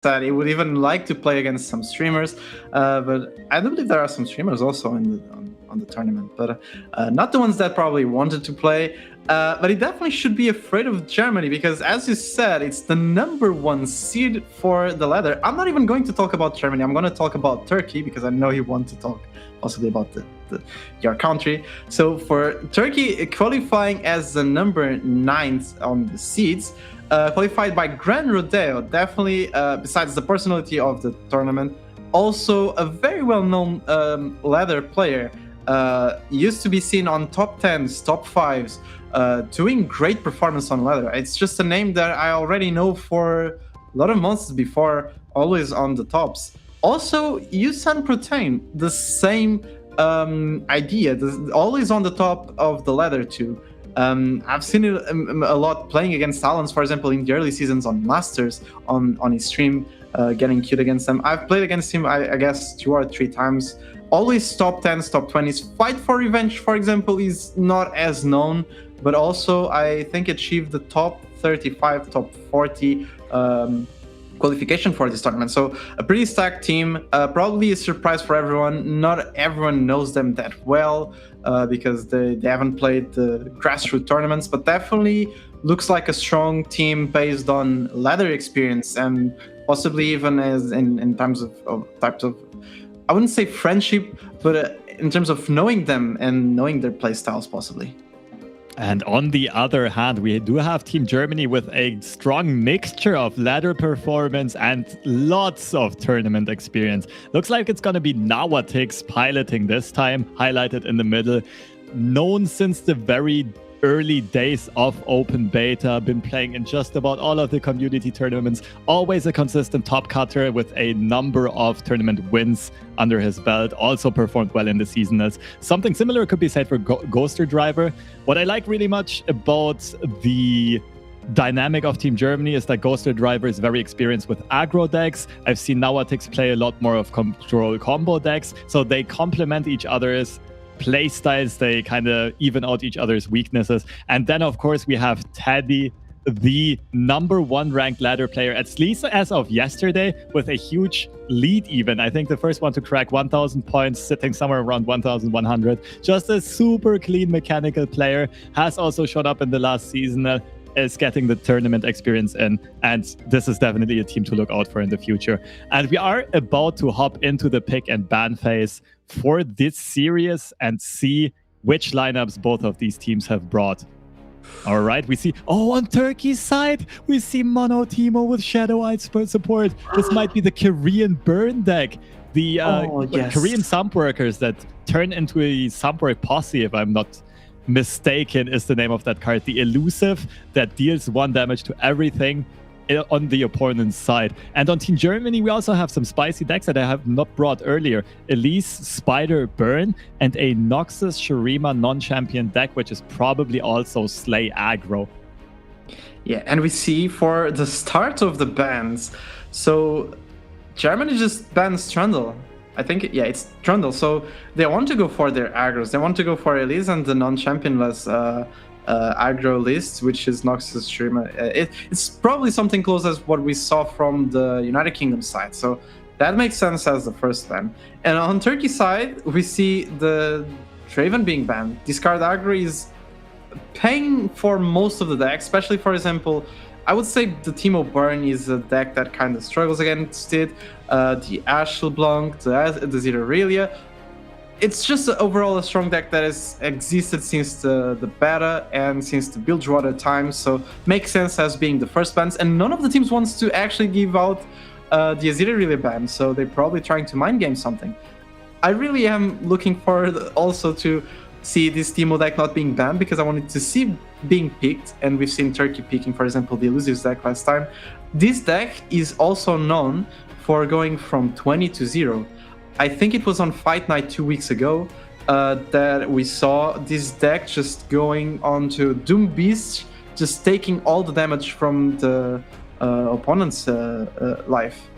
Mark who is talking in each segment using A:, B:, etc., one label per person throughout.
A: said he would even like to play against some streamers, but I do believe there are some streamers also on the tournament, but not the ones that probably wanted to play. But he definitely should be afraid of Germany because, as you said, it's the #1 seed for the ladder. I'm not even going to talk about Germany. I'm going to talk about Turkey because I know you want to talk possibly about your country. So for Turkey, qualifying as the #9 on the seeds, qualified by Grand Rodeo, definitely, besides the personality of the tournament, also a very well-known ladder player. Used to be seen on top 10s, top 5s, doing great performance on ladder. It's just a name that I already know for a lot of months before, always on the tops. Also, Yusan Protein, the same idea, always on the top of the ladder too. I've seen it a lot playing against Talons, for example, in the early seasons on Masters, on his stream, getting cute against them. I've played against him, I guess, 2 or 3 times. Always top 10s, top 20s. Fight for Revenge, for example, is not as known, but also I think achieved the top 35, top 40 qualification for this tournament. So a pretty stacked team, probably a surprise for everyone. Not everyone knows them that well because they haven't played the grassroots tournaments, but definitely looks like a strong team based on ladder experience and possibly even as in terms of types of, I wouldn't say friendship, but in terms of knowing them and knowing their play styles possibly.
B: And on the other hand, we do have Team Germany with a strong mixture of ladder performance and lots of tournament experience. Looks like it's going to be Nawatix piloting this time, highlighted in the middle. Known since the very early days of open beta, been playing in just about all of the community tournaments, always a consistent top cutter with a number of tournament wins under his belt, also performed well in the seasonals. Something similar could be said for Ghoster Driver. What I like really much about the dynamic of Team Germany is that Ghoster Driver is very experienced with aggro decks. I've seen Nawatix play a lot more of control combo decks, so they complement each other's play styles, they kind of even out each other's weaknesses. And then, of course, we have Teddy, the #1 ranked ladder player, at least as of yesterday, with a huge lead even. I think the first one to crack 1,000 points, sitting somewhere around 1,100. Just a super clean mechanical player. Has also shown up in the last season, is getting the tournament experience in, and this is definitely a team to look out for in the future. And we are about to hop into the pick and ban phase for this series and see which lineups both of these teams have brought. All right, we see, on Turkey's side, we see Mono Timo with Shadow Eye support. This might be the Korean burn deck. The
A: yes.
B: Korean sump workers that turn into a sump work posse, if I'm not mistaken, is the name of that card. The elusive that deals 1 damage to everything on the opponent's side. And on Team Germany, we also have some spicy decks that I have not brought earlier. Elise Spider Burn and a Noxus Shurima non-champion deck, which is probably also Slay aggro.
A: Yeah, and we see for the start of the bans, so Germany just bans Trundle. I think, yeah, it's Trundle. So they want to go for their aggros. They want to go for Elise and the non-championless aggro list, which is Noxus Shurima. It's probably something close as what we saw from the United Kingdom side. So that makes sense as the first ban. And on Turkey side, we see the Draven being banned. Discard aggro is paying for most of the deck, especially, for example, I would say the Timo Burn is a deck that kind of struggles against it. The Ash LeBlanc, the Zero Aurelia. It's just overall a strong deck that has existed since the beta and since the Bilgewater times, so makes sense as being the first bans. And none of the teams wants to actually give out the Azir Aurelia ban, so they're probably trying to mind game something. I really am looking forward also to see this Timo deck not being banned, because I wanted to see being picked, and we've seen Turkey picking, for example, the Elusives deck last time. This deck is also known for going from 20 to 0. I think it was on Fight Night 2 weeks ago that we saw this deck just going on to Doom Beast, just taking all the damage from the opponent's life.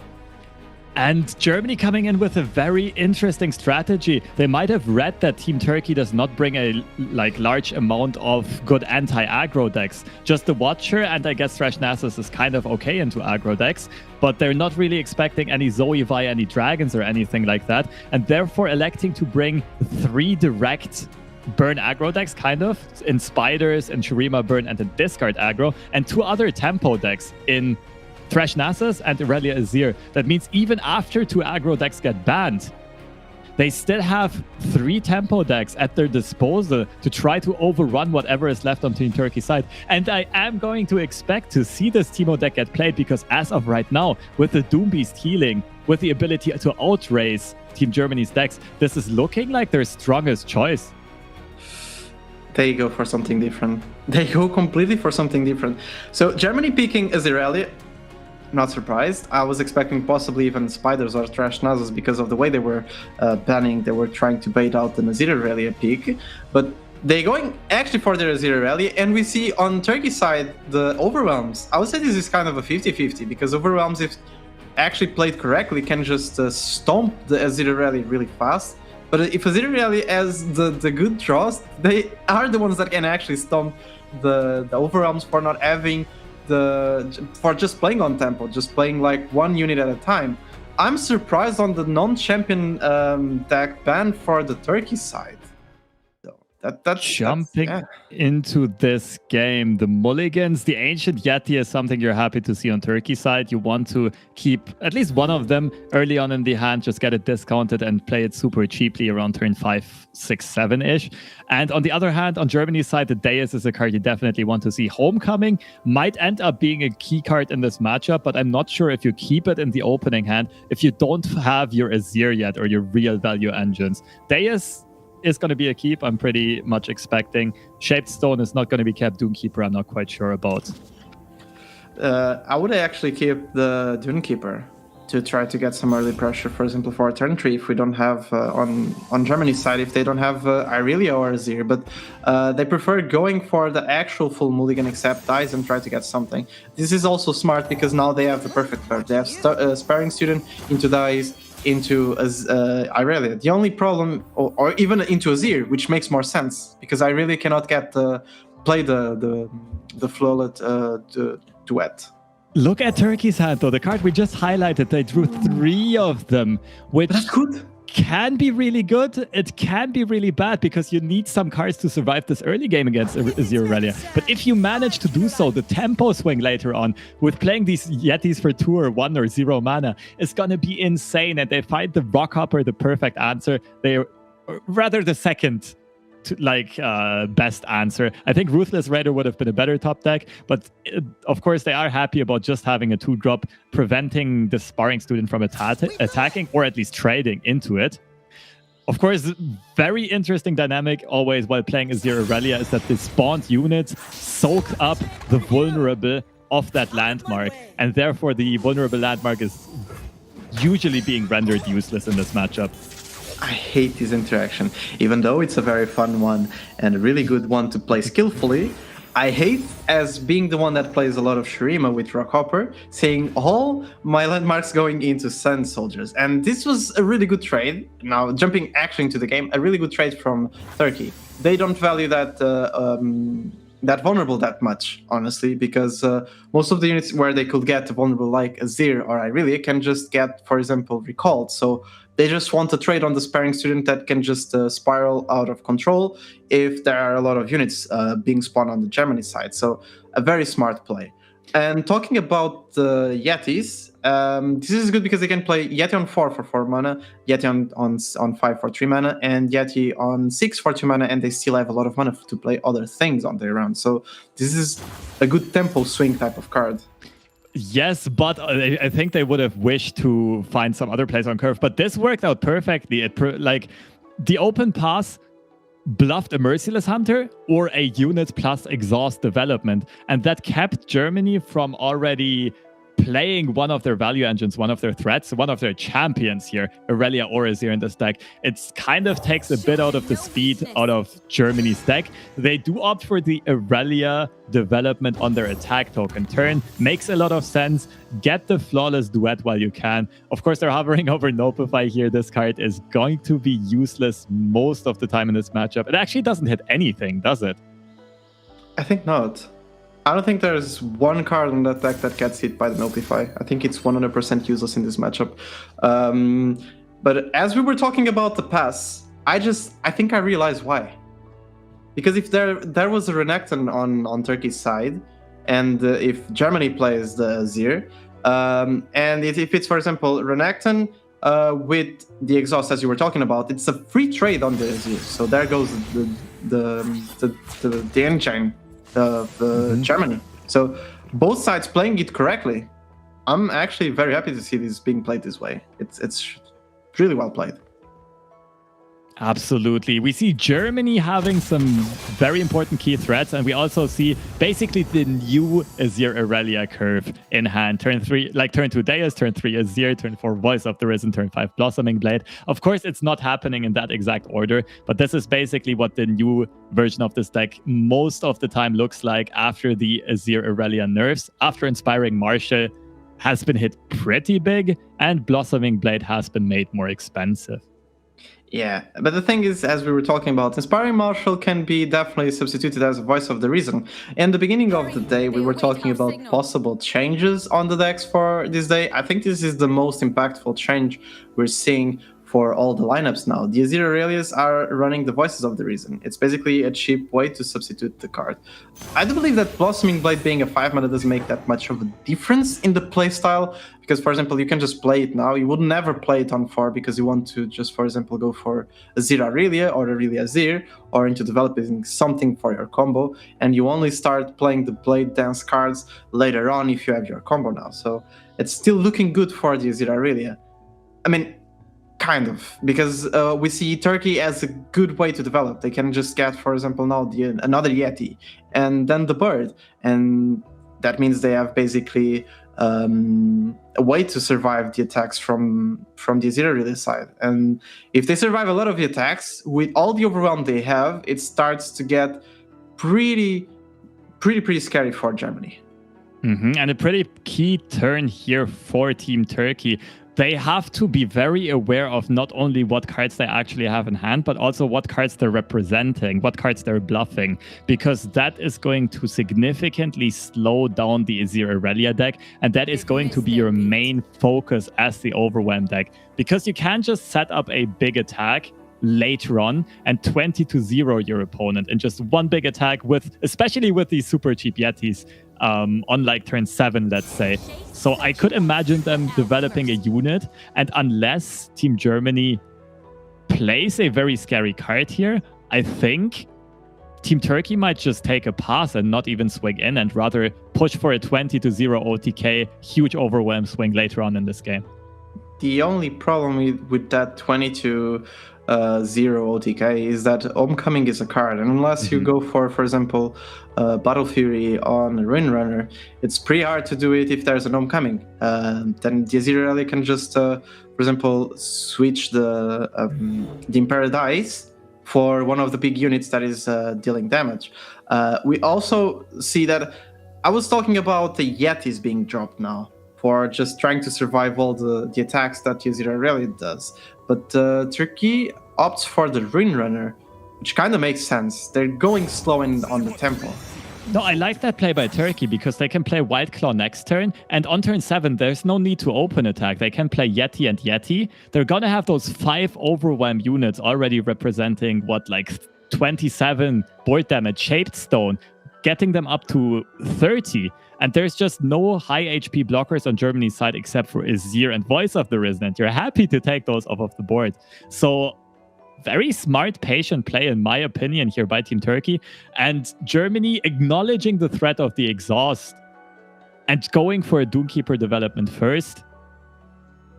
B: And Germany coming in with a very interesting strategy. They might have read that Team Turkey does not bring a large amount of good anti-aggro decks. Just the Watcher, and I guess Thresh Nasus is kind of okay into aggro decks, but they're not really expecting any Zoe via any dragons or anything like that, and therefore electing to bring 3 direct burn aggro decks, kind of, in Spiders, and Shurima burn, and a discard aggro, and 2 other tempo decks in Thresh Nasus and Irelia Azir. That means even after 2 aggro decks get banned, they still have 3 tempo decks at their disposal to try to overrun whatever is left on Team Turkey's side. And I am going to expect to see this Teemo deck get played, because as of right now, with the Doom Beast healing, with the ability to outrace Team Germany's decks, this is looking like their strongest choice.
A: They go for something different. They go completely for something different. So Germany picking Irelia, not surprised. I was expecting possibly even Spiders or Thresh Nasus because of the way they were banning. They were trying to bait out the Nazir Irelia pick, but they're going actually for the Nazir Irelia, and we see on Turkey's side the Overwhelms. I would say this is kind of a 50-50, because Overwhelms, if actually played correctly, can just stomp the Azir Irelia really fast. But if Azir Irelia has the good draws, they are the ones that can actually stomp the Overwhelms for not having for just playing on tempo, just playing like 1 unit at a time. I'm surprised on the non-champion deck ban for the Turkey side. That's
B: jumping into this game. The Mulligans, the Ancient Yeti is something you're happy to see on Turkey side. You want to keep at least one of them early on in the hand, just get it discounted and play it super cheaply around turn 5, 6, 7-ish. And on the other hand, on Germany's side, the Deus is a card you definitely want to see. Homecoming might end up being a key card in this matchup, but I'm not sure if you keep it in the opening hand if you don't have your Azir yet or your real value engines. Deus is going to be a keep, I'm pretty much expecting. Shaped Stone is not going to be kept. Doomkeeper, I'm not quite sure about.
A: I would actually keep the Dunekeeper to try to get some early pressure, for example, for turn 3, if we don't have, on Germany's side, if they don't have Irelia or Azir, but they prefer going for the actual full mulligan except dies and try to get something. This is also smart because now they have the perfect card. They have Sparring Student into dies, into Irelia. The only problem, or even into Azir, which makes more sense, because Irelia cannot get play the Flawlet duet.
B: Look at Turkey's hand, though. The card we just highlighted, they drew 3 of them, which
A: that's good.
B: Can be really good. It can be really bad, because you need some cards to survive this early game against Azir Irelia. But if you manage to do so, the tempo swing later on with playing these Yetis for 2 or 1 or 0 mana is going to be insane. And they find the Rockhopper the perfect answer. They're rather the second best answer. I think Ruthless Raider would have been a better top deck, but of course they are happy about just having a 2-drop, preventing the Sparring Student from attacking or at least trading into it. Of course, very interesting dynamic always while playing Azir Irelia is that the spawned units soak up the vulnerable of that landmark, and therefore the vulnerable landmark is usually being rendered useless in this matchup.
A: I hate this interaction. Even though it's a very fun one and a really good one to play skillfully, I hate as being the one that plays a lot of Shurima with Rockhopper, saying all my landmarks going into Sun Soldiers. And this was a really good trade. Now, jumping actually into the game, a really good trade from Turkey. They don't value that that vulnerable that much, honestly, because most of the units where they could get vulnerable like Azir or Irelia can just get, for example, recalled. So they just want to trade on the Sparring Student that can just spiral out of control if there are a lot of units being spawned on the Germany side. So a very smart play. And talking about the Yetis, this is good because they can play Yeti on 4 for 4 mana, Yeti on 5 for 3 mana, and Yeti on 6 for 2 mana, and they still have a lot of mana to play other things on their round. So this is a good tempo swing type of card.
B: Yes, but I think they would have wished to find some other plays on curve. But this worked out perfectly. The open pass bluffed a Merciless Hunter or a unit plus exhaust development. And that kept Germany from already playing one of their value engines, one of their threats, one of their champions here, Irelia or Azir in this deck. It kind of takes a bit out of the speed out of Germany's deck. They do opt for the Irelia development on their attack token turn. Makes a lot of sense. Get the flawless duet while you can. Of course, they're hovering over Nopify here. This card is going to be useless most of the time in this matchup. It actually doesn't hit anything, does it?
A: I think not. I don't think there's one card on that deck that gets hit by the Nopify. I think it's 100% useless in this matchup. But as we were talking about the pass, I think I realized why. Because if there was a Renekton on Turkey's side, and if Germany plays the Azir, and if it's, for example, Renekton with the exhaust, as you were talking about, it's a free trade on the Azir. So there goes the engine of Germany. So both sides playing it correctly. I'm actually very happy to see this being played this way. It's really well played.
B: Absolutely. We see Germany having some very important key threats, and we also see basically the new Azir Irelia curve in hand. Turn 3, like turn 2 Deus, turn 3 Azir, turn 4 Voice of the Risen, turn 5 Blossoming Blade. Of course, it's not happening in that exact order, but this is basically what the new version of this deck most of the time looks like after the Azir Irelia nerfs. After Inspiring Marshal has been hit pretty big, and Blossoming Blade has been made more expensive.
A: Yeah, but the thing is, as we were talking about, Inspiring Marshal can be definitely substituted as a Voice of the Reason. In the beginning of the day, we were talking about possible changes on the decks for this day. I think this is the most impactful change we're seeing for all the lineups now. The Azir Aurelias are running the Voices of the Reason. It's basically a cheap way to substitute the card. I do believe that Blossoming Blade being a 5-mana doesn't make that much of a difference in the playstyle, because, for example, you can just play it now. You would never play it on 4 because you want to just, for example, go for Azir Aurelia or Aurelia Azir, or into developing something for your combo, and you only start playing the Blade Dance cards later on if you have your combo now. So it's still looking good for the Azir Aurelia. I mean, kind of, because we see Turkey as a good way to develop. They can just get, for example, now another Yeti, and then the bird, and that means they have basically a way to survive the attacks from the Azir Relay side. And if they survive a lot of the attacks, with all the overwhelm they have, it starts to get pretty scary for Germany.
B: And a pretty key turn here for Team Turkey. They have to be very aware of not only what cards they actually have in hand, but also what cards they're representing, what cards they're bluffing, because that is going to significantly slow down the Azir Aurelia deck, and that is going to be your main focus as the Overwhelm deck, because you can't just set up a big attack later on and 20-0 your opponent in just one big attack, especially with these super cheap Yetis. On like turn 7, let's say. So I could imagine them developing a unit, and unless Team Germany plays a very scary card here, I think Team Turkey might just take a pass and not even swing in, and rather push for a 20-0 OTK, huge overwhelm swing later on in this game.
A: The only problem with that 20-0 OTK is that Homecoming is a card, and unless you go for example, Battle Fury on a Ruin Runner, it's pretty hard to do it if there's an Homecoming. Then the Azir Rally can just, for example, switch the Paradise for one of the big units that is dealing damage. We also see that I was talking about the Yetis being dropped now for just trying to survive all the attacks that Azir Aurelia does. But Turkey opts for the Ruin Runner, which kind of makes sense. They're going slow on the tempo.
B: No, I like that play by Turkey because they can play White Claw next turn, and on turn 7, there's no need to open attack. They can play Yeti and Yeti. They're gonna have those 5 Overwhelm units already representing, like 27 board damage, Shaped Stone, getting them up to 30. And there's just no high HP blockers on Germany's side except for Azir and Voice of the Risen, and you're happy to take those off of the board. So very smart, patient play, in my opinion, here by Team Turkey. And Germany acknowledging the threat of the exhaust and going for a Doomkeeper development first.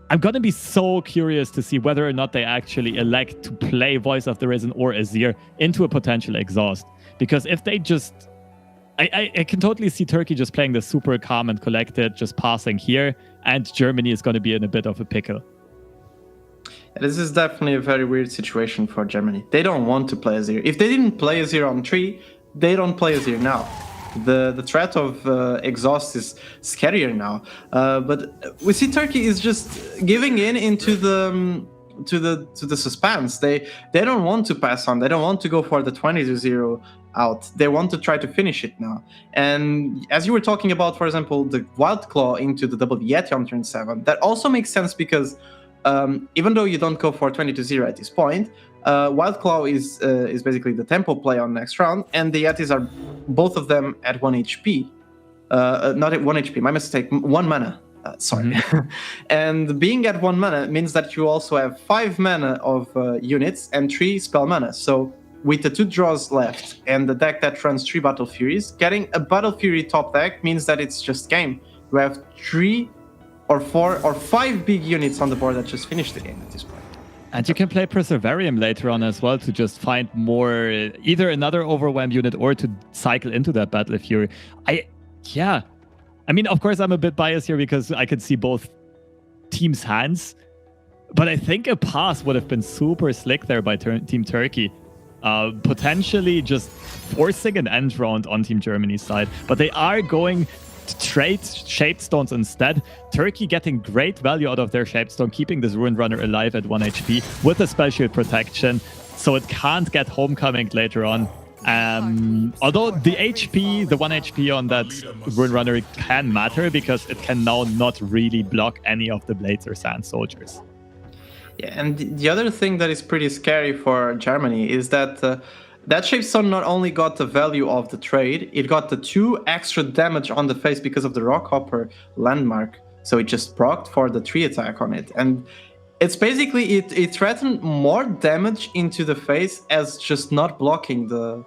B: I'm going to be so curious to see whether or not they actually elect to play Voice of the Risen or Azir into a potential exhaust. Because if they just I can totally see Turkey just playing the super calm and collected, just passing here, and Germany is going to be in a bit of a pickle.
A: This is definitely a very weird situation for Germany. They don't want to play Azir. If they didn't play Azir on 3, they don't play Azir now. The threat of exhaust is scarier now. But we see Turkey is just giving in into the to the suspense. They don't want to pass on. They don't want to go for the 20-0 out. They want to try to finish it now. And as you were talking about, for example, the Wild Claw into the double Yeti on turn 7, that also makes sense because even though you don't go for 20-0 at this point, Wild Claw is basically the tempo play on next round, and the Yetis are both of them at 1 HP. Not at 1 HP, my mistake, 1 mana. Sorry. And being at 1 mana means that you also have 5 mana of units and 3 spell mana. So with the 2 draws left and the deck that runs 3 Battle Furies, getting a Battle Fury top deck means that it's just game. You have 3 or 4 or 5 big units on the board that just finished the game at this point.
B: And you can play Perseverarium later on as well to just find more, either another Overwhelm unit or to cycle into that Battle Fury. I mean, of course, I'm a bit biased here because I could see both teams' hands. But I think a pass would have been super slick there by Team Turkey. Potentially just forcing an end round on Team Germany's side. But they are going to trade Shapestones instead. Turkey getting great value out of their Shapestone, keeping this Ruined Runner alive at 1 HP with a Spell Shield protection. So it can't get Homecoming later on. Although the HP, the 1 HP on that Ruined Runner can matter because it can now not really block any of the Blades or Sand Soldiers.
A: Yeah, and the other thing that is pretty scary for Germany is that that Shapestone not only got the value of the trade, it got the 2 extra damage on the face because of the Rockhopper landmark. So it just procced for the 3 attack on it. And it's basically, it threatened more damage into the face as just not blocking the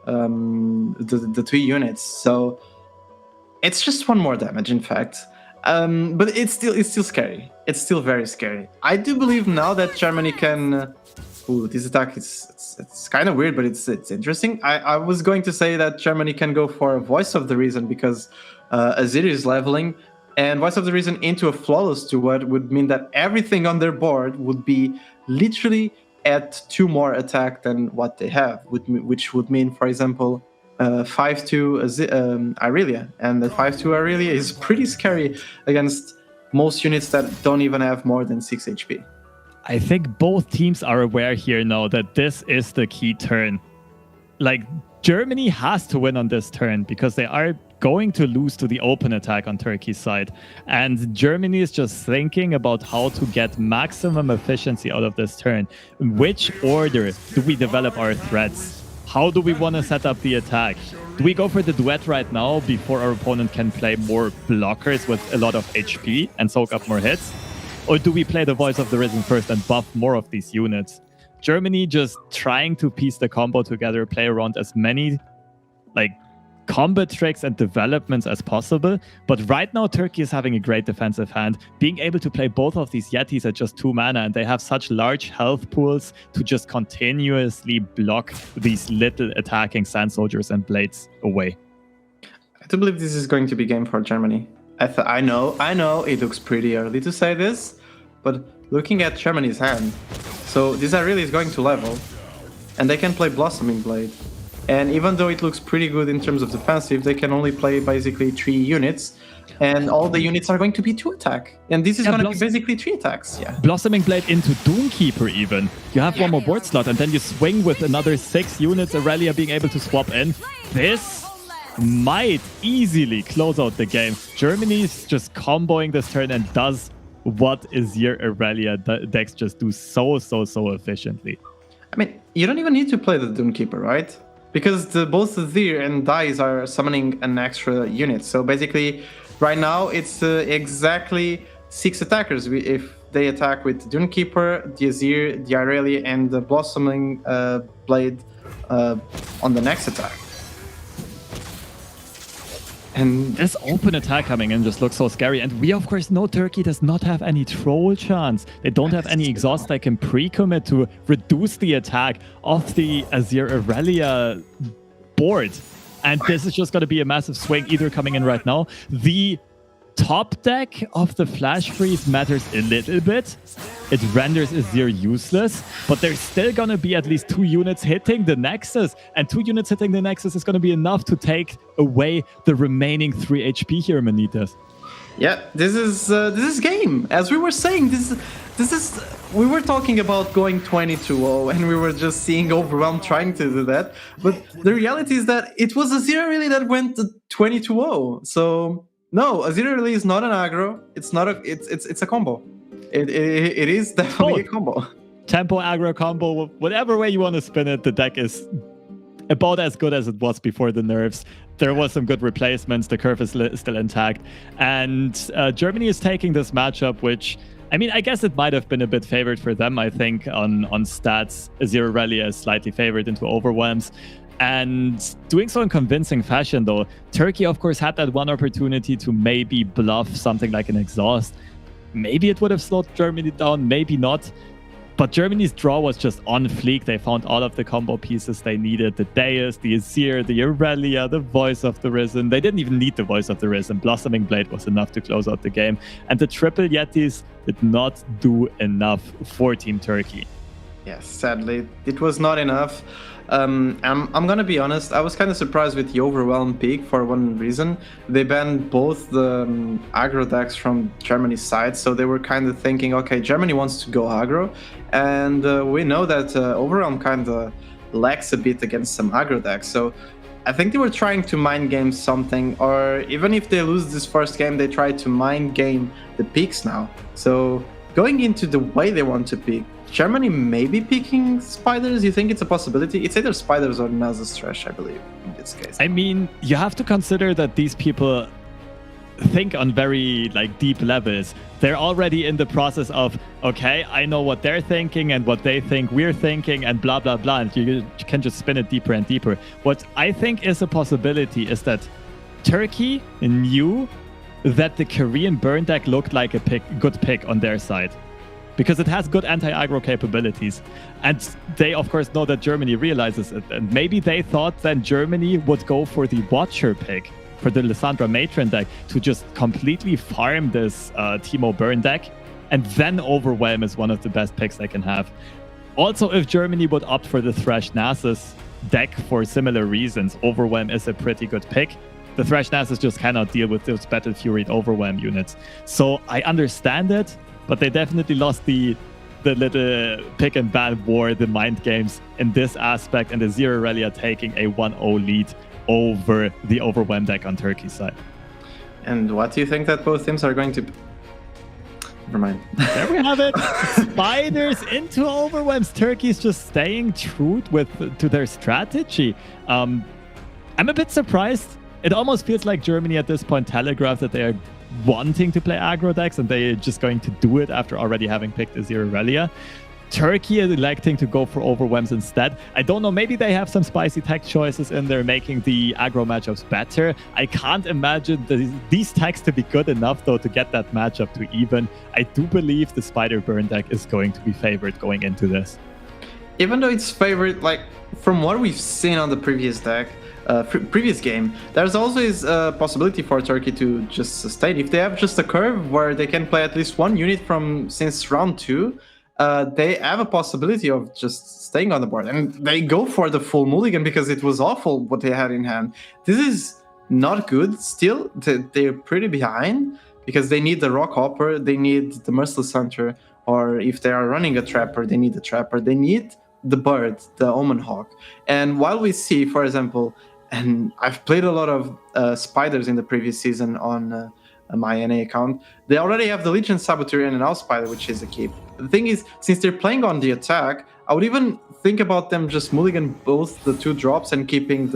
A: 3 units. So it's just 1 more damage, in fact. But it's still scary. It's still very scary. I do believe now that Germany can. This attack it's kind of weird, but it's interesting. I was going to say that Germany can go for a Voice of the Reason because Azir is leveling, and Voice of the Reason into a Flawless 2-word would mean that everything on their board would be literally at 2 more attack than what they have, which would mean, for example, 5-2 Irelia, and the 5-2 Irelia is pretty scary against most units that don't even have more than 6 HP.
B: I think both teams are aware here now that this is the key turn. Like, Germany has to win on this turn because they are going to lose to the open attack on Turkey's side. And Germany is just thinking about how to get maximum efficiency out of this turn. In which order do we develop our threats? How do we want to set up the attack? Do we go for the duet right now before our opponent can play more blockers with a lot of HP and soak up more hits? Or do we play the Voice of the Risen first and buff more of these units? Germany just trying to piece the combo together, play around as many combat tricks and developments as possible. But right now, Turkey is having a great defensive hand, being able to play both of these Yetis at just 2 mana, and they have such large health pools to just continuously block these little attacking Sand Soldiers and Blades away.
A: I do believe this is going to be game for Germany. I know it looks pretty early to say this, but looking at Germany's hand, so this Irelia is going to level, and they can play Blossoming Blade. And even though it looks pretty good in terms of defensive, they can only play basically 3 units, and all the units are going to be 2 attack. And this is going to be basically 3 attacks. Yeah.
B: Blossoming Blade into Doomkeeper even. You have 1 more board slot, and then you swing with another 6 units, Irelia being able to swap in. This might easily close out the game. Germany's just comboing this turn and does what Azir Irelia decks just do so efficiently.
A: I mean, you don't even need to play the Doomkeeper, right? Because both Azir and Dice are summoning an extra unit. So basically, right now, it's exactly 6 attackers. If they attack with Doomkeeper, the Azir, the Irelia, and the Blossoming Blade on the next attack. And
B: this open attack coming in just looks so scary. And we, of course, know Turkey does not have any troll chance. They don't have any exhaust they can pre-commit to reduce the attack of the Azir Irelia board. And this is just going to be a massive swing either coming in right now. The top deck of the Flash Freeze matters a little bit. It renders Azir useless, but there's still going to be at least 2 units hitting the Nexus, and 2 units hitting the Nexus is going to be enough to take away the remaining 3 HP here, Manitas.
A: Yeah, this is game. As we were saying, this is we were talking about going 20-0, and we were just seeing Overwhelm trying to do that. But the reality is that it was Azir really that went 20-0. So no, Azir really is not an aggro. It's not a. It's a combo. It is definitely a combo.
B: Tempo aggro combo, whatever way you want to spin it, the deck is about as good as it was before the nerfs. There was some good replacements. The curve is still intact. And Germany is taking this matchup, which, I mean, I guess it might have been a bit favored for them. I think on stats, Azir Aurelia is slightly favored into Overwhelms. And doing so in convincing fashion, though. Turkey, of course, had that one opportunity to maybe bluff something like an exhaust. Maybe it would have slowed Germany down, maybe not. But Germany's draw was just on fleek. They found all of the combo pieces they needed. The Deus, the Azir, the Aurelia, the Voice of the Risen. They didn't even need the Voice of the Risen. Blossoming Blade was enough to close out the game. And the triple Yetis did not do enough for Team Turkey.
A: Yes, sadly, it was not enough. I'm gonna be honest, I was kind of surprised with the Overwhelm pick for one reason. They banned both the aggro decks from Germany's side, so they were kind of thinking, okay, Germany wants to go aggro, and we know that Overwhelm kind of lacks a bit against some aggro decks, so I think they were trying to mind game something, or even if they lose this first game, they try to mind game the picks now. So going into the way they want to pick, Germany may be picking spiders. You think it's a possibility? It's either spiders or Nasus Trash, I believe, in this case.
B: I mean, you have to consider that these people think on very deep levels. They're already in the process of, okay, I know what they're thinking and what they think we're thinking and blah, blah, blah. And you can just spin it deeper and deeper. What I think is a possibility is that Turkey knew that the Korean burn deck looked like a good pick on their side, because it has good anti-aggro capabilities. And they, of course, know that Germany realizes it. And maybe they thought then Germany would go for the Watcher pick, for the Lissandra Matron deck, to just completely farm this Teemo burn deck. And then Overwhelm is one of the best picks they can have. Also, if Germany would opt for the Thresh Nasus deck for similar reasons, Overwhelm is a pretty good pick. The Thresh Nasus just cannot deal with those Battle Fury Overwhelm units. So I understand it, but they definitely lost the little pick and ban war, the mind games in this aspect, and the Azir Aurelia taking a 1-0 lead over the Overwhelm deck on Turkey's side.
A: And what do you think that both teams are going to... Never mind.
B: There we have it. Spiders into Overwhelms. Turkey's just staying true to their strategy. I'm a bit surprised. It almost feels like Germany at this point telegraphed that they are wanting to play aggro decks and they're just going to do it after already having picked Azir Aurelia. Turkey is electing to go for Overwhelms instead. I don't know, maybe they have some spicy tech choices in there making the aggro matchups better. I can't imagine these techs to be good enough though to get that matchup to even. I do believe the Spider Burn deck is going to be favored going into this.
A: Even though it's favored, from what we've seen on the previous deck, previous game, there's always a possibility for Turkey to just sustain. If they have just a curve where they can play at least one unit since round 2, they have a possibility of just staying on the board. And they go for the full mulligan because it was awful what they had in hand. This is not good. Still, they're pretty behind because they need the Rock Hopper, they need the Merciless Hunter, or if they are running a Trapper, they need the Trapper. They need the Bird, the Omen Hawk. And while we see, for example, and I've played a lot of spiders in the previous season on my NA account, they already have the Legion Saboteur and an Owl Spider, which is a keep. The thing is, since they're playing on the attack, I would even think about them just mulligan both the 2 drops and keeping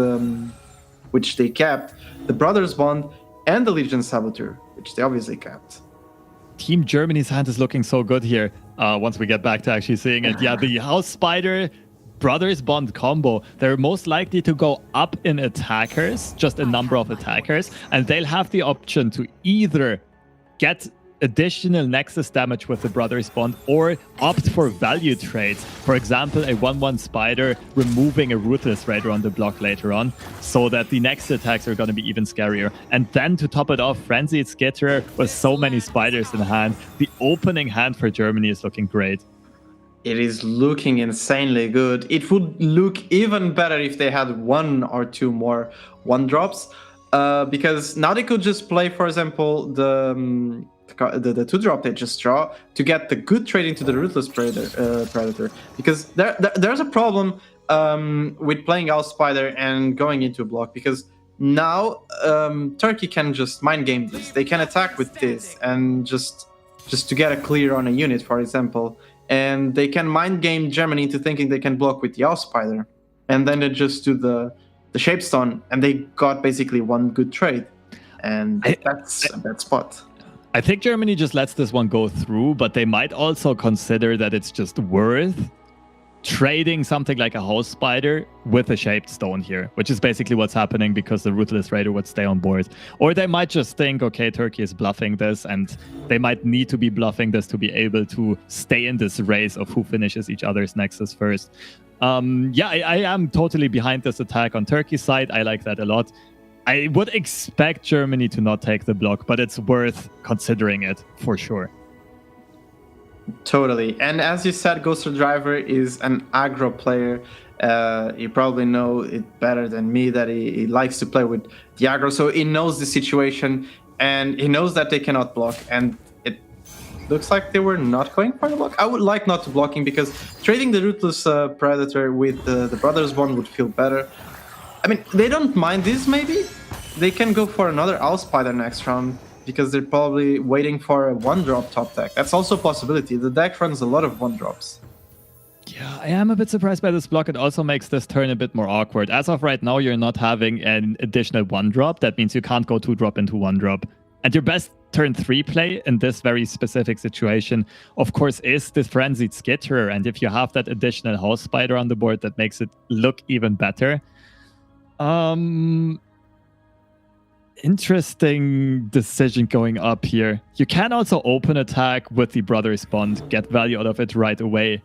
A: which they kept, the Brothers Bond and the Legion Saboteur, which they obviously kept.
B: Team Germany's hand is looking so good here. Once we get back to actually seeing it. Yeah, the House Spider Brothers Bond combo, they're most likely to go up in attackers, just a number of attackers, and they'll have the option to either get additional Nexus damage with the Brothers Bond or opt for value trades. For example, a 1-1 Spider removing a Ruthless Raider on the block later on, so that the next attacks are going to be even scarier. And then to top it off, Frenzied Skitterer with so many Spiders in hand. The opening hand for Germany is looking great.
A: It is looking insanely good. It would look even better if they had 1 or 2 more 1-drops, because now they could just play, for example, the 2-drop they just draw to get the good trade into the Ruthless Predator. Because there's a problem with playing out Spider and going into a block, because now Turkey can just mind game this. They can attack with this and just to get a clear on a unit, for example. And they can mind game Germany into thinking they can block with the Owl Spider. And then they just do the Shapestone, and they got basically 1 good trade. And that's a bad spot.
B: I think Germany just lets this one go through, but they might also consider that it's just worth trading something like a House Spider with a Shaped Stone here, which is basically what's happening because the Ruthless Raider would stay on board. Or they might just think, okay, Turkey is bluffing this, and they might need to be bluffing this to be able to stay in this race of who finishes each other's Nexus first. Yeah, I am totally behind this attack on Turkey's side. I like that a lot. I would expect Germany to not take the block, but it's worth considering it for sure.
A: Totally. And as you said, Ghoster Driver is an aggro player. You probably know it better than me that he likes to play with the aggro. So he knows the situation, and he knows that they cannot block. And it looks like they were not going for the block. I would like not to blocking, because trading the Ruthless Predator with the Brothers one would feel better. I mean, they don't mind this, maybe. They can go for another Owl Spider next round, because they're probably waiting for a 1-drop top deck. That's also a possibility. The deck runs a lot of 1-drops.
B: Yeah, I am a bit surprised by this block. It also makes this turn a bit more awkward. As of right now, you're not having an additional 1-drop. That means you can't go 2-drop into 1-drop. And your best turn 3 play in this very specific situation, of course, is the Frenzied Skitterer. And if you have that additional House Spider on the board, that makes it look even better. Interesting decision going up here. You can also open attack with the Brothers Bond, get value out of it right away,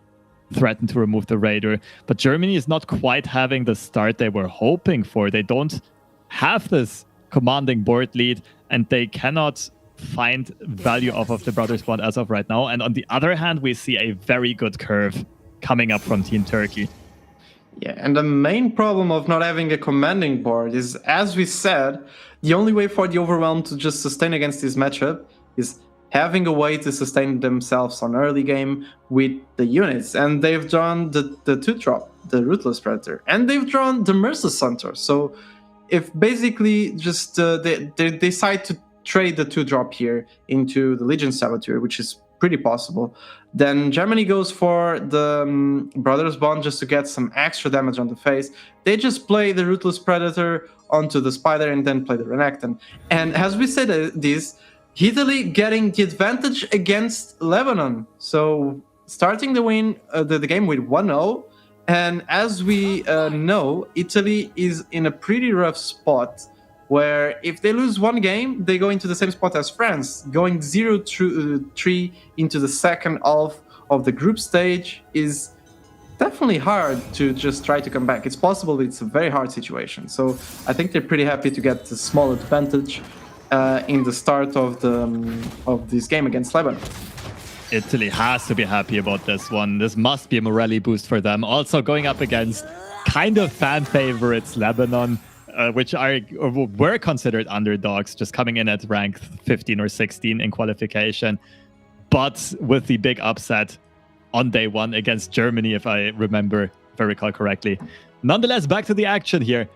B: threaten to remove the Raider. But Germany is not quite having the start they were hoping for. They don't have this commanding board lead, and they cannot find value off of the Brothers Bond as of right now. And on the other hand, we see a very good curve coming up from Team Turkey.
A: Yeah, and the main problem of not having a commanding board is, as we said, the only way for the Overwhelm to just sustain against this matchup is having a way to sustain themselves on early game with the units. And they've drawn the 2-drop, the Ruthless Predator, and they've drawn the Merciless Hunter. So if basically just they decide to trade the 2-drop here into the Legion Saboteur, which is pretty possible, then Germany goes for the Brothers Bond just to get some extra damage on the face. They just play the Ruthless Predator onto the Spider and then play the Renekton. And as we said this, Italy getting the advantage against Lebanon. So starting the game with 1-0. And as we know, Italy is in a pretty rough spot, where if they lose one game, they go into the same spot as France. Going 0-3 into the second half of the group stage is definitely hard to just try to come back. It's possible, but it's a very hard situation. So I think they're pretty happy to get the small advantage in the start of this game against Lebanon.
B: Italy has to be happy about this one. This must be a morale boost for them. Also going up against kind of fan favorites Lebanon, which were considered underdogs, just coming in at rank 15 or 16 in qualification, but with the big upset on day one against Germany, if I recall correctly. Nonetheless, back to the action here.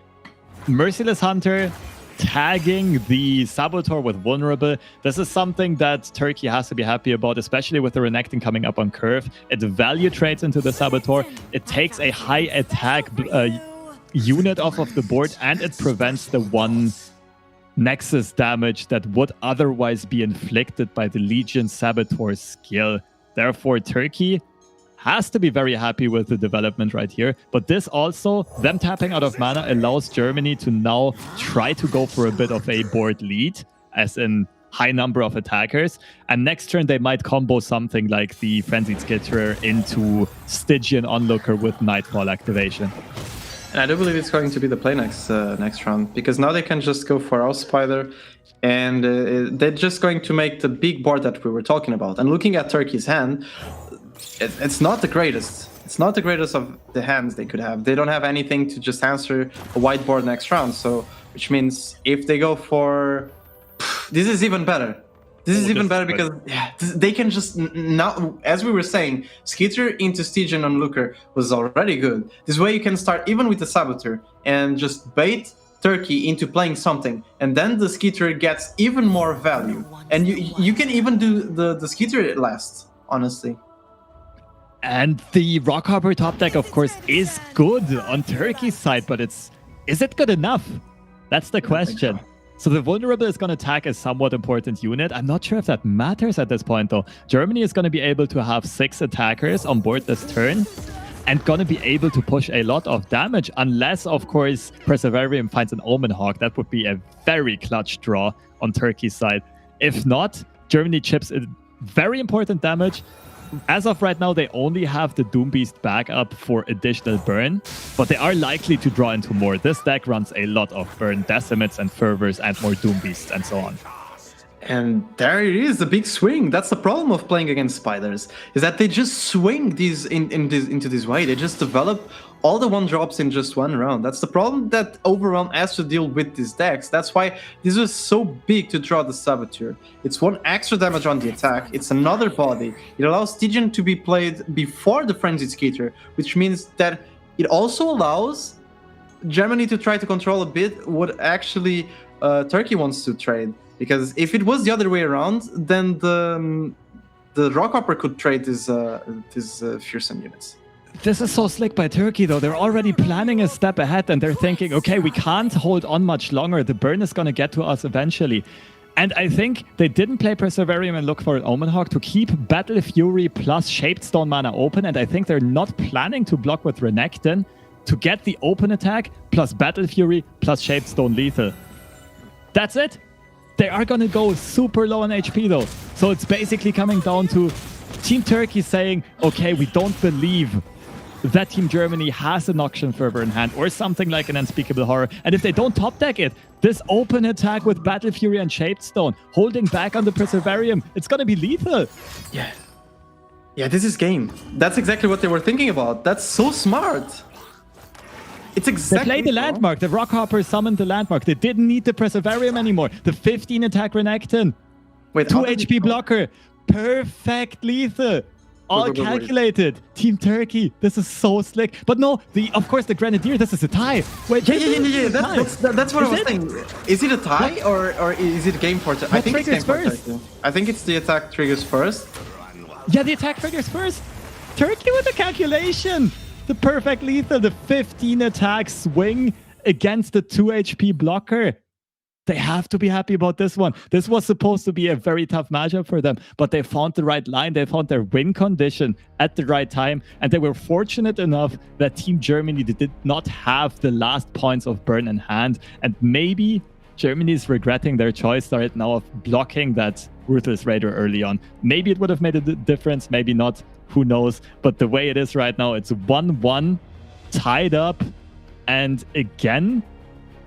B: Merciless Hunter tagging the Saboteur with Vulnerable. This is something that Turkey has to be happy about, especially with the Renekton coming up on curve. It value trades into the Saboteur. It takes a high attack unit off of the board, and it prevents the 1 Nexus damage that would otherwise be inflicted by the Legion Saboteur skill. Therefore, Turkey has to be very happy with the development right here. But this also, them tapping out of mana, allows Germany to now try to go for a bit of a board lead, as in high number of attackers. And next turn, they might combo something like the Frenzied Skitterer into Stygian Onlooker with Nightfall activation.
A: And I do believe it's going to be the play next round, because now they can just go for our Spider, and they're just going to make the big board that we were talking about. And looking at Turkey's hand, it's not the greatest. It's not the greatest of the hands they could have. They don't have anything to just answer a white board next round, so which means if they go for... This is even better. This is even better because they can just now, as we were saying, Skitter into Stygian Onlooker was already good. This way you can start even with the Saboteur and just bait Turkey into playing something, and then the Skitter gets even more value. And you can even do the Skitter last, honestly.
B: And the Rockhopper top deck, of course, is good on Turkey's side, but is it good enough? That's the question. So the vulnerable is going to tag a somewhat important unit. I'm not sure if that matters at this point, though. Germany is going to be able to have 6 attackers on board this turn and going to be able to push a lot of damage, unless, of course, Perseverarium finds an Omen Hawk. That would be a very clutch draw on Turkey's side. If not, Germany chips in very important damage. As of right now, they only have the Doom Beast backup for additional burn, but they are likely to draw into more. This deck runs a lot of burn, Decimates and Fervors and more Doom Beasts and so on.
A: And there it is, the big swing. That's the problem of playing against Spiders, is that they just swing these into this way. They just develop all the 1-drops in just one round. That's the problem that Overwhelm has to deal with these decks. That's why this was so big to draw the Saboteur. It's 1 extra damage on the attack. It's another body. It allows Stygian to be played before the Frenzied Skitter, which means that it also allows Germany to try to control a bit what actually Turkey wants to trade. Because if it was the other way around, then the Rockhopper could trade these fearsome units.
B: This is so slick by Turkey, though. They're already planning a step ahead, and they're thinking, okay, we can't hold on much longer. The burn is going to get to us eventually. And I think they didn't play Perseverarium and look for an Omen Hawk to keep Battle Fury plus Shaped Stone mana open, and I think they're not planning to block with Renekton to get the open attack plus Battle Fury plus Shaped Stone lethal. That's it. They are going to go super low on HP, though. So it's basically coming down to Team Turkey saying, okay, we don't believe that Team Germany has an Noxian Fervor in hand or something like an Unspeakable Horror. And if they don't top deck it, this open attack with Battle Fury and Shaped Stone, holding back on the Perseverarium, it's going to be lethal.
A: Yeah, this is game. That's exactly what they were thinking about. That's so smart. It's exactly...
B: They played the landmark. The Rockhopper summoned the landmark. They didn't need the Perseverarium anymore. The 15 attack Renekton.
A: Wait,
B: 2 HP blocker. Perfect lethal. All calculated. Team Turkey. This is so slick. But no, of course, the Grenadier, this is a tie. Wait,
A: yeah. That's what I was saying. Is it a tie or is it game for... I think it's game first. I think it's the attack triggers first.
B: Yeah, the attack triggers first. Turkey with the calculation. The perfect lethal, the 15 attack swing against the 2 HP blocker. They have to be happy about this one. This was supposed to be a very tough matchup for them, but they found the right line. They found their win condition at the right time, and they were fortunate enough that Team Germany did not have the last points of burn in hand, and maybe Germany is regretting their choice right now of blocking that Ruthless Raider early on. Maybe it would have made a difference, maybe not. Who knows? But the way it is right now, it's 1-1, tied up. And again,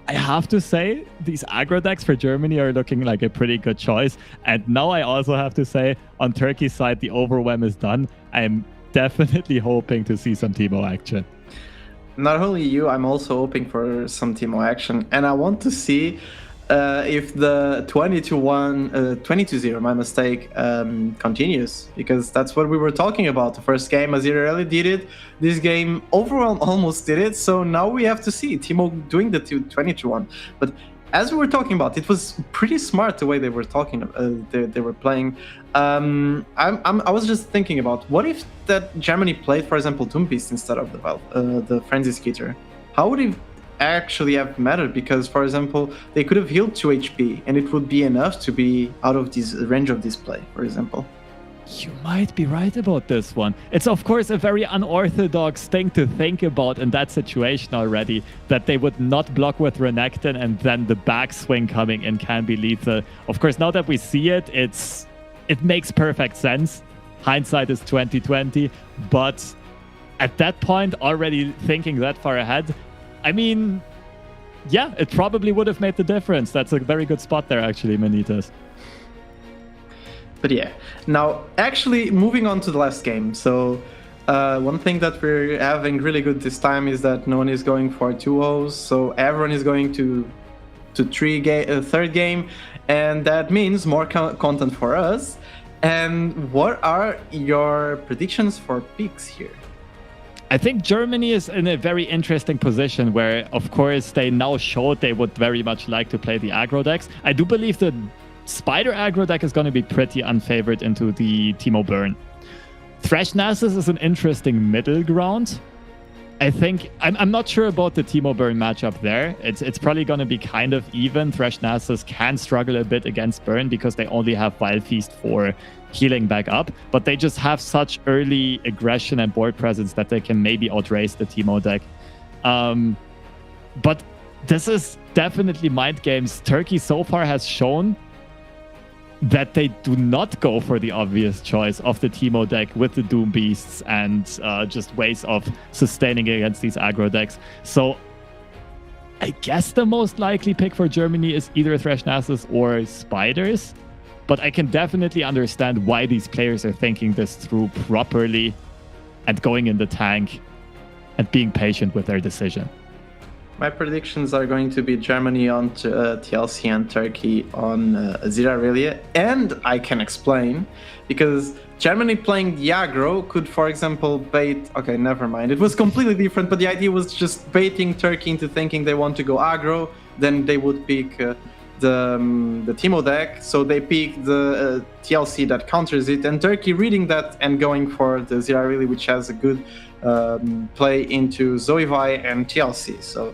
B: I have to say, these aggro decks for Germany are looking like a pretty good choice. And now I also have to say, on Turkey's side, the overwhelm is done. I'm definitely hoping to see some Teemo action.
A: Not only you, I'm also hoping for some Teemo action. And I want to see if the 20-0, my mistake, continues, because that's what we were talking about. The first game, Azirelli did it. This game, Overwhelm almost did it. So now we have to see Teemo doing the 20-1. But as we were talking about, it was pretty smart the way they were talking. They were playing. I was just thinking about what if that Germany played, for example, Doom Beast instead of the Frenzy Skitter. How would it actually have mattered? Because, for example, they could have healed 2 HP and it would be enough to be out of this range of this play, for example.
B: You might be right about this one. It's, of course, a very unorthodox thing to think about in that situation already, that they would not block with Renekton and then the backswing coming in can be lethal. Of course, now that we see it, it makes perfect sense. Hindsight is 2020, but at that point, already thinking that far ahead, I mean, yeah, it probably would have made the difference. That's a very good spot there, actually, Manitas.
A: But yeah, now actually moving on to the last game. So one thing that we're having really good this time is that no one is going for 2-0s. So everyone is going to third game, and that means more content for us. And what are your predictions for picks here?
B: I think Germany is in a very interesting position where, of course, they now showed they would very much like to play the aggro decks. I do believe the Spider aggro deck is going to be pretty unfavored into the Teemo Burn. Thresh Nasus is an interesting middle ground. I think I'm not sure about the Teemo Burn matchup there. It's probably going to be kind of even. Thresh Nasus can struggle a bit against Burn because they only have Wild Feast for healing back up, but they just have such early aggression and board presence that they can maybe outrace the Teemo deck. But this is definitely mind games. Turkey so far has shown that they do not go for the obvious choice of the Teemo deck with the Doom Beasts and just ways of sustaining against these aggro decks. So I guess the most likely pick for Germany is either Thresh Nasus or Spiders. But I can definitely understand why these players are thinking this through properly and going in the tank and being patient with their decision.
A: My predictions are going to be Germany on TLC and Turkey on Azir Aurelia. And I can explain, because Germany playing the aggro could, for example, bait... Okay, never mind. It was completely different, but the idea was just baiting Turkey into thinking they want to go aggro. Then they would pick the Teemo deck. So they pick the TLC that counters it. And Turkey reading that and going for the Azir Aurelia, which has a good... play into Zoe and TLC, so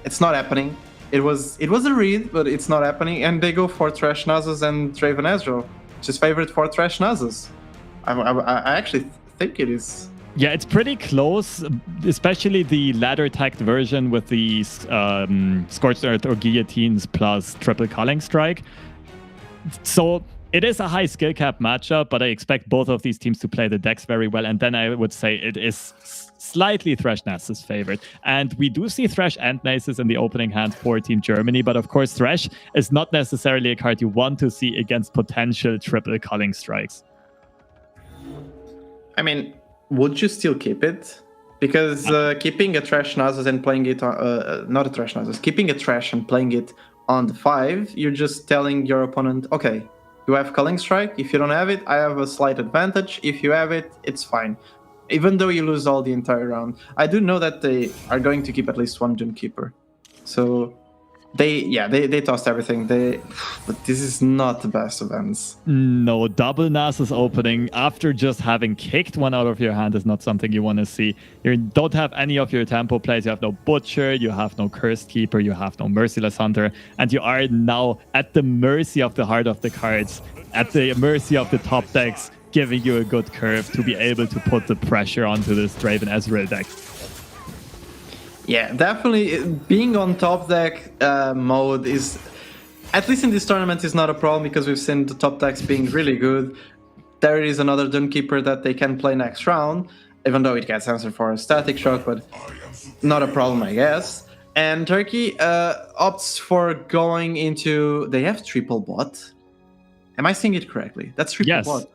A: it's not happening. It was a read, but it's not happening, and they go for Thresh Nasus and Draven Ezreal, which is favorite for Thresh Nasus. I actually think it is.
B: Yeah, it's pretty close, especially the ladder-tagged version with the Scorched Earth or Guillotines plus triple Culling Strike. So it is a high skill cap matchup, but I expect both of these teams to play the decks very well. And then I would say it is slightly Thresh Nasus favorite. And we do see Thresh and Nasus in the opening hand for Team Germany. But of course, Thresh is not necessarily a card you want to see against potential triple Culling Strikes.
A: I mean, would you still keep it? Because keeping a Thresh Nasus and playing it on... not a Thresh Nasus. Keeping a Thresh and playing it on the 5, you're just telling your opponent, okay, you have Culling Strike. If you don't have it, I have a slight advantage. If you have it, it's fine. Even though you lose all the entire round. I do know that they are going to keep at least one Doom Keeper. So they tossed everything. But this is not the best of ends.
B: No, double Nasus opening after just having kicked one out of your hand is not something you want to see. You don't have any of your tempo plays. You have no Butcher, you have no Cursed Keeper, you have no Merciless Hunter, and you are now at the mercy of the heart of the cards, at the mercy of the top decks, giving you a good curve to be able to put the pressure onto this Draven Ezreal deck.
A: Yeah, definitely being on top deck mode is, at least in this tournament, is not a problem because we've seen the top decks being really good. There is another Doom Keeper that they can play next round, even though it gets answered for a Static Shock, but not a problem, I guess. And Turkey opts for going into... They have triple bot. Am I saying it correctly? That's triple bot.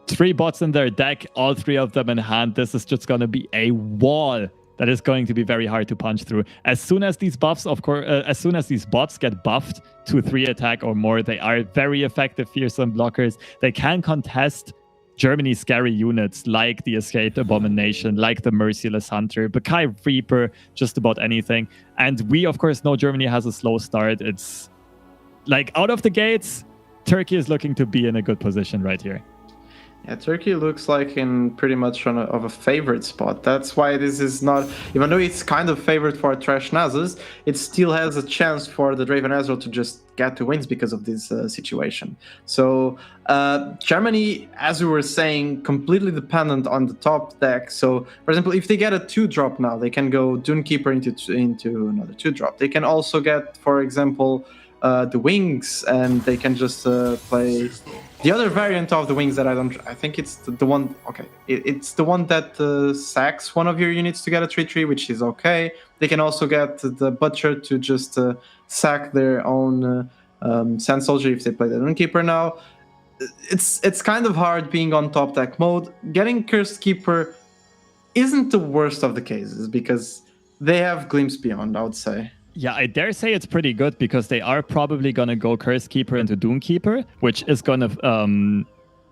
B: 3 bots in their deck, all 3 of them in hand. This is just going to be a wall that is going to be very hard to punch through. As soon as these buffs, of course, as soon as these bots get buffed to 3 attack or more, they are very effective fearsome blockers. They can contest Germany's scary units like the Escaped Abomination, like the Merciless Hunter, Bakai Reaper, just about anything. And we, of course, know Germany has a slow start. It's like out of the gates, Turkey is looking to be in a good position right here.
A: Yeah, Turkey looks like in pretty much of a favorite spot. That's why this is not, even though it's kind of favored for Trash Nasus, it still has a chance for the Draven Ezreal to just get the wins because of this situation. So Germany, as we were saying, completely dependent on the top deck. So, for example, if they get a 2-drop now, they can go Dunekeeper into another 2-drop. They can also get, for example, the Wings, and they can just play the other variant of the Wings that I think it's the one. Okay, it's the one that sacks one of your units to get a 3/3, which is okay. They can also get the Butcher to just sack their own Sand Soldier if they play the Runekeeper now. It's kind of hard being on top deck mode. Getting Cursed Keeper isn't the worst of the cases because they have Glimpse Beyond, I would say.
B: Yeah, I dare say it's pretty good because they are probably going to go Curse Keeper into Doom Keeper, which is going to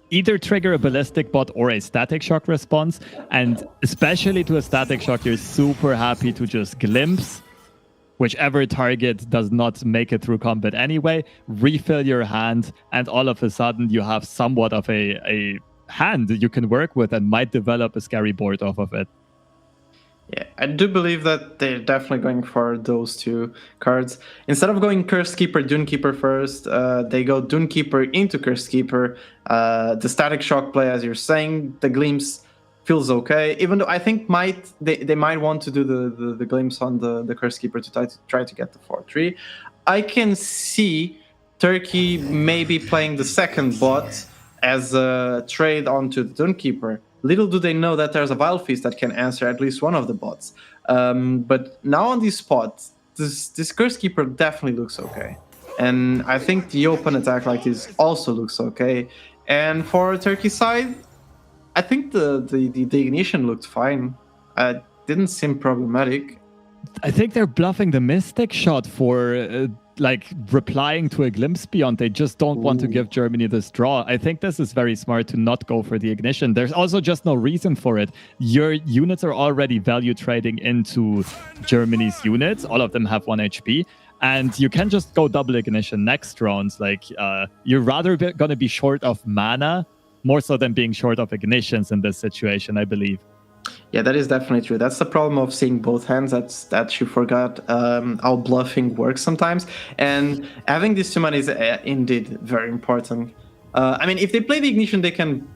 B: either trigger a Ballistic Bot or a Static Shock response. And especially to a Static Shock, you're super happy to just glimpse whichever target does not make it through combat anyway, refill your hand, and all of a sudden you have somewhat of a hand you can work with and might develop a scary board off of it.
A: Yeah, I do believe that they're definitely going for those two cards. Instead of going Curse Keeper, Dune Keeper first, they go Dune Keeper into Curse Keeper. The Static Shock play, as you're saying, the Glimpse feels okay. Even though I think they might want to do the Glimpse on the Curse Keeper to try to get the 4/3. I can see Turkey maybe playing the second bot as a trade onto the Dune Keeper. Little do they know that there's a Vile Feast that can answer at least one of the bots. But now on this spot, this Curse Keeper definitely looks okay. And I think the open attack like this also looks okay. And for Turkey side, I think the Ignition looked fine. Didn't seem problematic.
B: I think they're bluffing the Mystic Shot for replying to a Glimpse Beyond. They just don't want to give Germany this draw. I think this is very smart to not go for the Ignition. There's also just no reason for it. Your units are already value trading into Germany's units. All of them have 1 HP. And you can just go double Ignition next rounds. You're rather going to be short of mana, more so than being short of Ignitions in this situation, I believe.
A: Yeah, that is definitely true. That's the problem of seeing both hands. That you forgot how bluffing works sometimes. And having these two mana is indeed very important. I mean, if they play the Ignition, they can,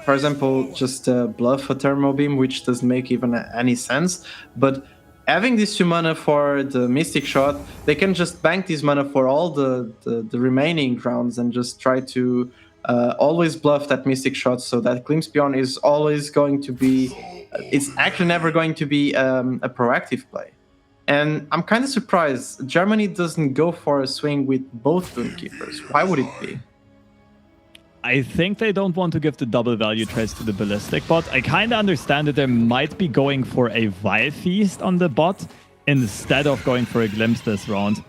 A: for example, just bluff a Thermal Beam, which doesn't make even any sense. But having these two mana for the Mystic Shot, they can just bank these mana for all the remaining rounds and just try to always bluff that Mystic Shot, so that Glimpse Beyond is always going to be... It's actually never going to be a proactive play. And I'm kind of surprised Germany doesn't go for a swing with both Dune Keepers. Why would it be?
B: I think they don't want to give the double value trades to the Ballistic Bot. I kind of understand that they might be going for a Vile Feast on the bot instead of going for a Glimpse this round.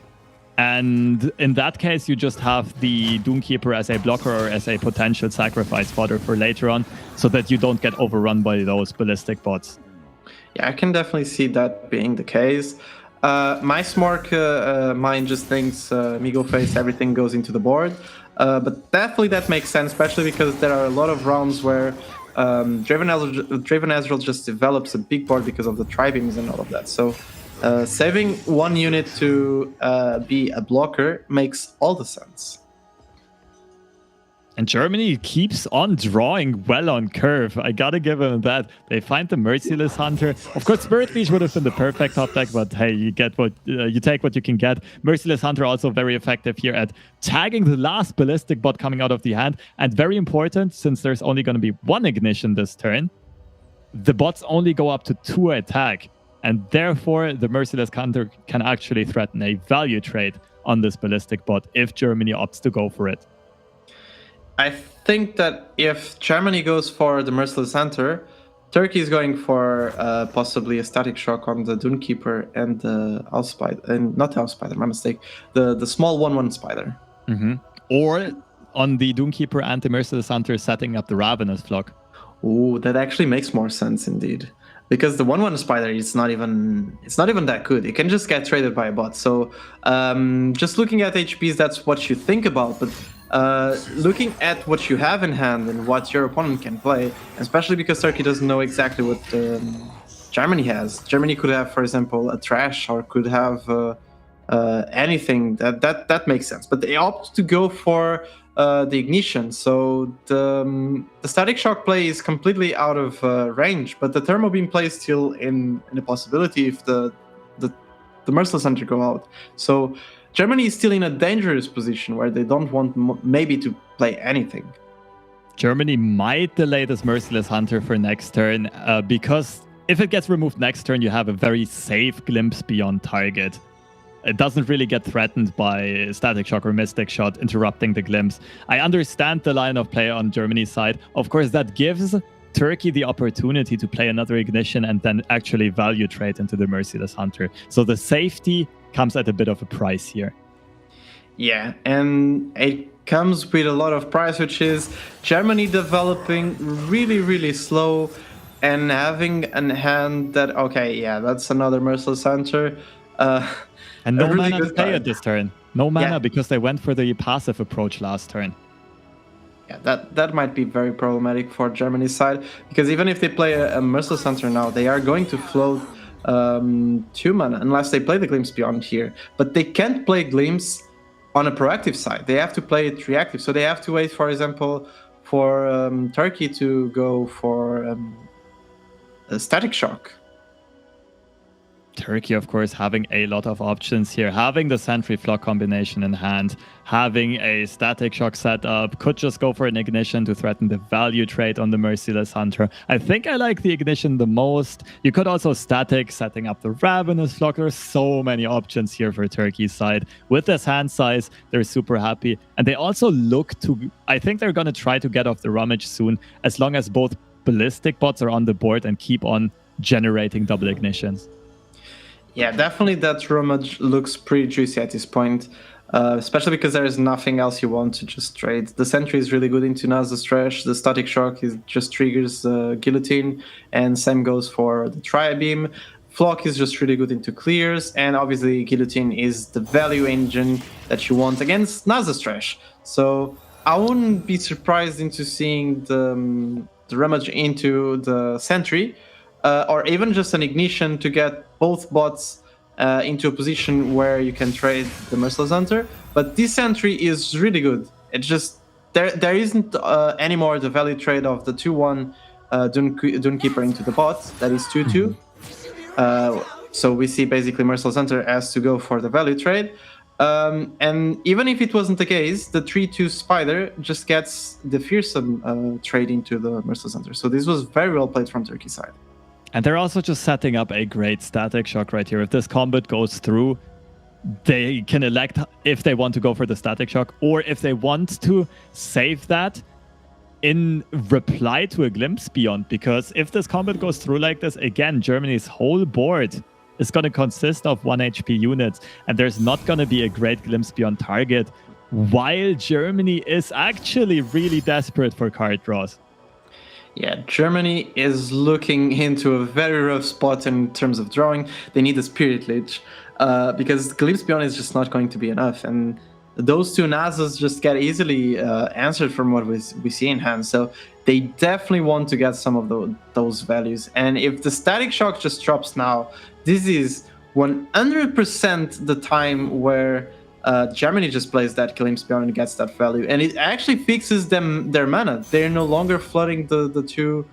B: And in that case, you just have the Doomkeeper as a blocker or as a potential sacrifice fodder for later on, so that you don't get overrun by those Ballistic Bots.
A: Yeah, I can definitely see that being the case. My smart mind just thinks Migo Face, everything goes into the board. But definitely that makes sense, especially because there are a lot of rounds where Draven Ezreal just develops a big board because of the Tri-Beams and all of that. So saving one unit to be a blocker makes all the sense.
B: And Germany keeps on drawing well on curve. I gotta give them that. They find the Merciless Hunter. Of course, Spirit Leech would have been the perfect top deck, but hey, you get what you take what you can get. Merciless Hunter also very effective here at tagging the last Ballistic Bot coming out of the hand. And very important, since there's only going to be one Ignition this turn, the bots only go up to 2 attack. And therefore, the Merciless Hunter can actually threaten a value trade on this Ballistic Bot if Germany opts to go for it.
A: I think that if Germany goes for the Merciless Hunter, Turkey is going for possibly a Static Shock on the Dune Keeper and the Owl Spider, and not Owl Spider, my mistake, the small 1/1 Spider.
B: Mm-hmm. Or on the Dune Keeper and the Merciless Hunter setting up the Ravenous Flock.
A: Oh, that actually makes more sense indeed. Because the 1/1 Spider is not even that good. It can just get traded by a bot. So just looking at HPs, that's what you think about. But looking at what you have in hand and what your opponent can play, especially because Turkey doesn't know exactly what Germany has. Germany could have, for example, a trash, or could have anything that makes sense. But they opt to go for the ignition, so the static shock play is completely out of range. But the thermal beam play is still in a possibility if the merciless hunter go out. So Germany is still in a dangerous position where they don't want maybe to play anything.
B: Germany might delay this merciless hunter for next turn because if it gets removed next turn, you have a very safe glimpse beyond target. It doesn't really get threatened by static shock or mystic shot interrupting the glimpse. I understand the line of play on Germany's side. Of course, that gives Turkey the opportunity to play another ignition and then actually value trade into the merciless hunter. So the safety comes at a bit of a price here.
A: Yeah, and it comes with a lot of price, which is Germany developing really, really slow and having a hand that, okay, yeah, that's another merciless hunter.
B: And no really mana to pay at this turn. No mana because they went for the passive approach last turn.
A: Yeah, that might be very problematic for Germany's side, because even if they play a merciless hunter now, they are going to float 2 mana unless they play the Glimpse Beyond here. But they can't play Glimpse on a proactive side. They have to play it reactive. So they have to wait, for example, for Turkey to go for a static shock.
B: Turkey, of course, having a lot of options here, having the Sentry Flock combination in hand, having a static shock setup, could just go for an ignition to threaten the value trade on the Merciless Hunter. I think I like the ignition the most. You could also static, setting up the Ravenous Flock. There's so many options here for Turkey's side. With this hand size, they're super happy. And they also look to, I think they're going to try to get off the Rummage soon, as long as both Ballistic bots are on the board and keep on generating double ignitions.
A: Yeah, definitely that Rummage looks pretty juicy at this point, especially because there is nothing else you want to just trade. The Sentry is really good into Nasa's Trash, the Static Shock just triggers Guillotine, and same goes for the Tri-Beam. Flock is just really good into clears, and obviously Guillotine is the value engine that you want against Nasa's Trash. So I wouldn't be surprised into seeing the Rummage into the Sentry, or even just an ignition to get both bots into a position where you can trade the Merciless Hunter. But this Sentry is really good. It's just there isn't anymore the value trade of the 2-1 Dunekeeper into the bot. That is 2-2. So we see basically Merciless Hunter has to go for the value trade. And even if it wasn't the case, the 3-2 Spider just gets the Fearsome trade into the Merciless Hunter. So this was very well played from Turkey's side.
B: And they're also just setting up a great Static Shock right here. If this combat goes through, they can elect if they want to go for the Static Shock, or if they want to save that in reply to a Glimpse Beyond. Because if this combat goes through like this, again, Germany's whole board is going to consist of 1 HP units, and there's not going to be a great Glimpse Beyond target, while Germany is actually really desperate for card draws.
A: Yeah, Germany is looking into a very rough spot in terms of drawing. They need a Spirit Lich, because Glimpse Beyond is just not going to be enough. And those two Nasas just get easily answered from what we see in hand. So they definitely want to get some of those values. And if the Static Shock just drops now, this is 100% the time where Germany just plays that Glimpse Beyond and gets that value, and it actually fixes their mana. They're no longer flooding the two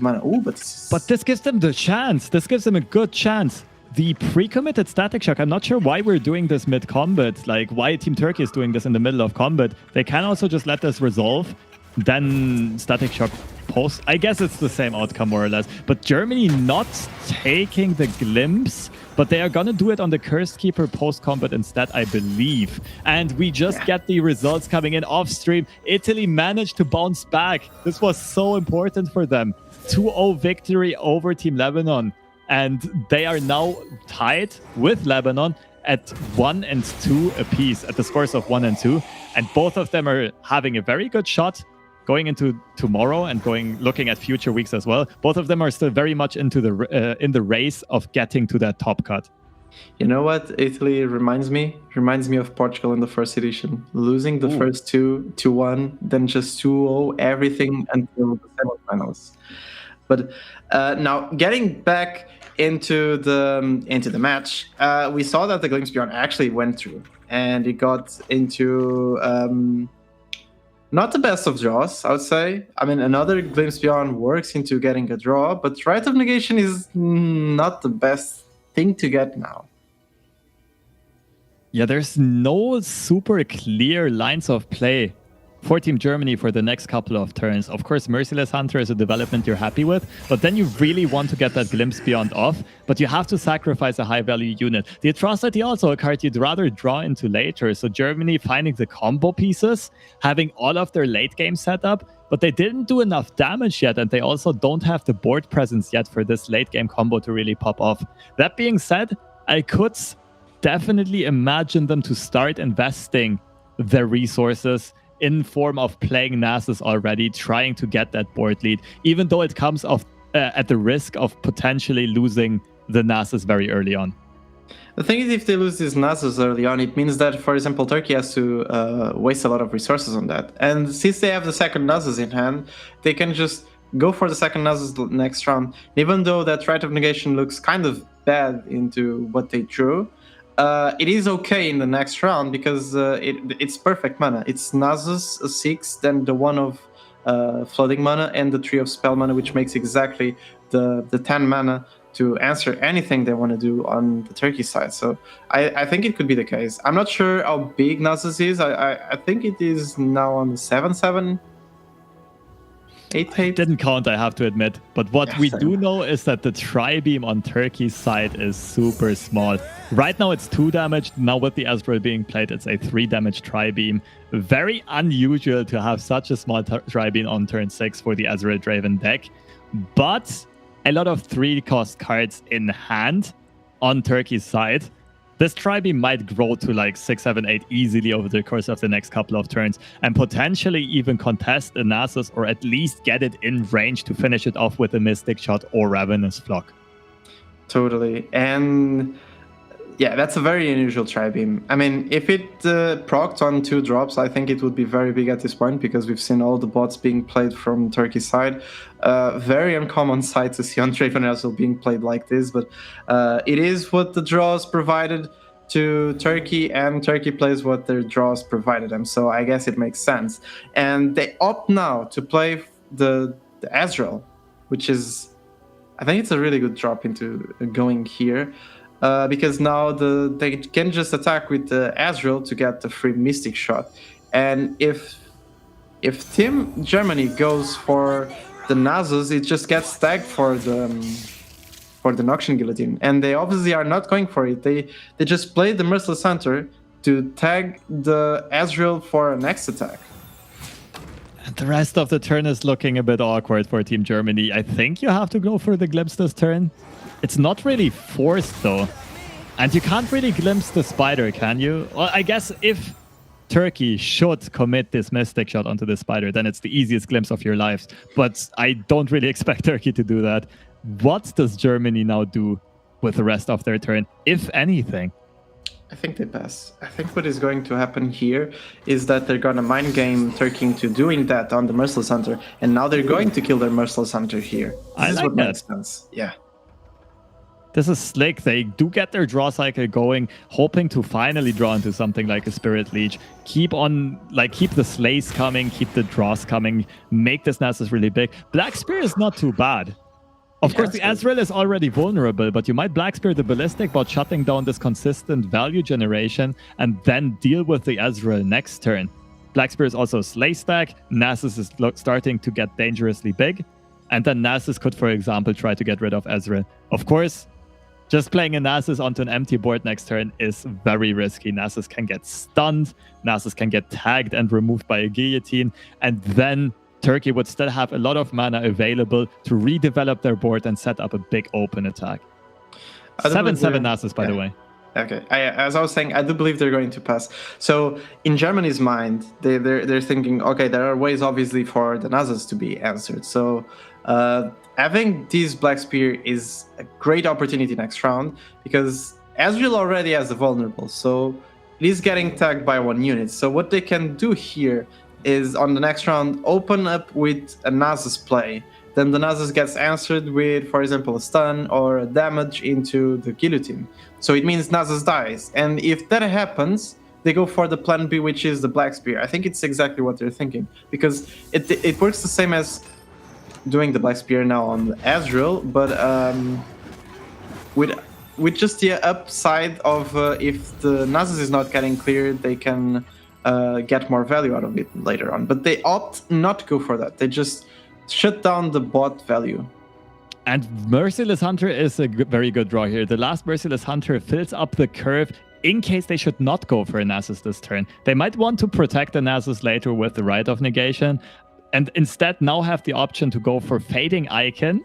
A: mana. Ooh, but
B: this gives them the chance. This gives them a good chance. The pre-committed Static Shock, I'm not sure why we're doing this mid-combat, like why Team Turkey is doing this in the middle of combat. They can also just let this resolve, then Static Shock post. I guess it's the same outcome more or less, but Germany not taking the Glimpse, but they are gonna do it on the Cursed Keeper post-combat instead, I believe. And we just get the results coming in off-stream. Italy managed to bounce back. This was so important for them. 2-0 victory over Team Lebanon. And they are now tied with Lebanon at 1 and 2 apiece, at the scores of 1 and 2. And both of them are having a very good shot going into tomorrow and looking at future weeks as well. Both of them are still very much into in the race of getting to that top cut.
A: You know what Italy reminds me? Reminds me of Portugal in the first edition. Losing the
B: Ooh.
A: first two to 1, then just 2-0 everything until the semifinals. But now getting back into the match, we saw that the Glimpse Beyond actually went through, and it got into not the best of draws, I would say. I mean, another Glimpse Beyond works into getting a draw, but Rite of Negation is not the best thing to get now.
B: Yeah, there's no super clear lines of play for Team Germany for the next couple of turns. Of course, Merciless Hunter is a development you're happy with, but then you really want to get that Glimpse Beyond off, but you have to sacrifice a high-value unit. The Atrocity also a card you'd rather draw into later, so Germany finding the combo pieces, having all of their late game set up, but they didn't do enough damage yet, and they also don't have the board presence yet for this late game combo to really pop off. That being said, I could definitely imagine them to start investing their resources in form of playing Nasus already, trying to get that board lead, even though it comes off at the risk of potentially losing the Nasus very early on.
A: The thing is, if they lose these Nasus early on, it means that, for example, Turkey has to waste a lot of resources on that. And since they have the second Nasus in hand, they can just go for the second Nasus the next round. Even though that Rite of Negation looks kind of bad into what they drew, it is okay in the next round because it's perfect mana. It's Nasus, a 6, then the 1 of flooding mana, and the 3 of spell mana, which makes exactly the 10 mana to answer anything they want to do on the Turkey side. So I think it could be the case. I'm not sure how big Nasus is. I think it is now on the 7/7. 8/8.
B: I didn't count, I have to admit. But what we do know is that the Tri-Beam on Turkey's side is super small. Right now it's 2 damage. Now with the Ezreal being played, it's a 3 damage Tri-Beam. Very unusual to have such a small Tri-Beam on turn 6 for the Ezreal Draven deck. But a lot of 3-cost cards in hand on Turkey's side. This Tri-Beam might grow to like 6, 7, 8 easily over the course of the next couple of turns and potentially even contest a Nasus or at least get it in range to finish it off with a Mystic Shot or Ravenous Flock.
A: Totally. And yeah, that's a very unusual Tri-Beam. I mean, if it procced on 2 drops, I think it would be very big at this point because we've seen all the bots being played from Turkey's side. Very uncommon sight to see on Draven Ezreal being played like this, but it is what the draws provided to Turkey, and Turkey plays what their draws provided them, so I guess it makes sense. And they opt now to play the Ezreal, which is, I think it's a really good drop into going here. Because now they can just attack with the Ezreal to get the free Mystic Shot. And if Team Germany goes for the Nasus, it just gets tagged for the Noxian Guillotine. And they obviously are not going for it. They just play the Merciless Hunter to tag the Ezreal for a next attack.
B: And the rest of the turn is looking a bit awkward for Team Germany. I think you have to go for the Glimpse this turn. It's not really forced, though. And you can't really glimpse the spider, can you? Well, I guess if Turkey should commit this Mystic Shot onto the spider, then it's the easiest glimpse of your lives. But I don't really expect Turkey to do that. What does Germany now do with the rest of their turn, if anything?
A: I think they pass. I think what is going to happen here is that they're going to mind game Turkey into doing that on the Merciless Hunter, and now they're going to kill their Merciless Hunter here.
B: I like that. Makes
A: sense. Yeah.
B: This is slick. They do get their draw cycle going, hoping to finally draw into something like a Spirit Leech. Keep the slays coming, keep the draws coming, make this Nasus really big. Black Spear is not too bad. Of course, the Ezreal is already vulnerable, but you might Black Spear the Ballistic while shutting down this consistent value generation and then deal with the Ezreal next turn. Black Spear is also Slay stack. Nasus is starting to get dangerously big. And then Nasus could, for example, try to get rid of Ezreal. Of course, just playing a Nasus onto an empty board next turn is very risky. Nasus can get stunned, Nasus can get tagged and removed by a guillotine, and then Turkey would still have a lot of mana available to redevelop their board and set up a big open attack. 7/7 Nasus, by the way.
A: Okay, as I was saying, I do believe they're going to pass. So in Germany's mind, they're thinking, okay, there are ways obviously for the Nasus to be answered. So having this Black Spear is a great opportunity next round because Ezreal already has a vulnerable, so it is getting tagged by 1 unit. So what they can do here is on the next round open up with a Nasus play. Then the Nasus gets answered with, for example, a stun or a damage into the guillotine. So it means Nasus dies. And if that happens, they go for the plan B, which is the Black Spear. I think it's exactly what they're thinking, because it works the same as doing the Black Spear now on Ezreal, but with just the upside of if the Nasus is not getting cleared, they can get more value out of it later on. But they opt not to go for that. They just shut down the bot value.
B: And Merciless Hunter is a very good draw here. The last Merciless Hunter fills up the curve in case they should not go for a Nasus this turn. They might want to protect the Nasus later with the Rite of Negation, and instead now have the option to go for Fading Icon,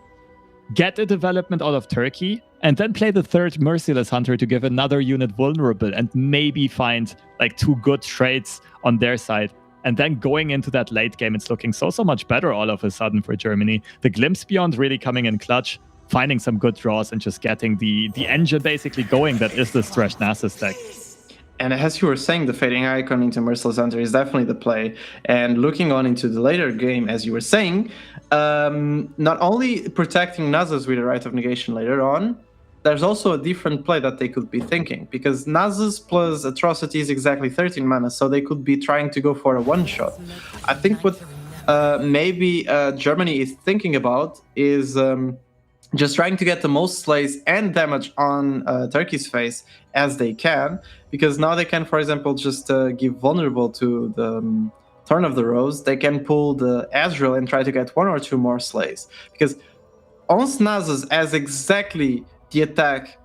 B: get a development out of Turkey, and then play the third Merciless Hunter to give another unit vulnerable and maybe find like 2 good trades on their side. And then going into that late game, it's looking so much better all of a sudden for Germany. The Glimpse Beyond really coming in clutch, finding some good draws and just getting the engine basically going that is this Thresh Nasus deck.
A: And as you were saying, the Fading Icon into Merciless Hunter is definitely the play. And looking on into the later game, as you were saying, not only protecting Nasus with a Rite of Negation later on, there's also a different play that they could be thinking, because Nasus plus Atrocity is exactly 13 mana, so they could be trying to go for a one-shot. I think what maybe Germany is thinking about is just trying to get the most slays and damage on Turkey's face as they can, because now they can, for example, just give vulnerable to the Turn of the Rose. They can pull the Ezreal and try to get 1 or 2 more slays, because once Nasus has exactly the attack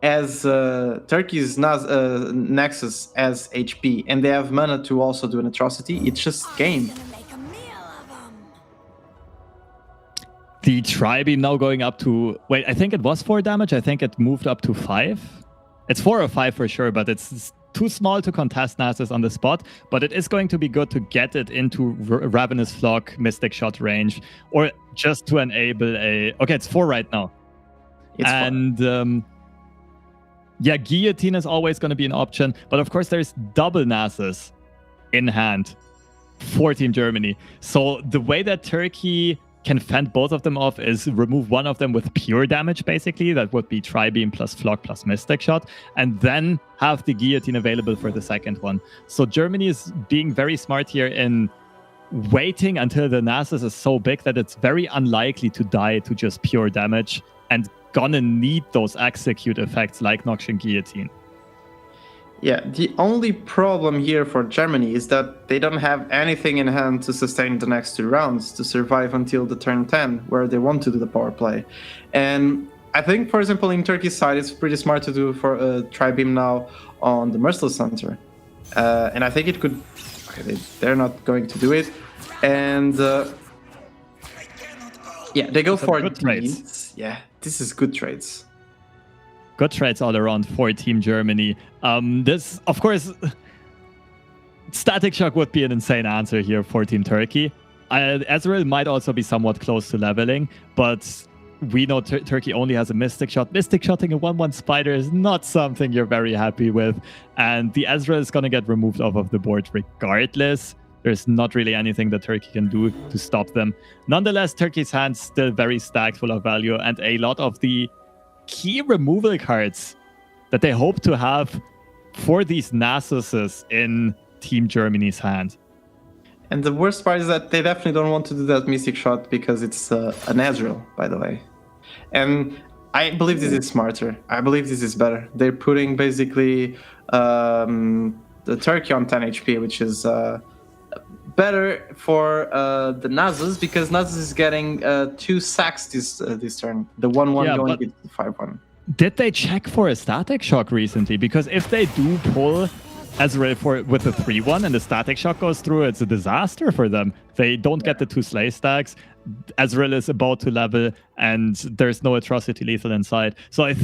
A: as Turkey's Nexus as HP, and they have mana to also do an Atrocity, it's just game.
B: The Tri-Beam now going up to... Wait, I think it was 4 damage. I think it moved up to 5. It's 4 or 5 for sure, but it's too small to contest Nasus on the spot. But it is going to be good to get it into Ravenous Flock, Mystic Shot range, or just to enable a... Okay, it's 4 right now. And yeah, Guillotine is always going to be an option. But of course, there's double Nasus in hand for Team Germany. So the way that Turkey can fend both of them off is remove one of them with pure damage, basically. That would be Tri-Beam plus Flock plus Mystic Shot. And then have the Guillotine available for the second one. So Germany is being very smart here in waiting until the Nasus is so big that it's very unlikely to die to just pure damage, and gonna need those execute effects like Noxian Guillotine.
A: Yeah, the only problem here for Germany is that they don't have anything in hand to sustain the next 2 rounds to survive until the turn 10, where they want to do the power play. And I think, for example, in Turkey's side, it's pretty smart to do for a Tri-Beam now on the Merciless Hunter. And I think it could... Okay, they're not going to do it. And yeah, they go for
B: good trades.
A: Yeah, this is good trades.
B: Good trades all around for Team Germany. This, of course, Static Shock would be an insane answer here for Team Turkey. Ezreal might also be somewhat close to leveling, but we know Turkey only has a Mystic Shot. Mystic Shotting a 1-1 Spider is not something you're very happy with, and the Ezreal is going to get removed off of the board regardless. There's not really anything that Turkey can do to stop them. Nonetheless, Turkey's hand's still very stacked full of value, and a lot of the key removal cards that they hope to have for these Nasuses in Team Germany's hand.
A: And the worst part is that they definitely don't want to do that Mystic Shot because it's an Ezreal, by the way. And I believe this is smarter. I believe this is better. They're putting basically the Turkey on 10 HP, which is better for the Nasus, because Nasus is getting 2 sacks this turn. The 1-1 going into the 5-1.
B: Did they check for a Static Shock recently? Because if they do pull Ezreal with a 3-1 and the Static Shock goes through, it's a disaster for them. They don't get the 2 Slay stacks. Ezreal is about to level, and there's no Atrocity Lethal inside. So I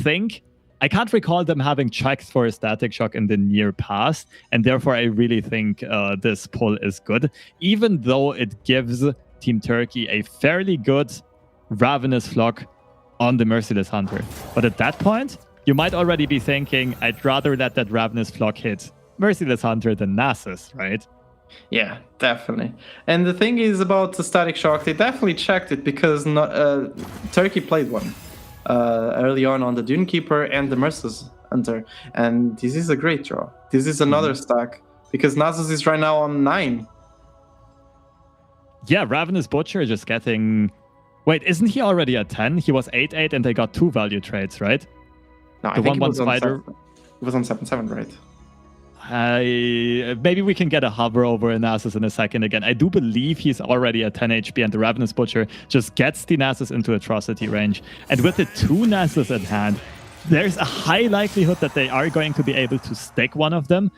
B: can't recall them having checked for a Static Shock in the near past, and therefore I really think this pull is good, even though it gives Team Turkey a fairly good Ravenous Flock on the Merciless Hunter. But at that point, you might already be thinking, I'd rather let that Ravenous Flock hit Merciless Hunter than Nasus, right?
A: Yeah, definitely. And the thing is about the Static Shock, they definitely checked it because Turkey played one early on the Dune Keeper and the Merciless Hunter. And this is a great draw. This is another stack because Nasus is right now on 9.
B: Yeah, Ravenous Butcher just getting... Wait, isn't he already at 10? He was 8-8 and they got 2 value trades, right?
A: No, I think he was spider. It was on 7-7, right?
B: Maybe we can get a hover over Nasus in a second again. I do believe he's already at 10 HP and the Ravenous Butcher just gets the Nasus into atrocity range. And with the 2 Nasus at hand, there's a high likelihood that they are going to be able to stick one of them,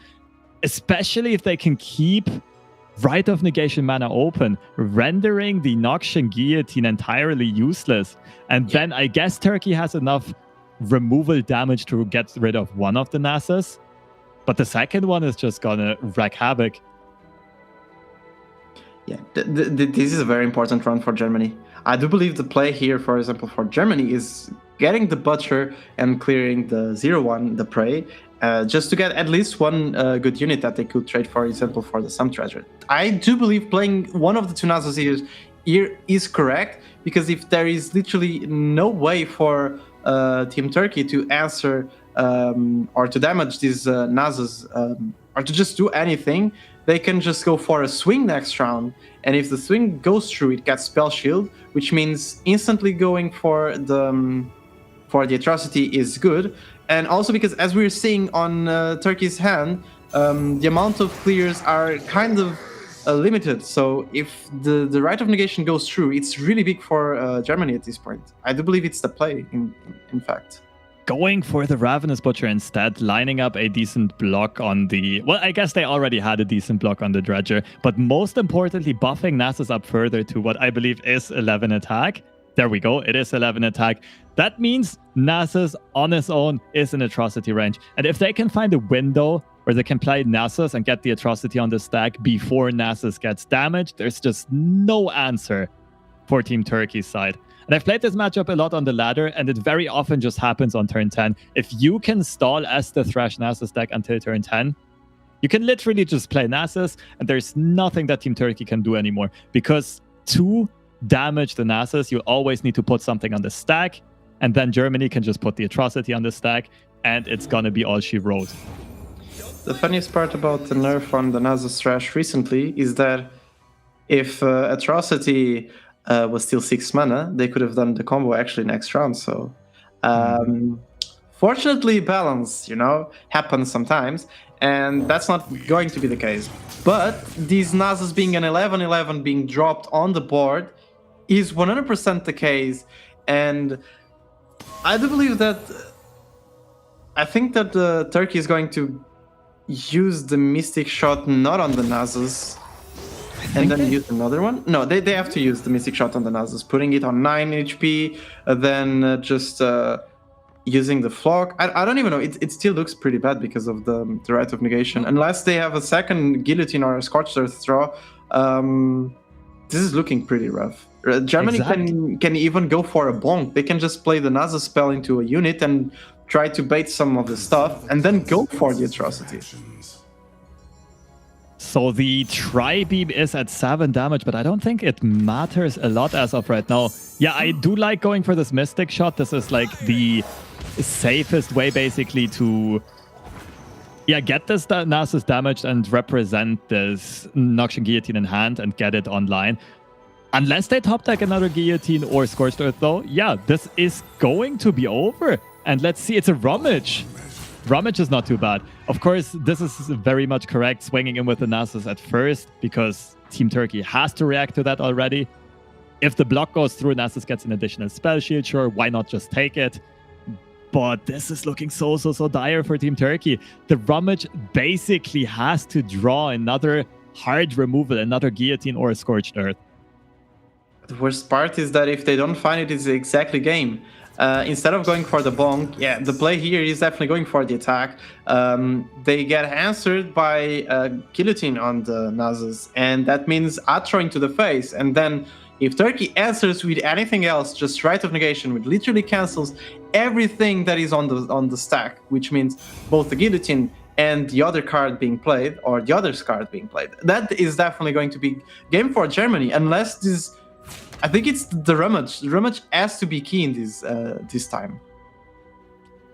B: especially if they can keep Rite of Negation mana open, rendering the Noxian Guillotine entirely useless. And then I guess Turkey has enough removal damage to get rid of one of the Nasus, but the second one is just gonna wreak havoc.
A: Yeah, this is a very important run for Germany. I do believe the play here, for example, for Germany is getting the Butcher and clearing the 0-1, the Prey, just to get at least one good unit that they could trade, for example, for the Sum Treasure. I do believe playing one of the 2 Nasus here is correct, because if there is literally no way for Team Turkey to answer or to damage these Nasus, or to just do anything, they can just go for a swing next round. And if the swing goes through, it gets Spell Shield, which means instantly going for the atrocity is good. And also because, as we're seeing on Turkey's hand, the amount of clears are kind of limited. So if the Rite of Negation goes through, it's really big for Germany at this point. I do believe it's the play, in fact.
B: Going for the Ravenous Butcher instead, lining up a decent block on the... Well, I guess they already had a decent block on the Dredger, but most importantly, buffing Nasus up further to what I believe is 11 attack. There we go, it is 11 attack. That means Nasus on his own is in atrocity range. And if they can find a window where they can play Nasus and get the atrocity on the stack before Nasus gets damaged, there's just no answer for Team Turkey's side. And I've played this matchup a lot on the ladder, and it very often just happens on turn 10. If you can stall as the Thresh Nasus deck until turn 10, you can literally just play Nasus, and there's nothing that Team Turkey can do anymore. Because to damage the Nasus, you always need to put something on the stack, and then Germany can just put the atrocity on the stack, and it's gonna be all she wrote.
A: The funniest part about the nerf on the Nasus Thresh recently is that if atrocity was still 6 mana, they could have done the combo actually next round. So fortunately, balance, happens sometimes, and that's not going to be the case. But these Nasus being an 11-11 being dropped on the board is 100% the case, and I do believe that I think that Turkey is going to use the Mystic Shot not on the Nasus, and then use another one? No, they have to use the Mystic Shot on the Nasus, putting it on 9 HP, then just using the Flock. I don't even know. It still looks pretty bad because of the Rite of Negation. Unless they have a second Guillotine or a Scorched Earth throw, this is looking pretty rough. Germany can even go for a bonk. They can just play the Nasus spell into a unit and try to bait some of the stuff, and then go for the atrocity.
B: So the Tri-Beam is at 7 damage, but I don't think it matters a lot as of right now. Yeah, I do like going for this Mystic Shot. This is like the safest way basically to get this Nasus damaged and represent this Noxian Guillotine in hand and get it online. Unless they top deck another Guillotine or Scorched Earth though, yeah, this is going to be over. And let's see, it's a Rummage. Rummage is not too bad. Of course, this is very much correct, swinging in with the Nasus at first, because Team Turkey has to react to that already. If the block goes through, Nasus gets an additional spell shield, sure, why not just take it? But this is looking so dire for Team Turkey. The Rummage basically has to draw another hard removal, another Guillotine or a Scorched Earth.
A: The worst part is that if they don't find it, it's exactly game. Instead of going for the bonk, the play here is definitely going for the attack. They get answered by Guillotine on the Nasus, and that means Atro into the face, and then If Turkey answers with anything else, just Rite of Negation, which literally cancels everything that is on the stack, which means both the guillotine and the other card being played, or the other card being played, that is definitely going to be game for Germany. Unless this, I think it's the Rummage. The Rummage has to be key in this time.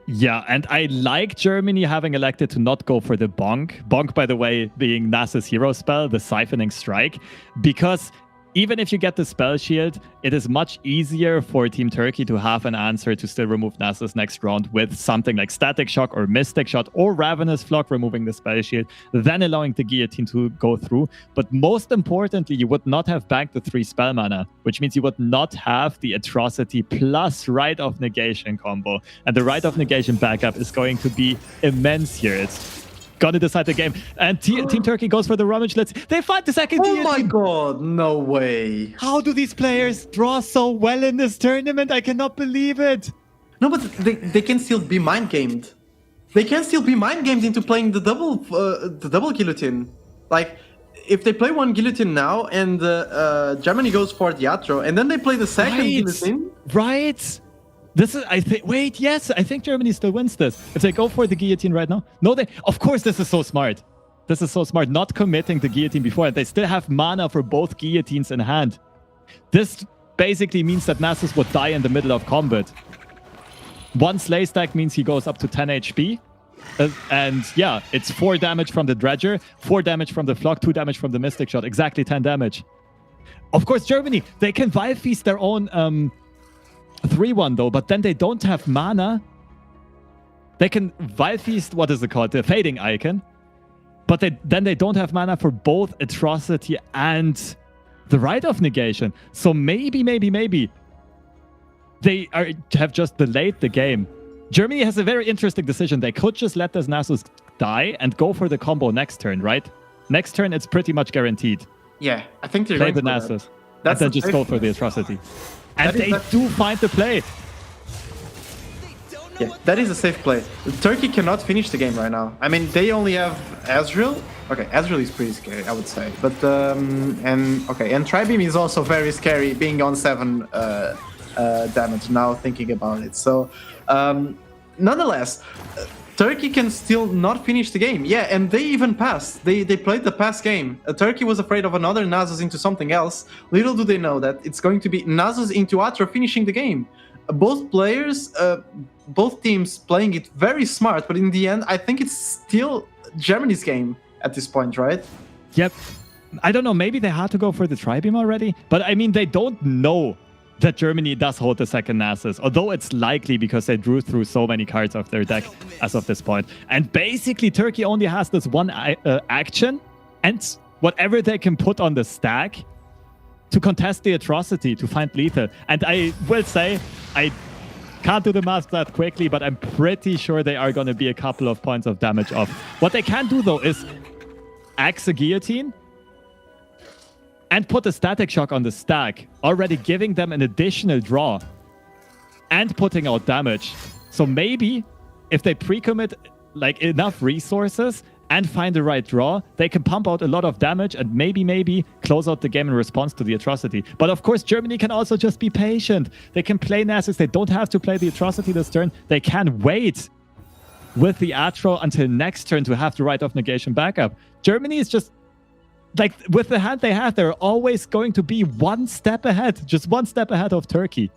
B: Yeah, and I like Germany having elected to not go for the Bonk. Bonk, by the way, being NASA's hero spell, the Siphoning Strike, because even if you get the spell shield, it is much easier for Team Turkey to have an answer to still remove Nasus next round with something like Static Shock or Mystic Shot or Ravenous Flock removing the spell shield, then allowing the Guillotine to go through. But most importantly, you would not have banked the 3 spell mana, which means you would not have the Atrocity plus Rite of Negation combo. And the Rite of Negation backup is going to be immense here. It's gonna decide the game. And Team Turkey goes for the Rummage. They find the second
A: Oh
B: Guillotine.
A: my god, no way.
B: How do these players draw so well in this tournament? I cannot believe it.
A: No, but they can still be mind gamed. They can still be mind gamed into playing the double guillotine. Like, if they play one guillotine now and Germany goes for the Atro, and then they play the second guillotine.
B: Right. This is, I think, wait, yes, I think Germany still wins this. If they go for the guillotine right now. No, of course, this is so smart. This is so smart, not committing the guillotine before. They still have mana for both guillotines in hand. This basically means that Nasus would die in the middle of combat. One Slay stack means he goes up to 10 HP. And yeah, it's 4 damage from the Dredger, 4 damage from the Flock, 2 damage from the Mystic Shot, exactly 10 damage. Of course, Germany, they can Vial Feast their own 3-1 though, but then they don't have mana. They can Vial Feast, what is it called? The Fading Icon. But then they don't have mana for both Atrocity and the Rite of Negation. So maybe they have just delayed the game. Germany has a very interesting decision. They could just let this Nasus die and go for the combo next turn, right? Next turn, it's pretty much guaranteed.
A: Yeah, I think they're
B: play
A: going
B: the
A: for
B: Nasus.
A: That.
B: And then just go for the Atrocity. And they do find the play.
A: Yeah, that is a safe play. Turkey cannot finish the game right now. I mean, they only have Ezreal. Okay, Ezreal is pretty scary, I would say. But and Tribeam is also very scary, being on 7 damage now. Thinking about it, so nonetheless, Turkey can still not finish the game. Yeah, and they even passed. They played the pass game. Turkey was afraid of another Nasus into something else. Little do they know that it's going to be Nasus into Atro finishing the game. Both players, both teams playing it very smart, but in the end, I think it's still Germany's game at this point, right?
B: Yep. I don't know, maybe they had to go for the Tribeam already, but I mean, they don't know that Germany does hold the second Nasus, although it's likely because they drew through so many cards of their deck as of this point. And basically, Turkey only has this one action and whatever they can put on the stack to contest the Atrocity, to find lethal. And I will say, I can't do the math that quickly, but I'm pretty sure they are going to be a couple of points of damage off. What they can do, though, is axe a Guillotine and put a Static Shock on the stack, already giving them an additional draw and putting out damage. So maybe if they pre-commit like enough resources and find the right draw, they can pump out a lot of damage and maybe close out the game in response to the Atrocity. But of course, Germany can also just be patient. They can play Nasus. They don't have to play the Atrocity this turn. They can wait with the Atro until next turn to have the Rite of Negation backup. Germany is just, like, with the hand they have, they're always going to be one step ahead, just one step ahead of Turkey.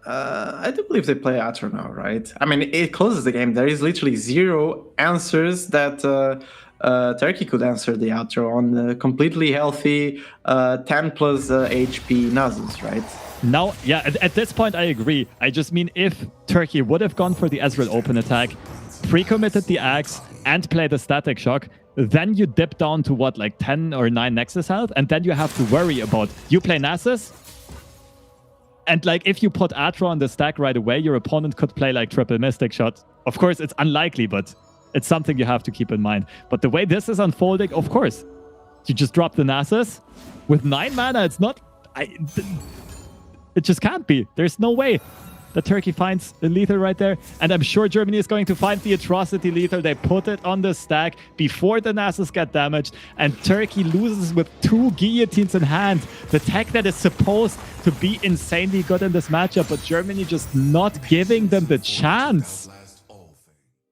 A: I do believe they play Atro now, right? I mean, it closes the game. There is literally 0 answers that Turkey could answer the Atro on completely healthy 10 plus HP Nasus, right?
B: Now, yeah, at this point, I agree. I just mean if Turkey would have gone for the Ezreal open attack, pre-committed the Axe, and played a Static Shock, then you dip down to what, like 10 or 9 Nexus health, and then you have to worry about, you play Nasus, and like if you put Atro on the stack right away, your opponent could play like triple Mystic Shot. Of course, it's unlikely, but it's something you have to keep in mind. But the way this is unfolding, of course, you just drop the Nasus. With 9 mana, it's not... it just can't be. There's no way. that Turkey finds the lethal right there. And I'm sure Germany is going to find the atrocity lethal. They put it on the stack before the Nasus get damaged. And Turkey loses with 2 guillotines in hand. The tech that is supposed to be insanely good in this matchup, but Germany just not giving them the chance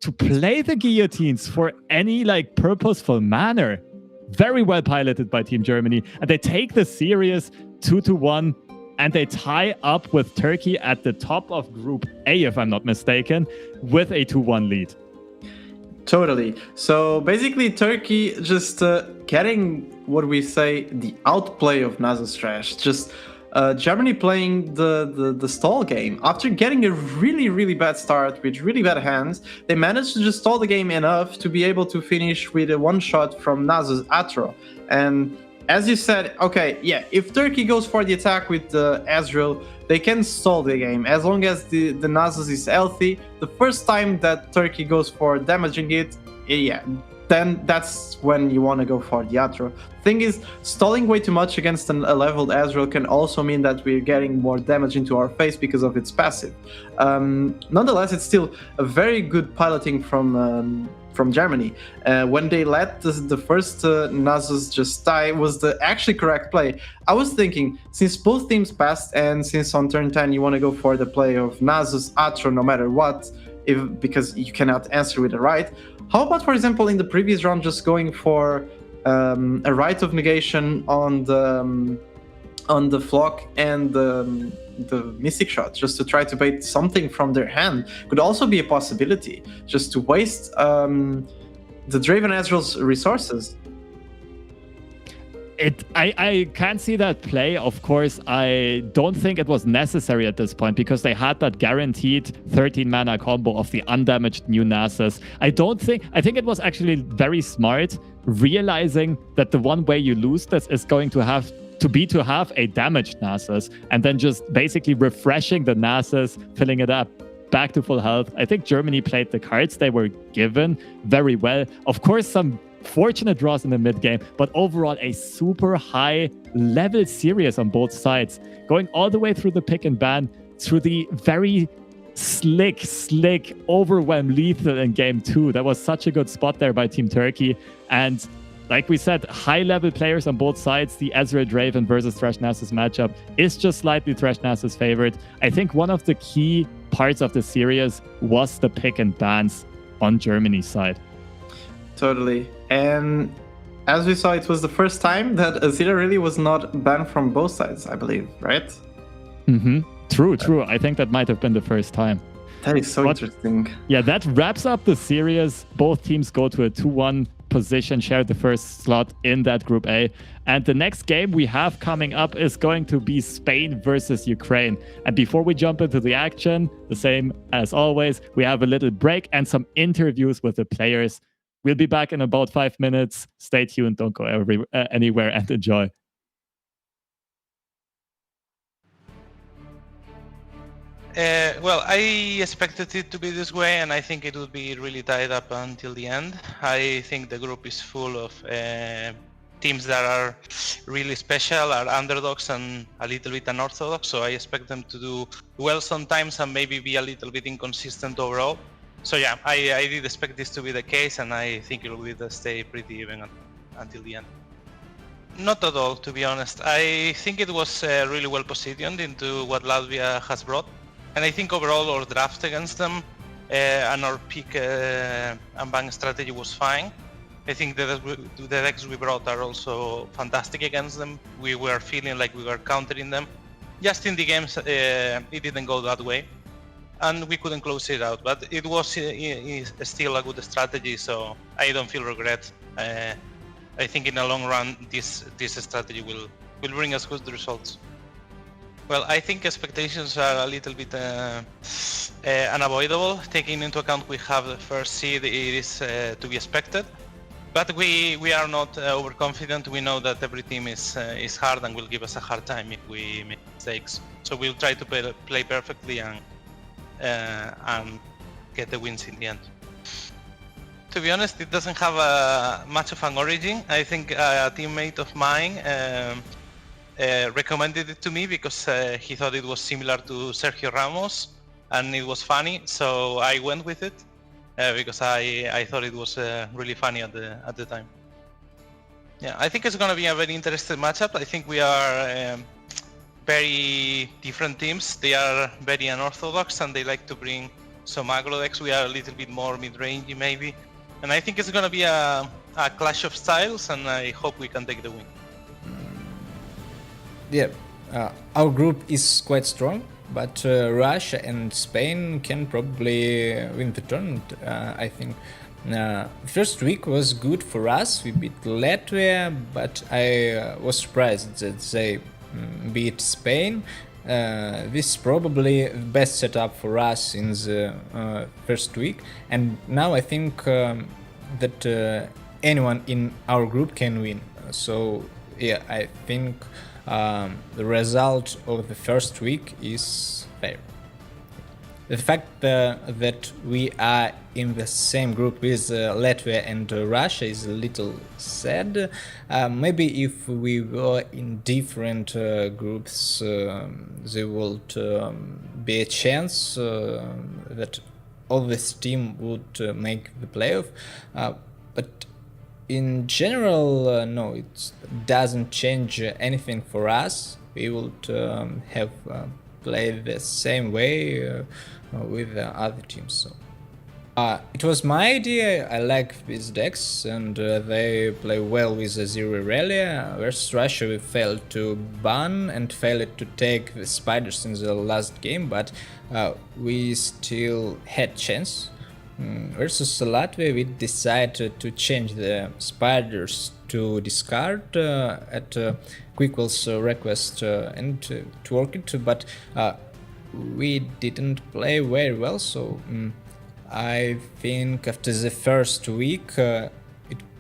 B: to play the guillotines for any like purposeful manner. Very well piloted by Team Germany. And they take the series 2-1. And they tie up with Turkey at the top of Group A, if I'm not mistaken, with a 2-1 lead.
A: Totally. So basically, Turkey just getting what we say the outplay of Nasus Trash. Just Germany playing the stall game. After getting a really bad start with really bad hands, they managed to just stall the game enough to be able to finish with a one shot from Nasus Atro. And as you said, okay, yeah, if Turkey goes for the attack with Ezreal, they can stall the game as long as the Nasus is healthy. The first time that Turkey goes for damaging it, yeah, then that's when you want to go for the Atro. Thing is, stalling way too much against a leveled Ezreal can also mean that we're getting more damage into our face because of its passive. Nonetheless, it's still a very good piloting from Germany. When they let the first Nasus just die was the actually correct play. I was thinking, since both teams passed and since on turn 10 you want to go for the play of Nasus Atro no matter what, because you cannot answer with a right, how about, for example, in the previous round just going for a right of negation on the flock and the Mystic Shot, just to try to bait something from their hand, could also be a possibility, just to waste the Draven Ezreal's resources.
B: I can see that play. Of course, I don't think it was necessary at this point because they had that guaranteed 13 mana combo of the undamaged new Nasus. I think it was actually very smart, realizing that the one way you lose this is going to have a damaged Nasus, and then just basically refreshing the Nasus, filling it up back to full health. I think Germany played the cards they were given very well. Of course, some fortunate draws in the mid game, but overall a super high level series on both sides, going all the way through the pick and ban, through the very slick overwhelm lethal in game 2. That was such a good spot there by Team Turkey. And like we said, high level players on both sides. The Ezreal Draven versus Thresh Nasus matchup is just slightly Thresh Nasus favorite. I think one of the key parts of the series was the pick and bans on Germany's side.
A: Totally. And as we saw, it was the first time that Azira really was not banned from both sides, I believe, right?
B: Mm-hmm. True. I think that might have been the first time.
A: That is so interesting.
B: Yeah, that wraps up the series. Both teams go to a 2-1 position, share the first slot in that Group A. And the next game we have coming up is going to be Spain versus Ukraine. And before we jump into the action, the same as always, we have a little break and some interviews with the players. We'll be back in about 5 minutes. Stay tuned, don't go anywhere, and enjoy.
C: Well, I expected it to be this way, and I think it would be really tied up until the end. I think the group is full of teams that are really special, are underdogs and a little bit unorthodox, so I expect them to do well sometimes and maybe be a little bit inconsistent overall. So yeah, I did expect this to be the case, and I think it will stay pretty even until the end. Not at all, to be honest. I think it was really well positioned into what Latvia has brought. And I think overall our draft against them and our pick and ban strategy was fine. I think the decks we brought are also fantastic against them. We were feeling like we were countering them. Just in the games, it didn't go that way. And we couldn't close it out, but it was still a good strategy, so I don't feel regret. I think in the long run, this strategy will bring us good results. Well, I think expectations are a little bit unavoidable. Taking into account we have the first seed, it is to be expected. But we are not overconfident. We know that every team is hard and will give us a hard time if we make mistakes. So we'll try to play perfectly and get the wins in the end. To be honest, it doesn't have much of an origin. I think a teammate of mine recommended it to me because he thought it was similar to Sergio Ramos. and it was funny, so I went with it because I thought it was really funny at the time. Yeah, I think it's gonna be a very interesting matchup. I think we are very different teams. They are very unorthodox and they like to bring some aggro decks. We are a little bit more mid-range maybe. And I think it's gonna be a clash of styles, and I hope we can take the win.
D: Yeah, our group is quite strong, but Russia and Spain can probably win the tournament, I think. First week was good for us. We beat Latvia, but I was surprised that they beat Spain. This is probably the best setup for us in the first week, and now I think that anyone in our group can win. So yeah, I think the result of the first week is fair. The fact that we are in the same group with Latvia and Russia is a little sad. Maybe if we were in different groups, there would be a chance that all this team would make the playoff. But in general, no, it doesn't change anything for us. We would have played the same way with the other teams. So it was my idea. I like these decks, and they play well with the Zero Relia. Versus Russia, we failed to ban and failed to take the spiders in the last game, but we still had chance. Versus Latvia, we decided to change the spiders to discard at Quickwill's request and to work it, but we didn't play very well, so I think after the first week it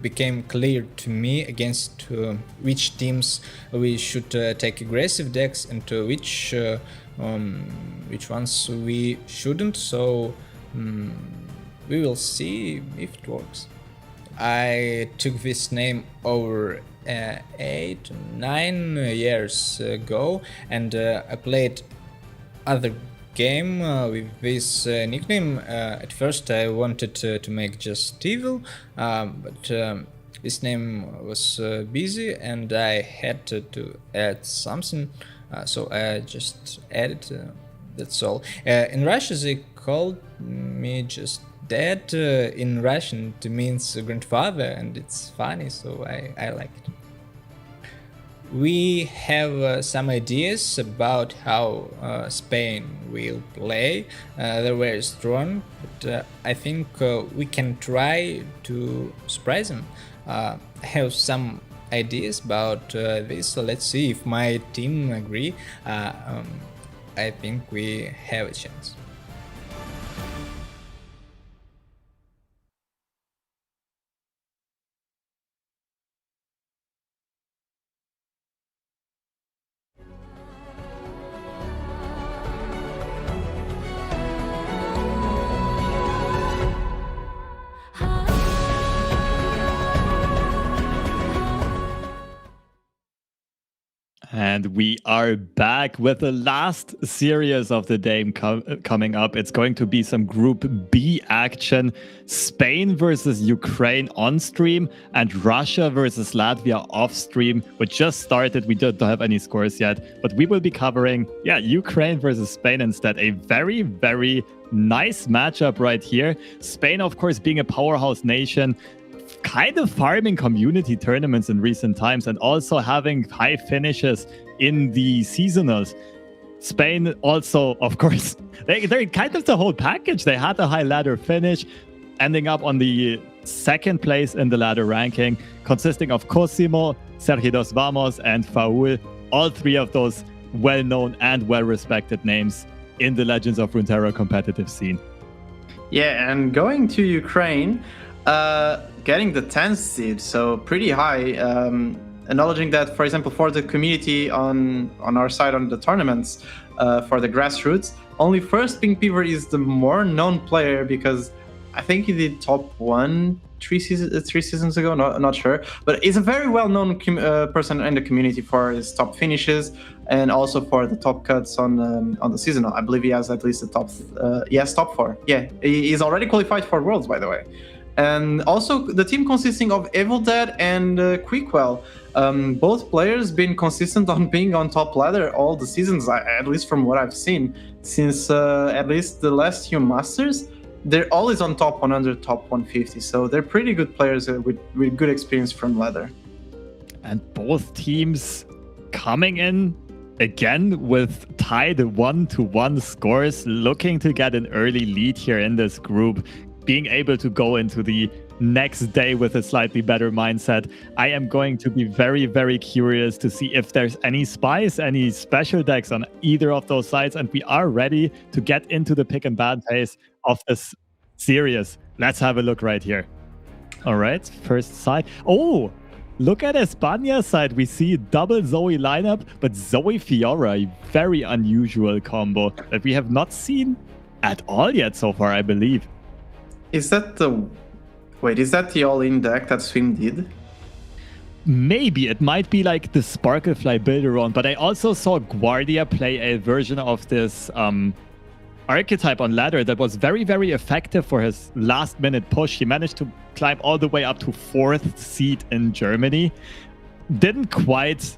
D: became clear to me against which teams we should take aggressive decks and to which ones we shouldn't, so we will see if it works. I took this name over 8-9 years ago, and I played other game with this nickname. At first I wanted to make just Evil, but this name was busy and I had to add something, so I just added, that's all. In Russia they called me just Dad. In Russian it means grandfather, and it's funny, so I like it. We have some ideas about how Spain will play. They're very strong, but I think we can try to surprise them. I have some ideas about this, so let's see if my team agree. I think we have a chance.
B: And we are back with the last series of the day coming up. It's going to be some Group B action. Spain versus Ukraine on stream and Russia versus Latvia off stream, which just started. We don't have any scores yet, but we will be covering, Ukraine versus Spain instead. A very, very nice matchup right here. Spain, of course, being a powerhouse nation, kind of farming community tournaments in recent times and also having high finishes in the seasonals. Spain also, of course, they're kind of the whole package. They had a high ladder finish, ending up on the second place in the ladder ranking, consisting of Cosimo, Sergidos Vamos, and Faul. All three of those well-known and well-respected names in the Legends of Runeterra competitive scene.
A: Yeah, and going to Ukraine, getting the 10th seed, so pretty high. Acknowledging that, for example, for the community on our side on the tournaments, for the grassroots, only First Pink Beaver is the more known player because I think he did top 1 three seasons ago, not sure, but he's a very well-known person in the community for his top finishes and also for the top cuts on the seasonal. I believe he has at least the top top 4. Yeah, he's already qualified for Worlds, by the way. And also the team consisting of Evil Dead and Quickwell. Both players been consistent on being on top ladder all the seasons, at least from what I've seen, since at least the last few Masters. They're always on top 100, top 150, so they're pretty good players with good experience from ladder.
B: And both teams coming in again with tied 1-1 scores, looking to get an early lead here in this group, being able to go into the next day with a slightly better mindset. I am going to be very, very curious to see if there's any spice, any special decks on either of those sides, and we are ready to get into the pick and ban phase of this series. Let's have a look right here. All right, first side. Oh, look at Espana's side. We see a double Zoe lineup, but Zoe Fiora, a very unusual combo that we have not seen at all yet so far, I believe.
A: Is that the all-in deck that Swim did?
B: Maybe. It might be like the Sparklefly build-around, but I also saw Guardia play a version of this archetype on ladder that was very, very effective for his last-minute push. He managed to climb all the way up to 4th seed in Germany. Didn't quite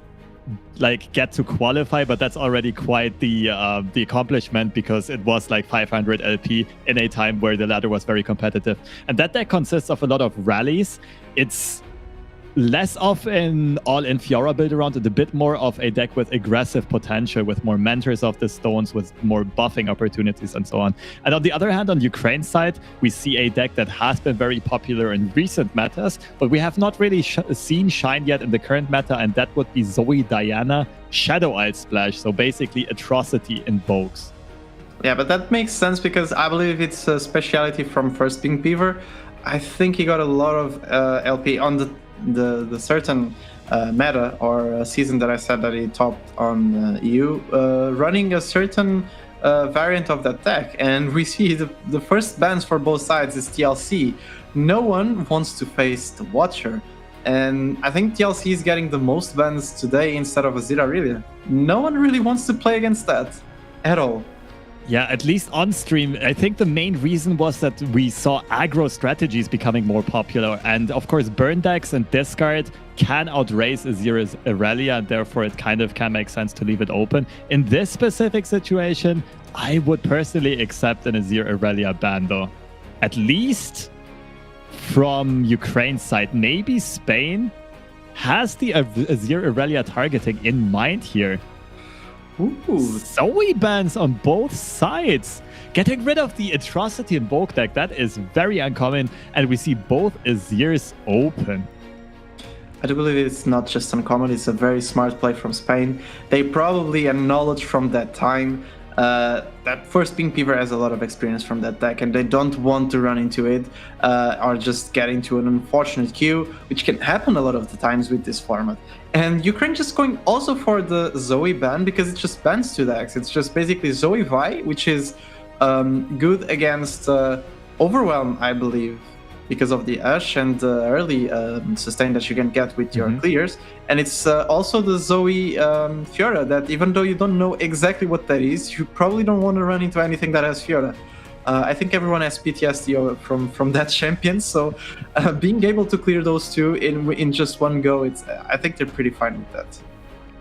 B: get to qualify, but that's already quite the accomplishment, because it was like 500 LP in a time where the ladder was very competitive. And that deck consists of a lot of rallies. It's less of an all-in Fiora build around and a bit more of a deck with aggressive potential, with more Mentors of the Stones, with more buffing opportunities and so on. And on the other hand, on Ukraine's side, we see a deck that has been very popular in recent metas, but we have not really seen shine yet in the current meta, and that would be Zoe Diana Shadow Isle Splash, so basically Atrocity invokes.
A: Yeah, but that makes sense because I believe it's a speciality from First Pink Beaver. I think he got a lot of LP on the certain meta or season that I said that he topped on EU, running a certain variant of that deck. And we see the first bans for both sides is TLC. No one wants to face the Watcher. And I think TLC is getting the most bans today instead of Azir Aurelia. No one really wants to play against that at all.
B: Yeah, at least on stream, I think the main reason was that we saw aggro strategies becoming more popular. And of course, burn decks and discard can outrace Azir Aurelia, and therefore it kind of can make sense to leave it open. In this specific situation, I would personally accept an Azir Aurelia ban, though. At least from Ukraine's side. Maybe Spain has the Azir Aurelia targeting in mind here.
A: Ooh.
B: Zoe bans on both sides. Getting rid of the Atrocity Invoke deck, that is very uncommon, and we see both Azirs open.
A: I do believe it's not just uncommon, it's a very smart play from Spain. They probably acknowledge from that time that First Pink Beaver has a lot of experience from that deck, and they don't want to run into it or just get into an unfortunate queue, which can happen a lot of the times with this format. And Ukraine just going also for the Zoe ban because it just bans 2 decks. It's just basically Zoe Vi, which is good against Overwhelm, I believe, because of the Ash and the early sustain that you can get with your clears. And it's also the Zoe Fiora that, even though you don't know exactly what that is, you probably don't want to run into anything that has Fiora. I think everyone has PTSD from that champion, so being able to clear those 2 in just one go, I think they're pretty fine with that.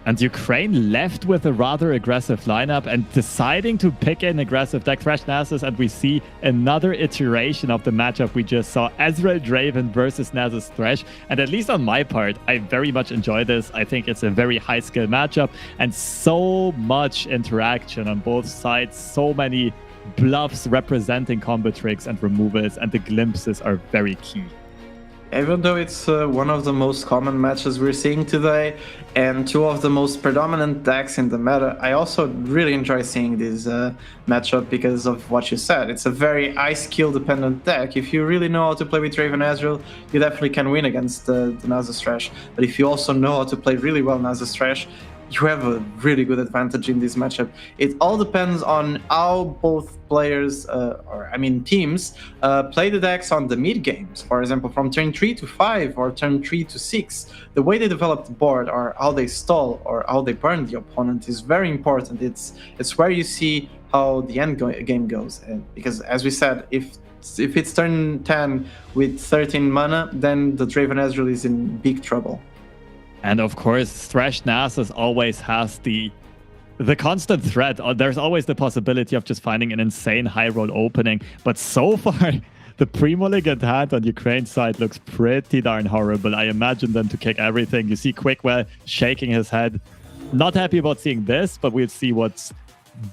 B: And Ukraine left with a rather aggressive lineup and deciding to pick an aggressive deck, Thresh Nasus, and we see another iteration of the matchup we just saw, Ezreal Draven versus Nasus Thresh. And at least on my part, I very much enjoy this. I think it's a very high skill matchup and so much interaction on both sides, so many bluffs representing combo tricks and removals, and the glimpses are very key.
A: Even though it's one of the most common matches we're seeing today and 2 of the most predominant decks in the meta, I also really enjoy seeing this matchup because of what you said. It's a very high skill dependent deck. If you really know how to play with Draven Ezreal, you definitely can win against the Nasus Thresh. But if you also know how to play really well Nasus Thresh, you have a really good advantage in this matchup. It all depends on how both players, teams, play the decks on the mid games. For example, from turn 3 to 5 or turn 3 to 6. The way they develop the board or how they stall or how they burn the opponent is very important. It's where you see how the game goes. And because, as we said, if it's turn 10 with 13 mana, then the Draven Ezreal is in big trouble.
B: And of course, Thresh Nasus always has the constant threat. There's always the possibility of just finding an insane high roll opening. But so far, the pre-mulligan hand on Ukraine's side looks pretty darn horrible. I imagine them to kick everything. You see Quickwell shaking his head. Not happy about seeing this, but we'll see what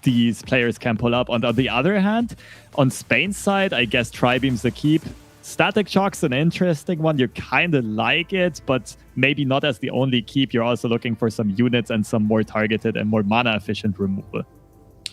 B: these players can pull up. On the other hand, on Spain's side, I guess Tribeam's the keep. Static Shock's an interesting one. You kind of like it, but maybe not as the only keep. You're also looking for some units and some more targeted and more mana-efficient removal.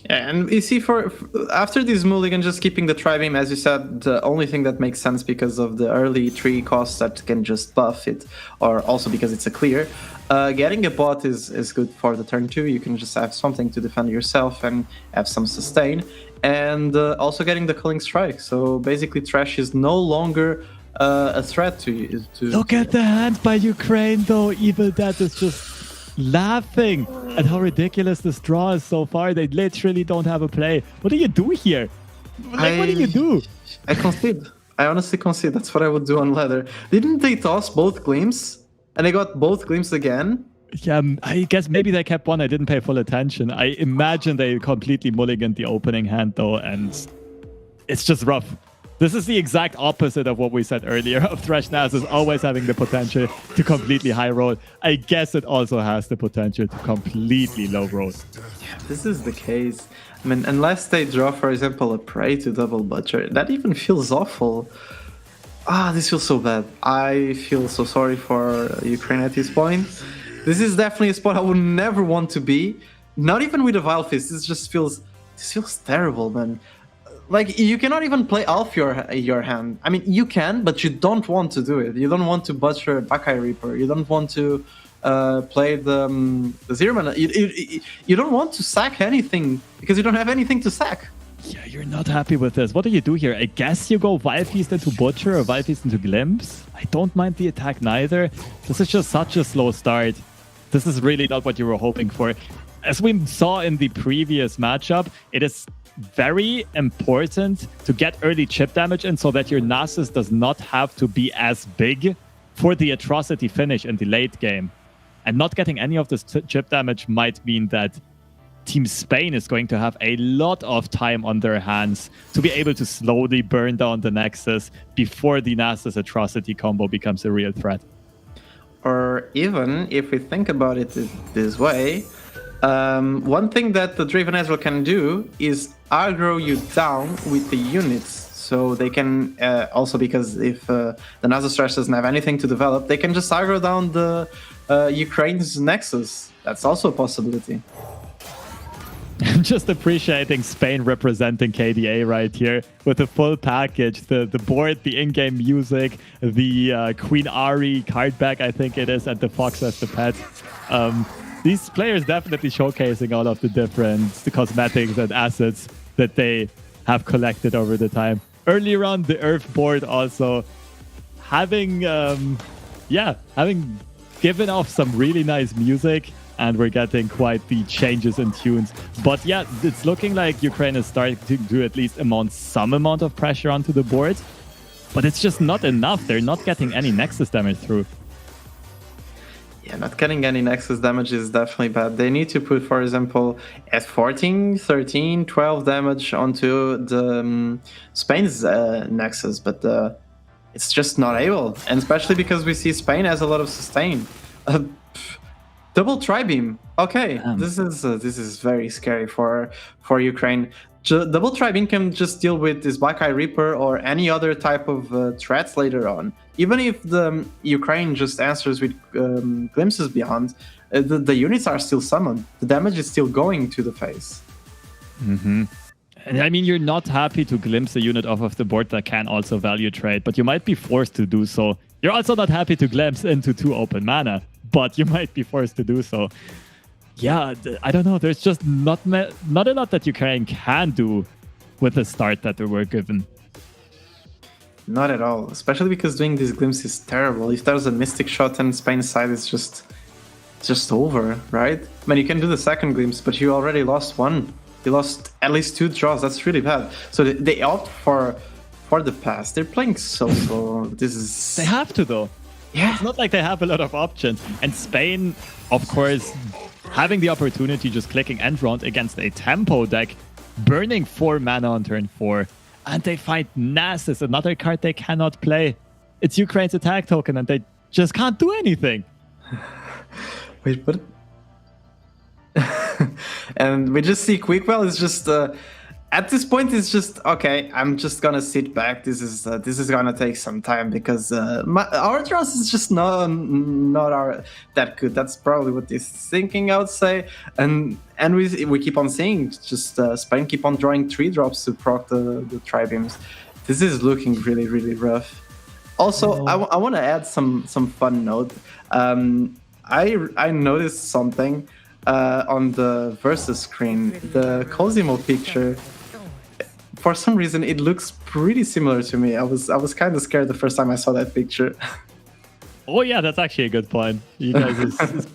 A: Yeah, and you see, for after this mulligan, just keeping the Tribeam, as you said, the only thing that makes sense because of the early 3 costs that can just buff it, or also because it's a clear. Getting a bot is good for the turn 2. You can just have something to defend yourself and have some sustain. And also getting the Culling Strike. So basically, Thresh is no longer a threat to you.
B: Look at the hand by Ukraine, though. Evil Dead is just laughing at how ridiculous this draw is so far. They literally don't have a play. What do you do here? What do you do?
A: I concede. I honestly concede. That's what I would do on ladder. Didn't they toss both Gleams? And they got both Gleams again?
B: Yeah, I guess maybe they kept one. I didn't pay full attention. I imagine they completely mulliganed the opening hand, though, and it's just rough. This is the exact opposite of what we said earlier, of Thresh Nasus always having the potential to completely high roll. I guess it also has the potential to completely low roll.
A: Yeah, this is the case. I mean, unless they draw, for example, a Prey to double Butcher, that even feels awful. This feels so bad. I feel so sorry for Ukraine at this point. This is definitely a spot I would never want to be. Not even with a Vile Fist. This feels terrible, man. Like, you cannot even play off your hand. I mean, you can, but you don't want to do it. You don't want to butcher Bakai Reaper. You don't want to play the Zero Mana. You don't want to sack anything because you don't have anything to sack.
B: Yeah, you're not happy with this. What do you do here? I guess you go Vile Feast into Butcher or Vile Feast into Glimpse. I don't mind the attack neither. This is just such a slow start. This is really not what you were hoping for. As we saw in the previous matchup, it is very important to get early chip damage in so that your Nasus does not have to be as big for the atrocity finish in the late game. And not getting any of this chip damage might mean that Team Spain is going to have a lot of time on their hands to be able to slowly burn down the Nexus before the Nasus atrocity combo becomes a real threat.
A: Or even, if we think about it this way, one thing that the Draven Ezreal can do is aggro you down with the units. So they can, also because if the Nasus Thresh doesn't have anything to develop, they can just aggro down the Ukraine's Nexus. That's also a possibility.
B: I'm just appreciating Spain representing KDA right here with the full package, the board, the in-game music, the Queen Ari card back, I think it is, and the Fox as the pet. These players definitely showcasing all of the cosmetics and assets that they have collected over the time. Earlier on, the Earth board also having given off some really nice music. And we're getting quite the changes in tunes. But yeah, it's looking like Ukraine is starting to at least mount some amount of pressure onto the board. But it's just not enough. They're not getting any Nexus damage through.
A: Yeah, not getting any Nexus damage is definitely bad. They need to put, for example, at 14, 13, 12 damage onto the Spain's Nexus. But it's just not able. And especially because we see Spain has a lot of sustain. Double Tribeam. Okay, this is very scary for Ukraine. Double Tribeam can just deal with this Black Eye Reaper or any other type of threats later on. Even if the Ukraine just answers with Glimpses Beyond, the units are still summoned. The damage is still going to the face.
B: Mm-hmm. And I mean, you're not happy to glimpse a unit off of the board that can also value trade, but you might be forced to do so. You're also not happy to glimpse into 2 open mana, but you might be forced to do so. yeah, I don't know. There's just not a lot that Ukraine can do with the start that they were given.
A: Not at all, especially because doing this glimpse is terrible. If there's a mystic shot on Spain's side, it's just over, right? I mean, you can do the second glimpse, but you already lost one. You lost at least 2 draws. That's really bad. So they opt for the pass. They're playing so. This is.
B: They have to though.
A: Yeah.
B: It's not like they have a lot of options. And Spain, of course, having the opportunity, just clicking end round against a tempo deck, burning 4 mana on turn 4. And they find Nasus, another card they cannot play. It's Ukraine's attack token, and they just can't do anything.
A: Wait, what? And we just see Quickwell is just at this point it's just okay. I'm just gonna sit back. This is gonna take some time because our draws is just not that good. That's probably what he's thinking, I would say. And we keep on seeing just Spain keep on drawing 3 drops to proc the tri-beams. This is looking really, really rough. Also, I want to add some fun note. I noticed something on the versus screen. The Cosimo picture, for some reason, it looks pretty similar to me. I was kind of scared the first time I saw that picture.
B: Oh yeah, that's actually a good point. You guys is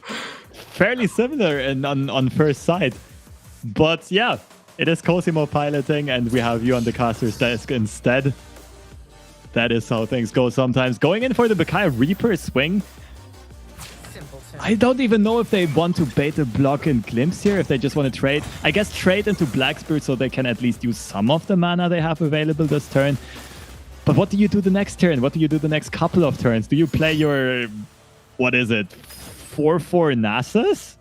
B: fairly similar on first sight. But yeah, it is Cosimo piloting, and we have you on the caster's desk instead. That is how things go sometimes. Going in for the Bakaya Reaper swing. I don't even know if they want to bait a block and glimpse here, if they just want to trade. I guess trade into Black Spirit so they can at least use some of the mana they have available this turn. But what do you do the next turn? What do you do the next couple of turns? Do you play your, what is it, 4/4 Nasus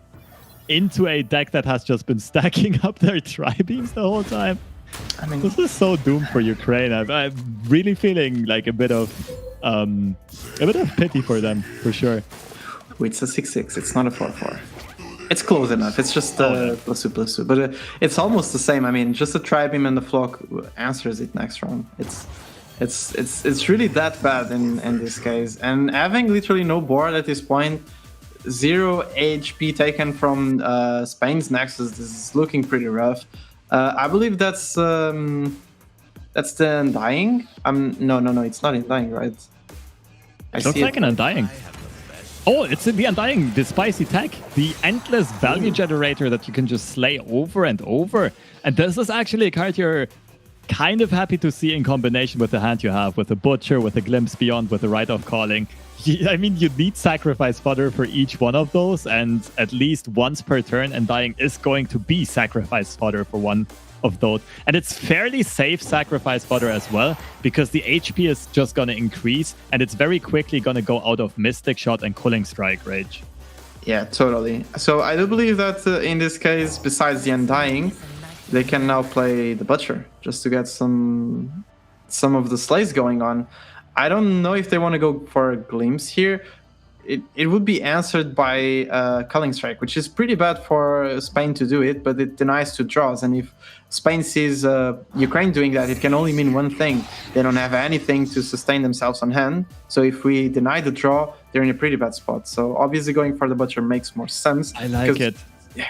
B: into a deck that has just been stacking up their tri-beams the whole time? I mean, this is so doomed for Ukraine. I'm really feeling like a bit of pity for them, for sure.
A: Wait, it's a 6/6. It's not a 4/4. It's close enough. It's just +2/+2, but it's almost the same. I mean, just a tri-beam and the flock answers it next round. It's really that bad in this case. And having literally no board at this point, 0 HP taken from Spain's Nexus. This is looking pretty rough. I believe that's the Undying. No, it's not Undying, right?
B: Looks like an Undying. Oh, it's the Undying, the spicy tech, the endless value generator that you can just slay over and over. And this is actually a card you're kind of happy to see in combination with the hand you have, with the Butcher, with the Glimpse Beyond, with the Rite of Calling. I mean, you need sacrifice fodder for each one of those, and at least once per turn, Undying is going to be sacrifice fodder for one of those. And it's fairly safe sacrifice fodder as well, because the HP is just going to increase, and it's very quickly going to go out of Mystic Shot and Culling Strike Rage.
A: Yeah, totally. So I do believe that in this case, besides the Undying, they can now play the Butcher, just to get some of the slays going on. I don't know if they want to go for a Glimpse here. It would be answered by Culling Strike, which is pretty bad for Spain to do it, but it denies 2 draws. And if Spain sees Ukraine doing that, it can only mean one thing. They don't have anything to sustain themselves on hand. So if we deny the draw, they're in a pretty bad spot. So obviously going for the Butcher makes more sense.
B: I like it.
A: Yeah.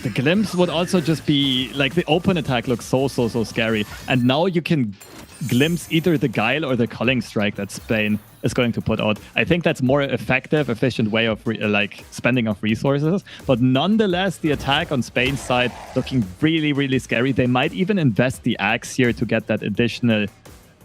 B: The Glimpse would also just be, like, the open attack looks so scary. And now you can glimpse either the Guile or the Culling Strike that Spain is going to put out. I think that's more effective, efficient way of spending of resources. But nonetheless, the attack on Spain's side looking really scary. They might even invest the Axe here to get that additional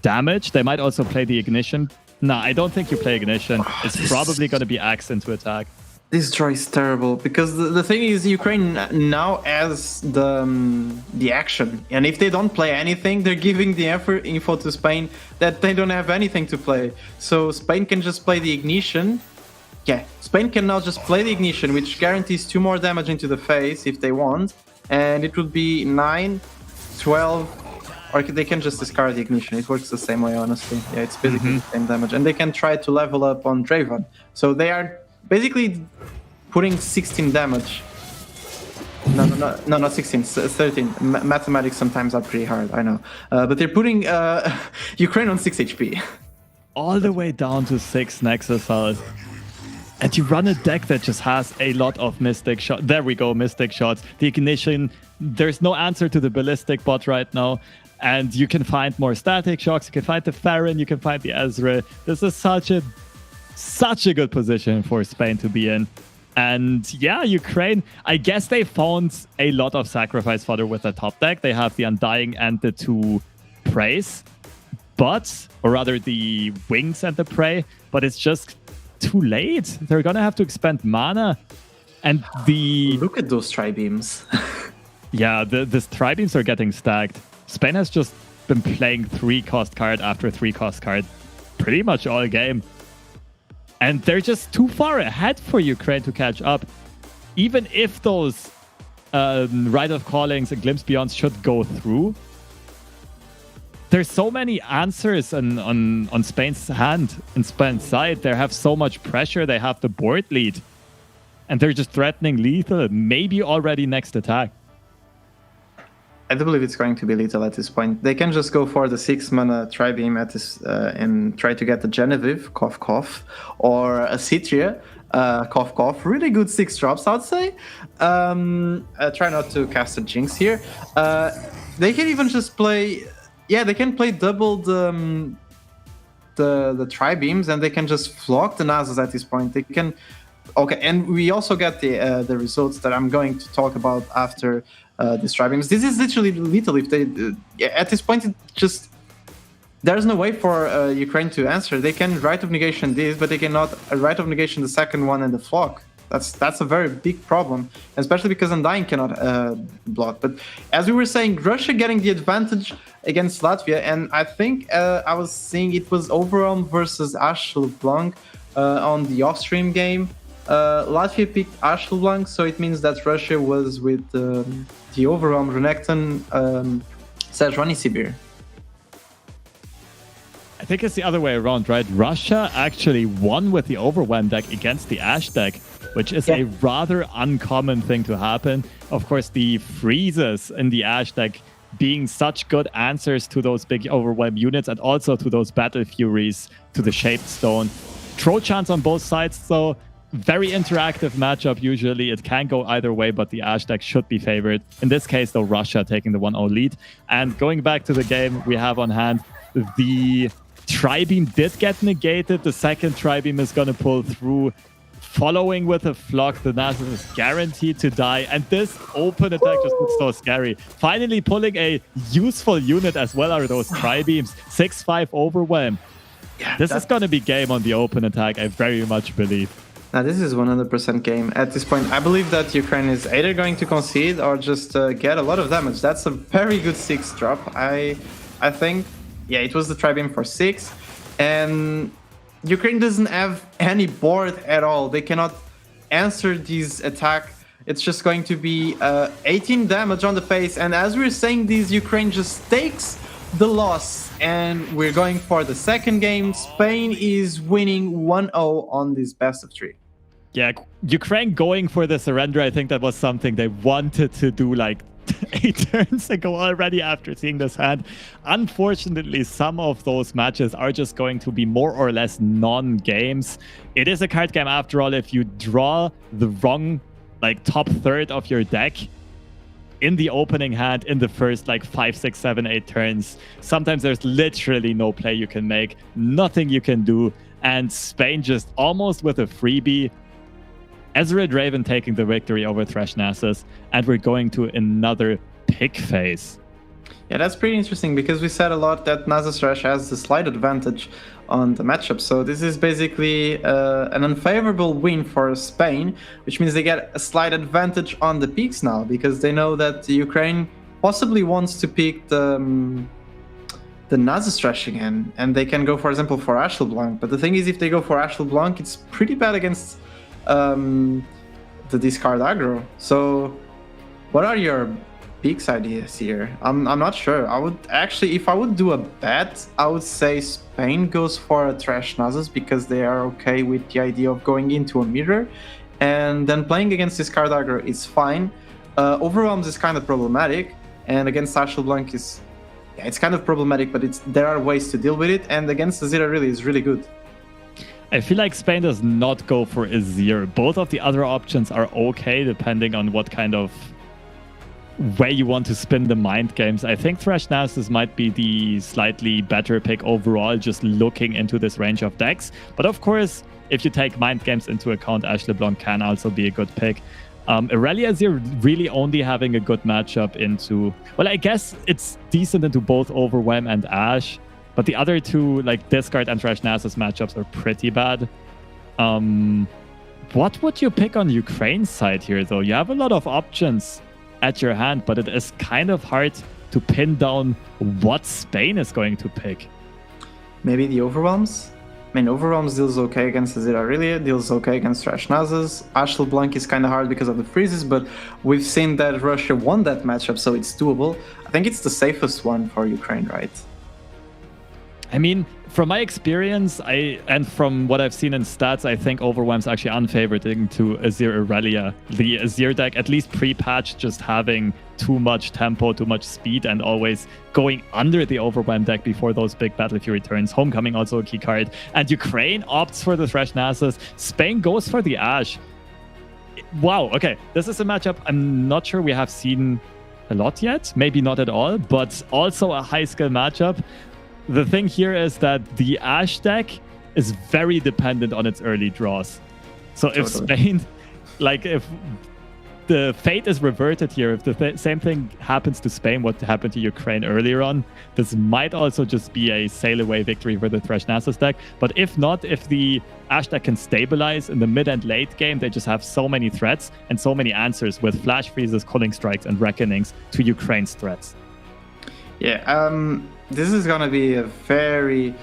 B: damage. They might also play the Ignition. No, I don't think you play Ignition. It's probably going to be Axe into attack.
A: This draw is terrible because the thing is Ukraine now has the action, and if they don't play anything, they're giving the info to Spain that they don't have anything to play. So Spain can just play the Ignition. Yeah, Spain can now just play the Ignition, which guarantees 2 more damage into the face if they want, and it would be 9, 12, or they can just discard the Ignition. It works the same way, honestly. Yeah, it's basically the same damage, and they can try to level up on Draven. So they are basically putting 16 damage. No, not 16, 13. Mathematics sometimes are pretty hard, I know. But they're putting Ukraine on 6 HP.
B: All the way down to 6 Nexus health. And you run a deck that just has a lot of Mystic shots. There we go, Mystic shots. The Ignition, there's no answer to the Ballistic bot right now. And you can find more Static Shocks. You can find the Farron. You can find the Ezreal. This is such a good position for Spain to be in. And yeah, Ukraine, I guess they found a lot of sacrifice fodder with the top deck. They have the Undying and the 2 Preys. Or rather the Wings and the Prey. But it's just too late. They're gonna have to expend mana, and
A: look at those tri-beams.
B: Yeah, the tri-beams are getting stacked. Spain has just been playing 3-cost card after 3-cost card pretty much all game, and they're just too far ahead for Ukraine to catch up. Even if those Rite of Callings and Glimpse Beyonds should go through, there's so many answers on Spain's hand, in Spain's side. They have so much pressure. They have the board lead. And they're just threatening lethal, maybe already next attack.
A: I do believe it's going to be lethal at this point. They can just go for the 6-mana Tri-Beam at this, and try to get the Genevieve, cough cough, or a Citria, cough cough. Really good 6 drops, I'd say. Try not to cast a Jinx here. They can even just play... Yeah, they can play double the Tri-Beams, and they can just flock the Nasus at this point. They can... Okay, and we also get the results that I'm going to talk about after these Tri-Beams. This is literally lethal. If they... at this point, it just... There's no way for Ukraine to answer. They can Rite of Negation this, but they cannot Rite of Negation the second one and the flock. That's a very big problem, especially because Undying cannot block. But as we were saying, Russia getting the advantage against Latvia, and I think I was seeing it was Overwhelm versus Ashe LeBlanc on the off-stream game. Latvia picked Ashe LeBlanc, so it means that Russia was with the Overwhelm Renekton Sejuani Sibir.
B: I think it's the other way around, right? Russia actually won with the Overwhelm deck against the Ashe deck, which is a rather uncommon thing to happen. Of course, the freezes in the Ashe deck being such good answers to those big Overwhelm units, and also to those Battle Furies, to the Shaped Stone. Trochans on both sides, so very interactive matchup usually. It can go either way, but the Ashe deck should be favored. In this case, though, Russia taking the 1-0 lead. And going back to the game we have on hand, the Tri-Beam did get negated. The second Tri-Beam is going to pull through. Following with a flock, the Nasus is guaranteed to die. And this open attack just looks so scary. Finally pulling a useful unit as well are those Tri-Beams. 6-5 Overwhelm. Yeah, this is going to be game on the open attack, I very much believe.
A: Now, this is 100% game. At this point, I believe that Ukraine is either going to concede or just get a lot of damage. That's a very good 6 drop. I think, yeah, it was the Tri-Beam for 6. And Ukraine doesn't have any board at all. They cannot answer this attack. It's just going to be 18 damage on the face. And as we're saying this, Ukraine just takes the loss. And we're going for the second game. Spain is winning 1-0 on this best of 3.
B: Yeah, Ukraine going for the surrender, I think that was something they wanted to do like 8 turns ago already after seeing this hand. Unfortunately, some of those matches are just going to be more or less non-games. It is a card game after all. If you draw the wrong like top third of your deck in the opening hand in the first like 5, 6, 7, 8 turns, sometimes there's literally no play you can make, nothing you can do. And Spain just almost with a freebie. Ezreal Draven taking the victory over Thresh Nasus, and we're going to another pick phase.
A: Yeah, that's pretty interesting because we said a lot that Nasus Thresh has the slight advantage on the matchup. So this is basically an unfavorable win for Spain, which means they get a slight advantage on the picks now because they know that Ukraine possibly wants to pick the Nasus Thresh again, and they can go, for example, for Ashe LeBlanc. But the thing is, if they go for Ashe LeBlanc, it's pretty bad against the discard aggro. So what are your picks ideas here? I'm not sure. I would actually, if I would do a bet, I would say Spain goes for a Thresh Nasus because they are okay with the idea of going into a mirror, and then playing against discard aggro is fine. Overwhelms is kind of problematic, and against Ashe LeBlanc is, yeah, it's kind of problematic, but there are ways to deal with it, and against Azira really is really good.
B: I feel like Spain does not go for Azir. Both of the other options are okay, depending on what kind of way you want to spin the mind games. I think Thresh Nasus might be the slightly better pick overall, just looking into this range of decks. But of course, if you take mind games into account, Ashe LeBlanc can also be a good pick. Irelia Azir really only having a good matchup into... Well, I guess it's decent into both Overwhelm and Ashe. But the other two, like Discard and Thresh Nasus matchups, are pretty bad. What would you pick on Ukraine's side here, though? You have a lot of options at your hand, but it is kind of hard to pin down what Spain is going to pick.
A: Maybe the Overwhelms? I mean, Overwhelms deals okay against Azir Aurelia, deals okay against Thresh Nasus. Ashe LeBlanc is kind of hard because of the freezes, but we've seen that Russia won that matchup, so it's doable. I think it's the safest one for Ukraine, right?
B: I mean, from my experience, and from what I've seen in stats, I think Overwhelm's actually unfavored to Azir Aurelia. The Azir deck, at least pre-patch, just having too much tempo, too much speed, and always going under the Overwhelm deck before those big Battle Fury turns. Homecoming also a key card. And Ukraine opts for the Thresh Nasus. Spain goes for the Ashe. Wow, okay. This is a matchup I'm not sure we have seen a lot yet. Maybe not at all, but also a high-skill matchup. The thing here is that the Ashe deck is very dependent on its early draws. So if Spain, like if the fate is reverted here, if the same thing happens to Spain, what happened to Ukraine earlier on, this might also just be a sail away victory for the Thresh Nasus deck. But if not, if the Ashe deck can stabilize in the mid and late game, they just have so many threats and so many answers with flash freezes, culling strikes, and reckonings to Ukraine's threats.
A: Yeah, this is gonna be a very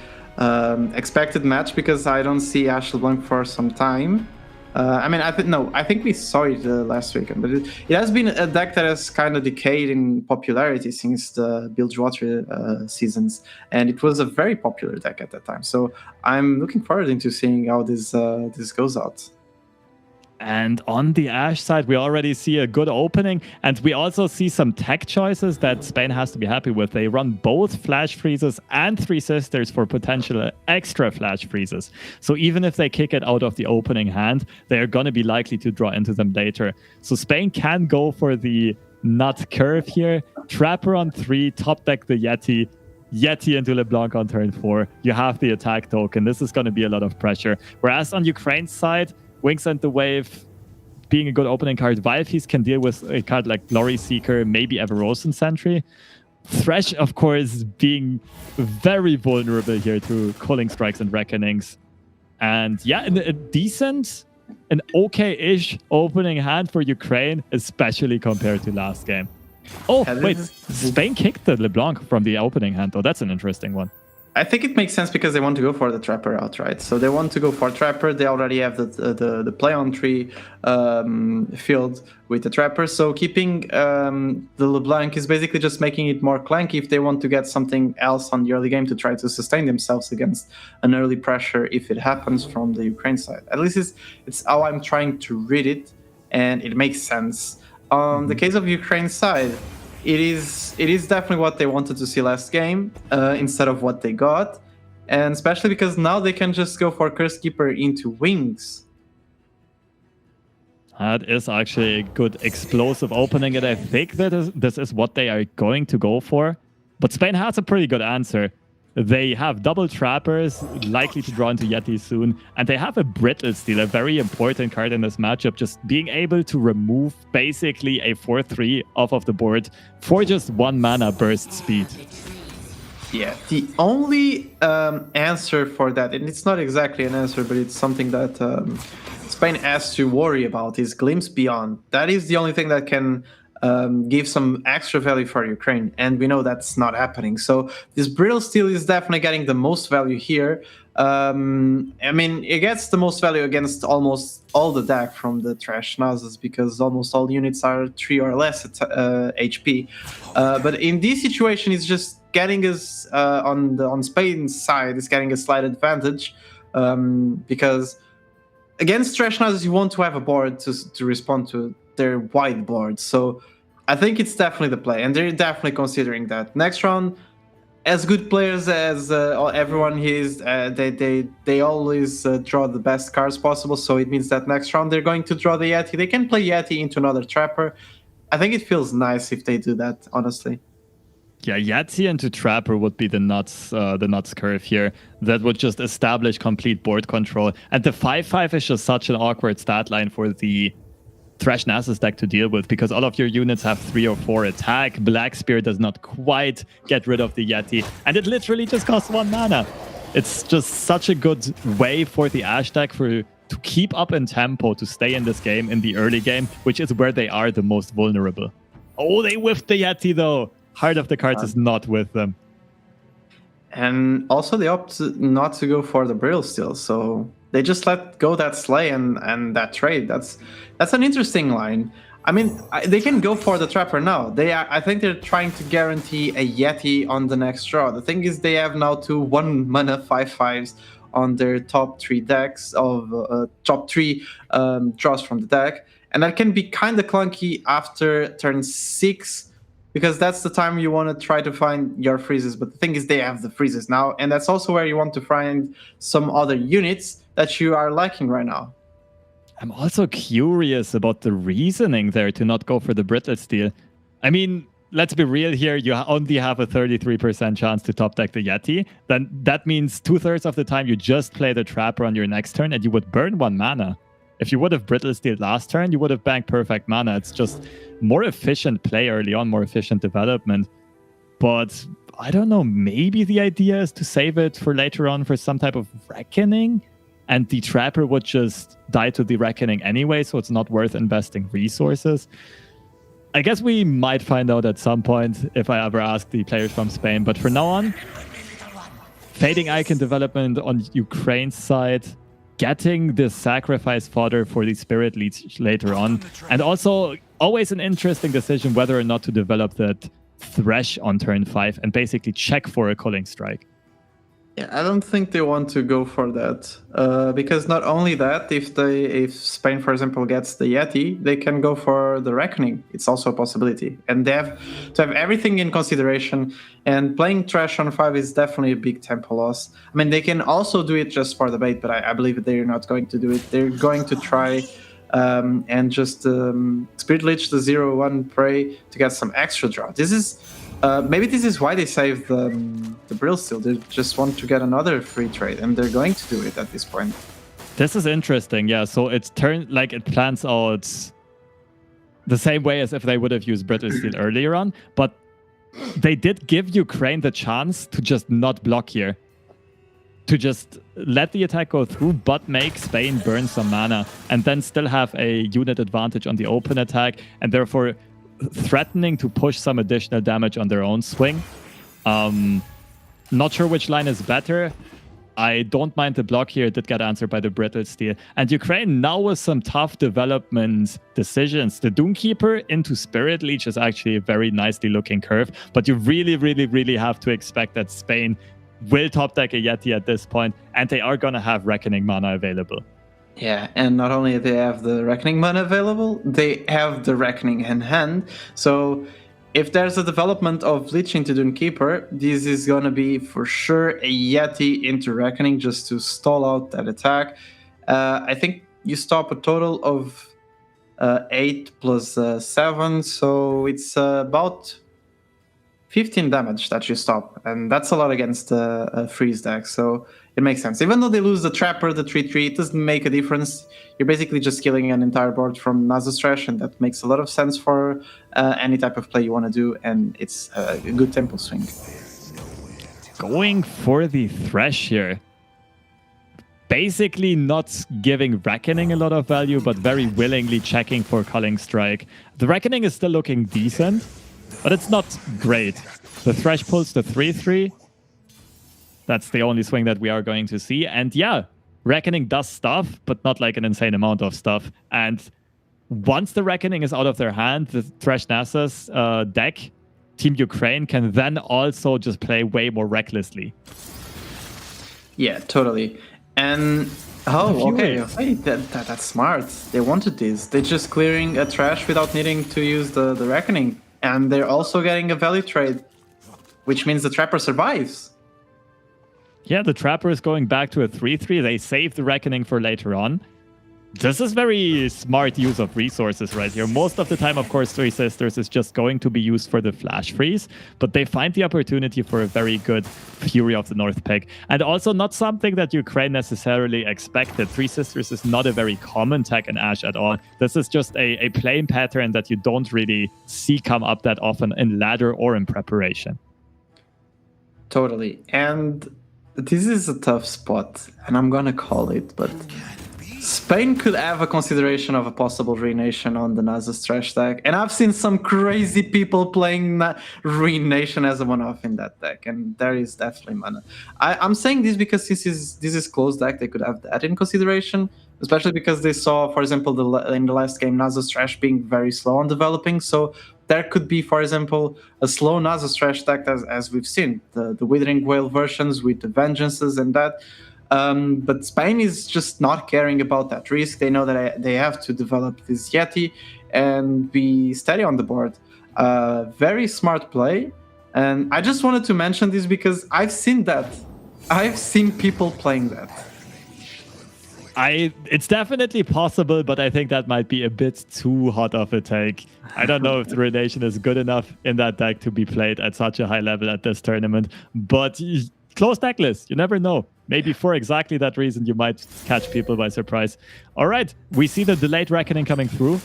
A: expected match because I don't see Ashe LeBlanc for some time. I mean, I think we saw it last weekend, but it has been a deck that has kind of decayed in popularity since the Bilgewater seasons, and it was a very popular deck at that time. So I'm looking forward into seeing how this goes out.
B: And on the Ashe side, we already see a good opening, and we also see some tech choices that Spain has to be happy with. They run both Flash Freezes and Three Sisters for potential extra Flash Freezes. So even if they kick it out of the opening hand, they are going to be likely to draw into them later. So Spain can go for the nut curve here. Trapper on 3, top deck the Yeti into LeBlanc on turn 4. You have the attack token. This is going to be a lot of pressure. Whereas on Ukraine's side, Wings and the Wave being a good opening card. Vilefeast can deal with a card like Glory Seeker, maybe Everosen Sentry. Thresh, of course, being very vulnerable here to Culling Strikes and Reckonings. And yeah, a decent, an okay-ish opening hand for Ukraine, especially compared to last game. Oh, wait, Spain kicked the LeBlanc from the opening hand, though. That's an interesting one.
A: I think it makes sense because they want to go for the Trapper outright. So they want to go for Trapper. They already have the play on 3 field with the Trapper. So keeping the LeBlanc is basically just making it more clanky if they want to get something else on the early game to try to sustain themselves against an early pressure if it happens from the Ukraine side. At least it's how I'm trying to read it, and it makes sense. On the case of Ukraine's side, it is definitely what they wanted to see last game instead of what they got, and especially because now they can just go for Curse Keeper into Wings.
B: That is actually a good explosive opening, and I think that this is what they are going to go for. But Spain has a pretty good answer. They have double Trappers, likely to draw into Yeti soon, and they have a Brittle Steel, a very important card in this matchup, just being able to remove basically a 4-3 off of the board for just 1 mana burst speed.
A: Yeah, the only answer for that, and it's not exactly an answer, but it's something that Spain has to worry about, is Glimpse Beyond. That is the only thing that can give some extra value for Ukraine, and we know that's not happening. So this Brittle Steel is definitely getting the most value here. I mean, it gets the most value against almost all the deck from the Thresh Nasus because almost all units are 3 or less HP. But in this situation, it's just getting us on Spain's side, it's getting a slight advantage because against Thresh Nasus, you want to have a board to respond to their wide board. So I think it's definitely the play, and they're definitely considering that. Next round, as good players as everyone is, they always draw the best cards possible. So it means that next round they're going to draw the Yeti. They can play Yeti into another Trapper. I think it feels nice if they do that, honestly.
B: Yeah, Yahtzee into Trapper would be the nuts curve here. That would just establish complete board control. And the 5/5 is just such an awkward stat line for the Thresh Nasus deck to deal with, because all of your units have 3 or 4 attack. Black Spear does not quite get rid of the Yeti, and it literally just costs 1 mana. It's just such a good way for the Ashe deck to keep up in tempo, to stay in this game in the early game, which is where they are the most vulnerable. Oh, they whiffed the Yeti though. Heart of the Cards is not with them.
A: And also they opt not to go for the Burial Steel, so they just let go that Slay and that trade. That's an interesting line. I mean, they can go for the Trapper now. I think they're trying to guarantee a Yeti on the next draw. The thing is, they have now 2 1-mana 5/5s on their top 3 decks of top 3 draws from the deck, and that can be kind of clunky after turn 6. Because that's the time you want to try to find your freezes. But the thing is, they have the freezes now. And that's also where you want to find some other units that you are liking right now.
B: I'm also curious about the reasoning there to not go for the Brittle Steel. I mean, let's be real here. You only have a 33% chance to top deck the Yeti. Then that means 2/3 of the time you just play the Trapper on your next turn and you would burn 1 mana. If you would have Brittle Steel last turn, you would have banked perfect mana. It's just more efficient play early on, more efficient development. But I don't know, maybe the idea is to save it for later on for some type of Reckoning, and the Trapper would just die to the Reckoning anyway, so it's not worth investing resources. I guess we might find out at some point if I ever ask the players from Spain, but for now on, Fading Icon development on Ukraine's side, getting the sacrifice fodder for the Spirit Leech later on, and also always an interesting decision whether or not to develop that Thresh on turn 5 and basically check for a Culling Strike.
A: Yeah, I don't think they want to go for that because not only that, if Spain, for example, gets the Yeti, they can go for the Reckoning. It's also a possibility, and they have to have everything in consideration. And playing Thresh on 5 is definitely a big tempo loss. I mean, they can also do it just for the bait, but I believe they're not going to do it. They're going to try and just Spirit Leech the 0/1 Prey to get some extra draw. This is maybe this is why they saved the Burial Steel. They just want to get another free trade, and they're going to do it at this point.
B: This is interesting, yeah. So it plans out the same way as if they would have used Brittle Steel earlier on, but they did give Ukraine the chance to just not block here. To just let the attack go through, but make Spain burn some mana, and then still have a unit advantage on the open attack, and therefore threatening to push some additional damage on their own swing. Not sure which line is better. I don't mind the block here. It did get answered by the Brittle Steel. And Ukraine now with some tough development decisions. The Doomkeeper into Spirit Leech is actually a very nicely looking curve, but you really, really, really have to expect that Spain will top deck a Yeti at this point, and they are going to have Reckoning mana available.
A: Yeah, and not only do they have the Reckoning mana available, they have the Reckoning in hand. So if there's a development of Leech into Doomkeeper, this is going to be for sure a Yeti into Reckoning just to stall out that attack. I think you stop a total of 8 plus 7, so it's about 15 damage that you stop, and that's a lot against a freeze deck, so it makes sense. Even though they lose the Trapper, the 3/3, it doesn't make a difference. You're basically just killing an entire board from Nasus Thresh, and that makes a lot of sense for any type of play you want to do, and it's a good tempo swing.
B: Going for the Thresh here. Basically not giving Reckoning a lot of value, but very willingly checking for Culling Strike. The Reckoning is still looking decent, but it's not great. The Thresh pulls the 3/3. That's the only swing that we are going to see. And yeah, Reckoning does stuff, but not like an insane amount of stuff. And once the Reckoning is out of their hand, the Thresh Nasus deck, Team Ukraine, can then also just play way more recklessly.
A: Yeah, totally. And okay, hey, that's smart. They wanted this. They're just clearing a Thresh without needing to use the Reckoning. And they're also getting a value trade. which means the Trapper survives.
B: Yeah, the Trapper is going back to a 3-3. They save the Reckoning for later on. This is very smart use of resources right here. Most of the time, of course, Three Sisters is just going to be used for the flash freeze, but they find the opportunity for a very good Fury of the North pick. And also not something that Ukraine necessarily expected. Three Sisters is not a very common tech in Ashe at all. This is just a playing pattern that you don't really see come up that often in ladder or in preparation.
A: Totally. And this is a tough spot, and I'm gonna call it, but Spain could have a consideration of a possible Ruination on the Nasus trash deck, and I've seen some crazy people playing Ruination as a one-off in that deck, and there is definitely mana. I'm saying this because this is close deck, they could have that in consideration, especially because they saw, for example, in the last game, Nasus trash being very slow on developing, so there could be, for example, a slow Nasus trash deck as we've seen, the Withering Whale versions with the Vengeances and that. But Spain is just not caring about that risk. They know that they have to develop this Yeti and be steady on the board. Very smart play. And I just wanted to mention this because I've seen that. I've seen people playing that.
B: It's definitely possible, but I think that might be a bit too hot of a take. I don't know if the Ruination is good enough in that deck to be played at such a high level at this tournament. But close deck list, you never know. Maybe for exactly that reason, you might catch people by surprise. All right, we see the delayed Reckoning coming through.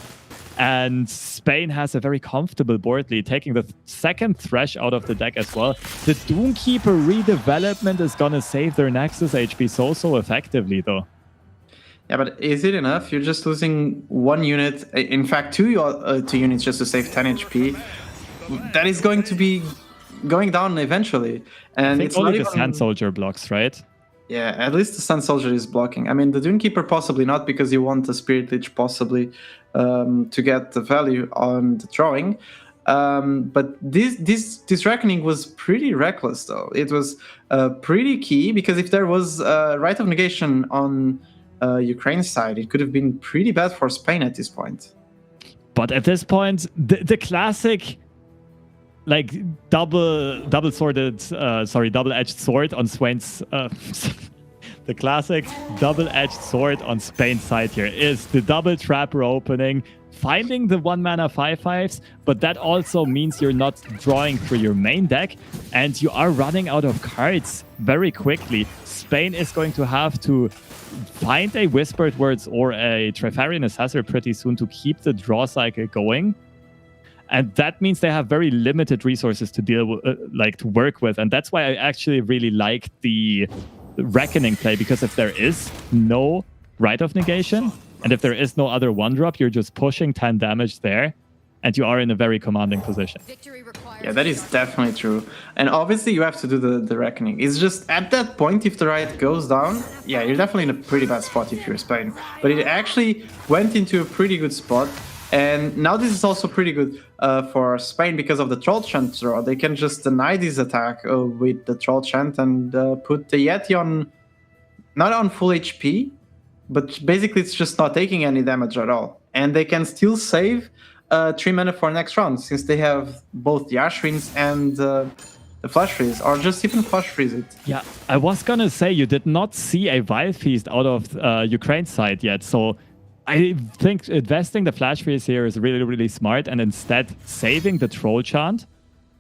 B: And Spain has a very comfortable board lead, taking the second Thresh out of the deck as well. The Doomkeeper redevelopment is going to save their Nexus HP so effectively, though.
A: Yeah, but is it enough? You're just losing one unit. In fact, two units just to save 10 HP. That is going to be going down eventually. And
B: I think
A: it's
B: only
A: not
B: the
A: even...
B: Sand Soldier blocks, right?
A: Yeah, at least the Sun Soldier is blocking. I mean, the Doomkeeper possibly not, because you want the Spirit Lich possibly to get the value on the drawing. But this Reckoning was pretty reckless, though. It was pretty key, because if there was Rite of Negation on Ukraine's side, it could have been pretty bad for Spain at this point.
B: But at this point, the classic... like double-edged sword on Swain's the classic double-edged sword on Spain's side here is the double Trapper opening, finding the 1-mana 5/5s, but that also means you're not drawing for your main deck and you are running out of cards very quickly. Spain is going to have to find a Whispered Words or a Trifarian Assessor pretty soon to keep the draw cycle going. And that means they have very limited resources to deal with, to work with. And that's why I actually really like the Reckoning play, because if there is no Rite of Negation, and if there is no other 1-drop, you're just pushing 10 damage there, and you are in a very commanding position.
A: Yeah, that is definitely true. And obviously you have to do the Reckoning. It's just at that point, if the Rite goes down, yeah, you're definitely in a pretty bad spot if you're Spain. But it actually went into a pretty good spot. And now this is also pretty good for Spain because of the Troll Chant draw. They can just deny this attack with the Troll Chant and put the Yeti on, not on full HP, but basically it's just not taking any damage at all. And they can still save 3 mana for next round, since they have both the Ashwins and the Flash Freeze, or just even Flash Freeze it.
B: Yeah, I was gonna say, you did not see a Wild Feast out of Ukraine's side yet, so I think investing the Flash Freeze here is really smart, and instead saving the Troll Chant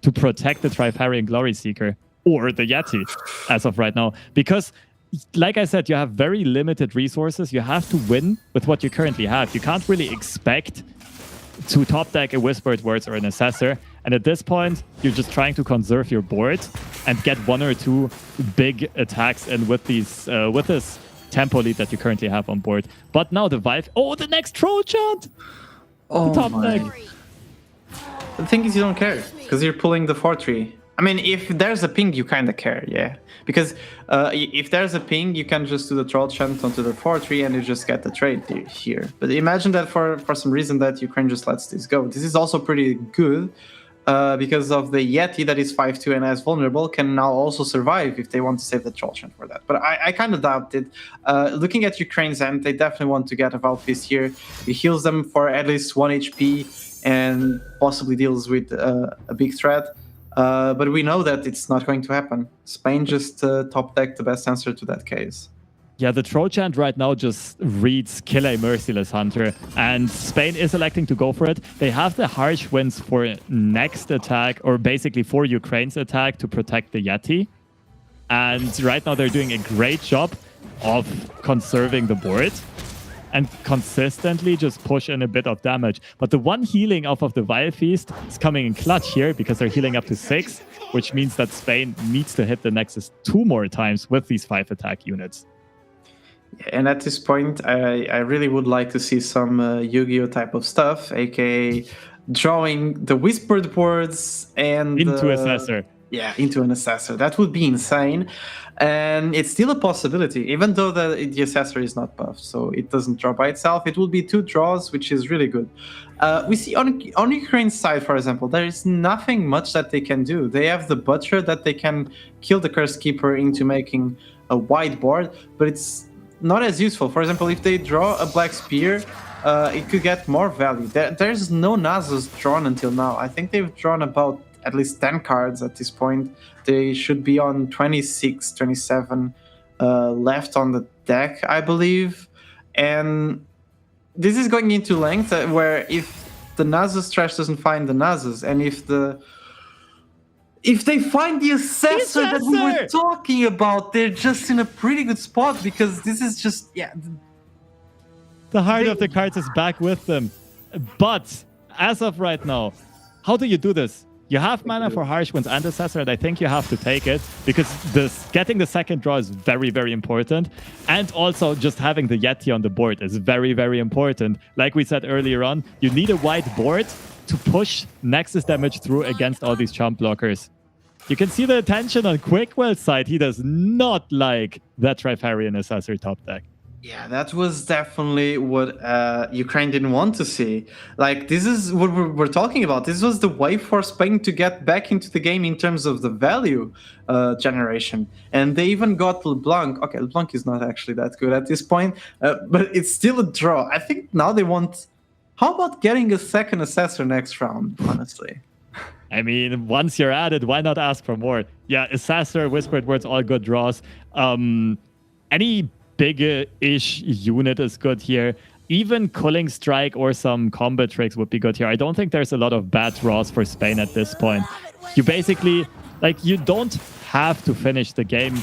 B: to protect the Trifarian Glory Seeker or the Yeti as of right now. Because, like I said, you have very limited resources. You have to win with what you currently have. You can't really expect to top deck a Whispered Words or an Assessor. And at this point, you're just trying to conserve your board and get 1 or 2 big attacks in with these with this tempo lead that you currently have on board. But now the Vive... Oh, the next Troll Chant!
A: Oh,
B: top
A: my.
B: deck.
A: The thing is, you don't care, because you're pulling the 4-3. I mean, if there's a ping, you kind of care, yeah. Because if there's a ping, you can just do the Troll Chant onto the 4-3 and you just get the trade here. But imagine that for some reason that Ukraine just lets this go. This is also pretty good, because of the Yeti that is 5-2 and as vulnerable can now also survive if they want to save the Troll Chant for that. But I kind of doubt it. Looking at Ukraine's end, they definitely want to get a Valfist here. It heals them for at least 1 HP and possibly deals with a big threat. But we know that it's not going to happen. Spain just top decked the best answer to that case.
B: Yeah, the Trojan right now just reads Kill a Merciless Hunter, and Spain is electing to go for it. They have the harsh winds for next attack, or basically for Ukraine's attack to protect the Yeti. And right now they're doing a great job of conserving the board and consistently just push in a bit of damage. But the one healing off of the Vile Feast is coming in clutch here because they're healing up to 6, which means that Spain needs to hit the Nexus 2 more times with these 5 attack units.
A: And at this point, I really would like to see some Yu-Gi-Oh type of stuff, aka drawing the whispered words and
B: into Assessor.
A: Yeah, into an Assessor. That would be insane. And it's still a possibility, even though the Assessor is not buffed, so it doesn't draw by itself. It will be 2 draws, which is really good. We see on Ukraine's side, for example, there is nothing much that they can do. They have the Butcher that they can kill the Curse Keeper into making a wide board, but it's not as useful. For example, if they draw a Black Spear, it could get more value. There's no Nasus drawn until now. I think they've drawn about at least 10 cards at this point. They should be on 26, 27 left on the deck, I believe. And this is going into length where if the Nasus trash doesn't find the Nasus, and if they find the Assessor that we were talking about, they're just in a pretty good spot, because this is just, yeah.
B: The heart of the cards is back with them. But as of right now, how do you do this? You have mana for Harsh Winds and Assessor, and I think you have to take it, because getting the second draw is very, very important. And also just having the Yeti on the board is very, very important. Like we said earlier on, you need a wide board to push Nexus damage through against all these chump blockers. You can see the attention on Quickwell's side. He does not like that Trifarian Assessor top deck.
A: Yeah, that was definitely what Ukraine didn't want to see. Like, this is what we're talking about. This was the way for Spain to get back into the game in terms of the value generation. And they even got LeBlanc. Okay, LeBlanc is not actually that good at this point, but it's still a draw. I think now they want... How about getting a second Assessor next round, honestly?
B: I mean, once you're at it, why not ask for more? Yeah, Assessor, Whispered Words, all good draws. Any big-ish unit is good here. Even Culling Strike or some combat tricks would be good here. I don't think there's a lot of bad draws for Spain at this point. You basically, like, you don't have to finish the game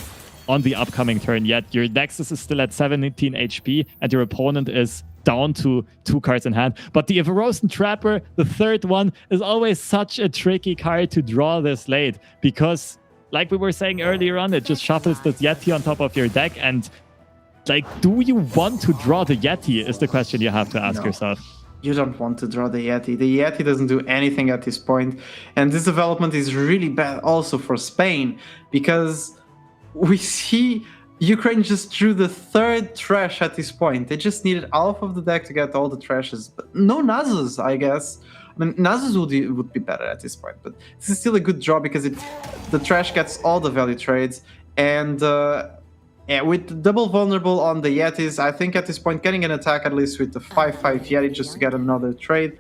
B: on the upcoming turn yet. Your Nexus is still at 17 HP, and your opponent is down to 2 cards in hand. But the Everosen Trapper, the third one, is always such a tricky card to draw this late, because, like we were saying earlier on, it just shuffles this Yeti on top of your deck, and like, do you want to draw the Yeti is the question you have to ask yourself.
A: You don't want to draw the Yeti. The Yeti doesn't do anything at this point. And this development is really bad also for Spain, because we see Ukraine just drew the 3rd trash at this point. They just needed half of the deck to get all the trashes. But no Nasus, I guess. I mean, Nasus would be better at this point, but this is still a good draw because the trash gets all the value trades. And yeah, with double vulnerable on the Yetis, I think at this point getting an attack at least with the 5/5 Yeti just to get another trade.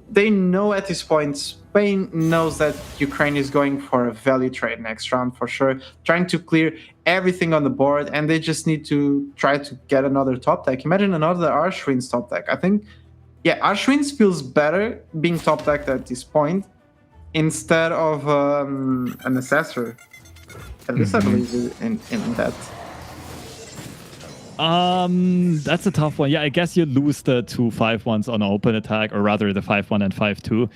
A: They know at this point, Spain knows that Ukraine is going for a value trade next round for sure, trying to clear everything on the board, and they just need to try to get another top deck. Imagine another Archwinds top deck. I think, yeah, Archwinds feels better being top decked at this point instead of an Assessor. At least I believe in that.
B: That's a tough one. Yeah, I guess you lose the 2 5/1s on open attack, or rather the 5/1 and 5/2.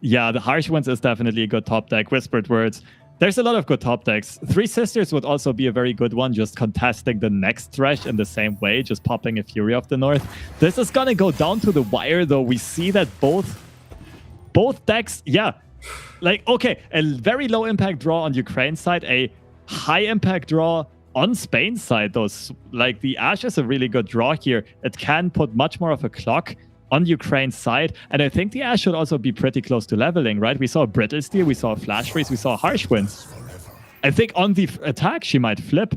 B: Yeah, the Harsh Ones is definitely a good top deck. Whispered Words. There's a lot of good top decks. Three Sisters would also be a very good one, just contesting the next Thresh in the same way, just popping a Fury of the North. This is gonna go down to the wire, though. We see that both decks, yeah. Like, okay, a very low impact draw on Ukraine's side, a high impact draw on Spain's side, though. Like, the Ash is a really good draw here. It can put much more of a clock on Ukraine's side, and I think the Ash should also be pretty close to leveling, right? We saw a Brittle Steel, we saw a Flash Freeze, we saw Harsh Winds. I think on the attack, she might flip.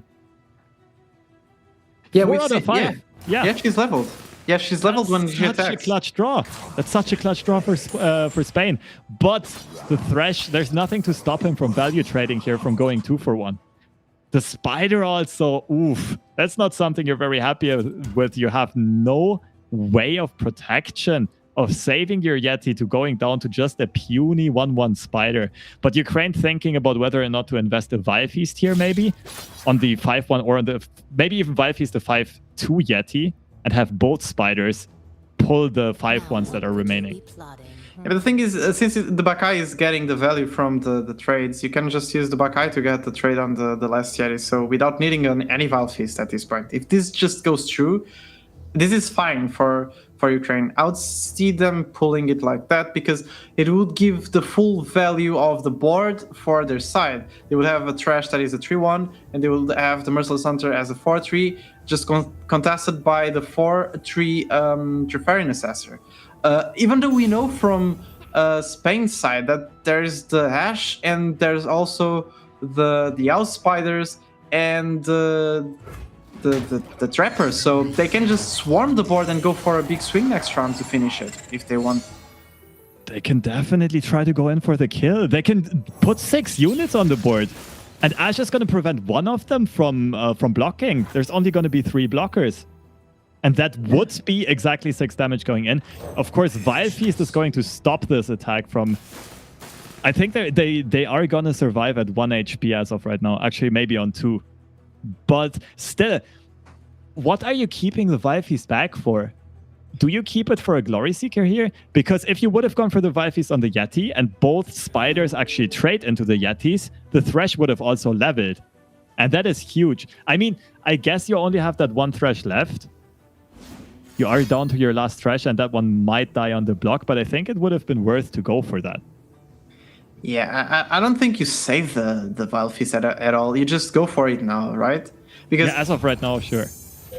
A: Yeah,
B: 4 out of 5.
A: Yeah, she's leveled. Yeah, she's leveled when she
B: Such a
A: attacks.
B: clutch draw. That's such a clutch draw for Spain. But the Thresh, there's nothing to stop him from value trading here, from going 2-for-1. The Spider also, oof, that's not something you're very happy with. You have no way of protection, of saving your Yeti to going down to just a puny 1-1 Spider. But Ukraine thinking about whether or not to invest a Vile Feast here, maybe on the 5-1, or on the maybe even Vile Feast the 5-2 Yeti, and have both Spiders pull the 5-1s that are remaining.
A: Yeah, but the thing is, since the Bakai is getting the value from the trades, you can just use the Bakai to get the trade on the last Yeti, so without needing any Vile Feast at this point. If this just goes through, this is fine for Ukraine. I would see them pulling it like that because it would give the full value of the board for their side. They would have a Thresh that is a 3-1, and they will have the Merciless Hunter as a 4-3, just contested by the 4-3 Trifarian Assessor. Even though we know from Spain's side that there's the Ash and there's also the House Spiders and the Trapper, so they can just swarm the board and go for a big swing next round to finish it if they want.
B: They can definitely try to go in for the kill. They can put 6 units on the board. And Ash is going to prevent one of them from blocking. There's only going to be 3 blockers. And that would be exactly 6 damage going in. Of course, Vile Feast is going to stop this attack from... I think they are going to survive at 1 HP as of right now. Actually, maybe on 2. But still, what are you keeping the Vile Feast back for? Do you keep it for a Glory Seeker here? Because if you would have gone for the Vile Feast on the Yeti and both Spiders actually trade into the Yetis, the Thresh would have also leveled. And that is huge. I mean, I guess you only have that 1 Thresh left. You are down to your last Thresh, and that one might die on the block, but I think it would have been worth to go for that.
A: Yeah, I don't think you save the Vile Feast at all. You just go for it now, right? Because
B: yeah, as of right now, sure.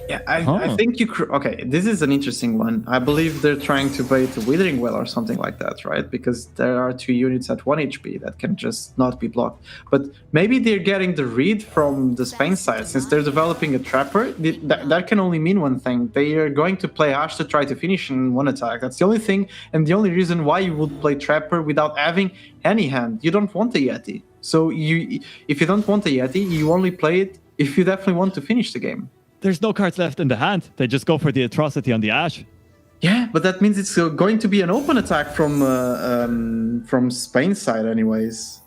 A: Yeah, I think you... Okay, this is an interesting one. I believe they're trying to bait the Withering Well or something like that, right? Because there are 2 units at 1 HP that can just not be blocked. But maybe they're getting the read from the Spain side. Since they're developing a Trapper, that can only mean one thing. They are going to play Ash to try to finish in 1 attack. That's the only thing, and the only reason why you would play Trapper without having any hand. You don't want a Yeti. So if you don't want a Yeti, you only play it if you definitely want to finish the game.
B: There's no cards left in the hand. They just go for the Atrocity on the Ash.
A: Yeah, but that means it's going to be an open attack from Spain's side anyways.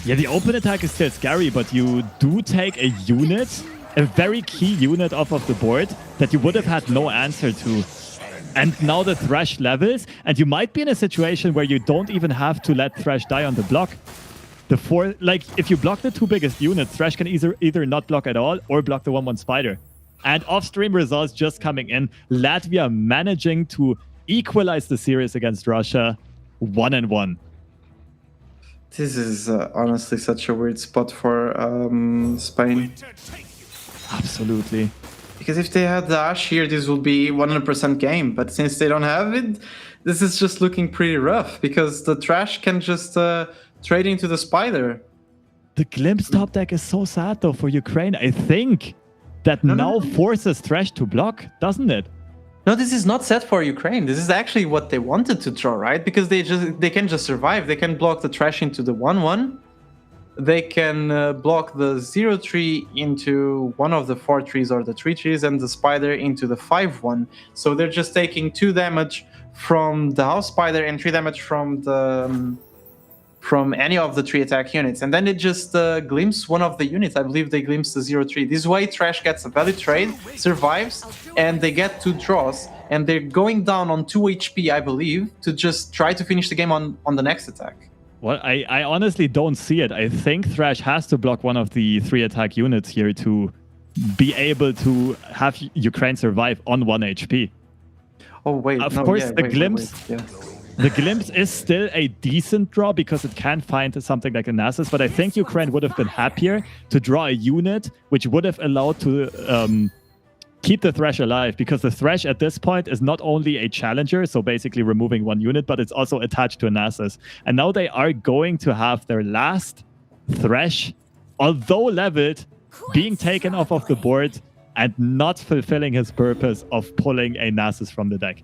B: Yeah, the open attack is still scary, but you do take a unit, a very key unit off of the board that you would have had no answer to. And now the Thresh levels, and you might be in a situation where you don't even have to let Thresh die on the block. If you block the 2 biggest units, Thresh can either not block at all or block the 1-1 Spider. And off-stream results just coming in. Latvia managing to equalize the series against Russia 1-1.
A: This is honestly such a weird spot for Spain.
B: Absolutely.
A: Because if they had the Ash here, this would be 100% game. But since they don't have it, this is just looking pretty rough. Because the Trash can just trade into the Spider.
B: The Glimpse top deck is so sad though for Ukraine. I think that now forces Thresh to block, doesn't it?
A: No, this is not set for Ukraine. This is actually what they wanted to draw, right? Because they can just survive. They can block the Thresh into the 1-1. They can block the 0-3 into one of the 4-3s or the 3-3s, and the Spider into the 5-1. So they're just taking 2 damage from the House Spider and 3 damage from the from any of the 3 attack units, and then it just glimpses one of the units. I believe they glimpse the 0-3. This way Thresh gets a value trade, survives, and they get 2 draws, and they're going down on 2 HP, I believe, to just try to finish the game on the next attack.
B: Well, I honestly don't see it. I think Thresh has to block one of the 3 attack units here to be able to have Ukraine survive on 1 HP.
A: Oh, wait.
B: Of course, the Glimpse...
A: Yeah.
B: The Glimpse is still a decent draw because it can find something like a Nasus, but I think Ukraine would have been happier to draw a unit which would have allowed to keep the Thresh alive, because the Thresh at this point is not only a challenger, so basically removing 1 unit, but it's also attached to a Nasus. And now they are going to have their last Thresh, although leveled, being taken off of the board and not fulfilling his purpose of pulling a Nasus from the deck.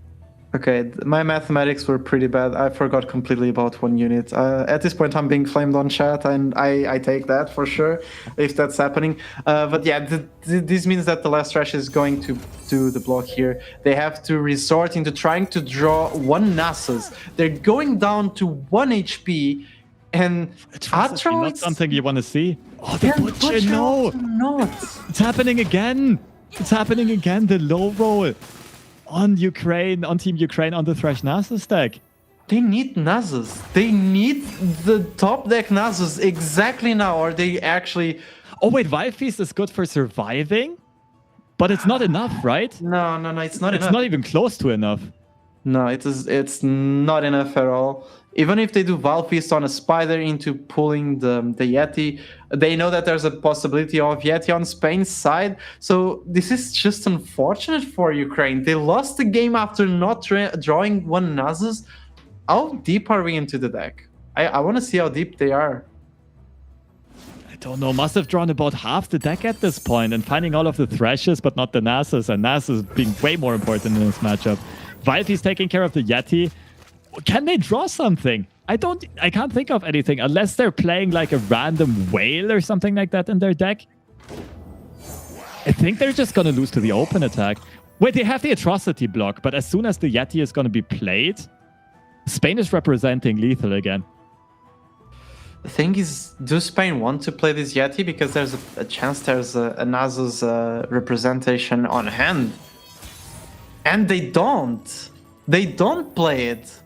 A: Okay, my mathematics were pretty bad. I forgot completely about one unit. At this point, I'm being flamed on chat, and I take that for sure if that's happening. But yeah, this means that the last trash is going to do the block here. They have to resort into trying to draw one Nasus. They're going down to 1 HP, and
B: Atrocity,
A: Atro,
B: not something you want to see. Oh, the
A: and
B: Butcher, no!
A: not.
B: It's happening again! It's happening again, the low roll on Ukraine, on Team Ukraine, on the Thresh Nasus deck.
A: They need Nasus. They need the top deck Nasus exactly now, or they actually...
B: Oh wait, Vive Feast is good for surviving? But it's not enough, right?
A: No, it's not enough.
B: It's not even close to enough.
A: No, it's not enough at all. Even if they do Valve Feast on a Spider into pulling the Yeti, they know that there's a possibility of Yeti on Spain's side. So this is just unfortunate for Ukraine. They lost the game after not drawing one Nasus. How deep are we into the deck? I want to see how deep they are.
B: I don't know, must have drawn about half the deck at this point and finding all of the Thrashes, but not the Nasus, and Nasus being way more important in this matchup. Vive is taking care of the Yeti. Can they draw something? I can't think of anything unless they're playing like a random whale or something like that in their deck. I think they're just gonna lose to the open attack. Wait, they have the Atrocity block, but as soon as the Yeti is gonna be played, Spain is representing lethal again.
A: The thing is, do Spain want to play this Yeti? Because there's a chance there's a Nasus representation on hand. And they don't. They don't play it.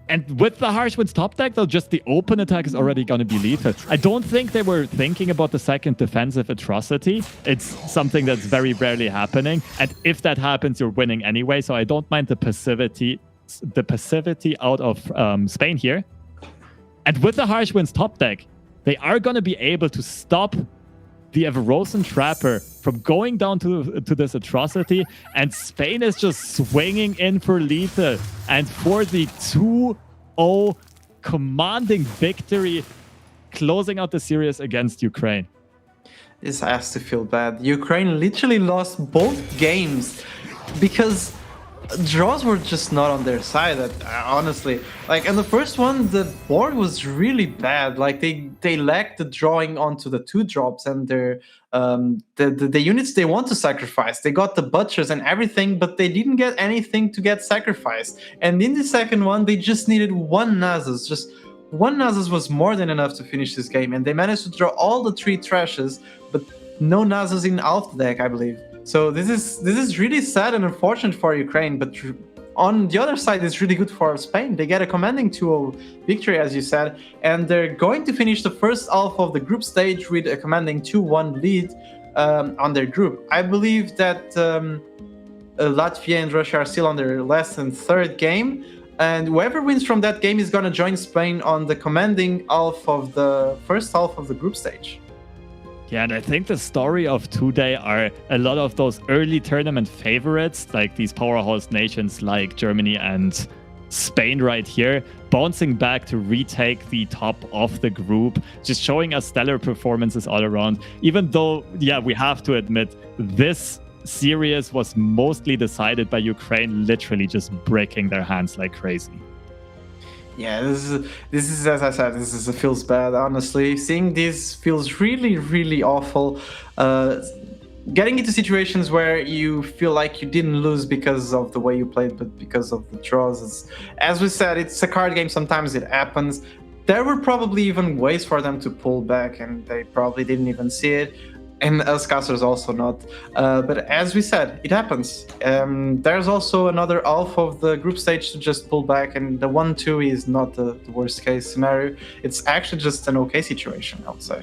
B: And with the Harsh Winds top deck, though, just the open attack is already going to be lethal. I don't think they were thinking about the second defensive Atrocity. It's something that's very rarely happening. And if that happens, you're winning anyway. So I don't mind the passivity out of Spain here. And with the Harsh Winds top deck, they are going to be able to stop the Everosen Trapper from going down to this Atrocity, and Spain is just swinging in for lethal. And for the 2-0 commanding victory, closing out the series against Ukraine.
A: This has to feel bad. Ukraine literally lost both games because draws were just not on their side, honestly. Like, in the first one, the board was really bad. Like, they lacked the drawing onto the 2-drops, and their the units they want to sacrifice. They got the butchers and everything, but they didn't get anything to get sacrificed. And in the second one, they just needed one Nasus. Just one Nasus was more than enough to finish this game, and they managed to draw all the 3 Thrashes, but no Nasus in Alpha deck, I believe. So this is really sad and unfortunate for Ukraine, but on the other side, it's really good for Spain. They get a commanding 2-0 victory, as you said, and they're going to finish the first half of the group stage with a commanding 2-1 lead on their group. I believe that Latvia and Russia are still on their last and third game, and whoever wins from that game is going to join Spain on the commanding half of the first half of the group stage.
B: Yeah, and I think the story of today are a lot of those early tournament favorites, like these powerhouse nations like Germany and Spain right here, bouncing back to retake the top of the group, just showing us stellar performances all around. Even though, yeah, we have to admit, this series was mostly decided by Ukraine literally just breaking their hands like crazy.
A: Yeah, this is as I said, it feels bad, honestly. Seeing this feels really, really awful. Getting into situations where you feel like you didn't lose because of the way you played, but because of the draws. As we said, it's a card game, sometimes it happens. There were probably even ways for them to pull back, and they probably didn't even see it. And us casters also not. But as we said, it happens. There's also another half of the group stage to just pull back, and the 1-2 is not the worst case scenario. It's actually just an okay situation, I would say.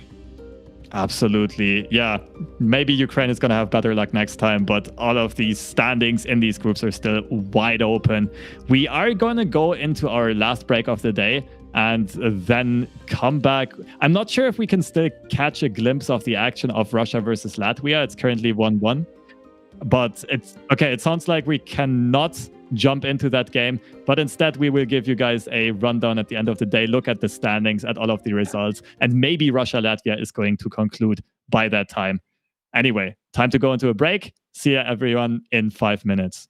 B: Absolutely. Yeah, maybe Ukraine is going to have better luck next time, but all of these standings in these groups are still wide open. We are going to go into our last break of the day and then come back. I'm not sure if we can still catch a glimpse of the action of Russia versus Latvia. It's currently 1-1. But it's okay. It sounds like we cannot jump into that game, but instead we will give you guys a rundown at the end of the day, look at the standings, at all of the results, and maybe Russia-Latvia is going to conclude by that time. Anyway, time to go into a break. See ya, everyone, in 5 minutes.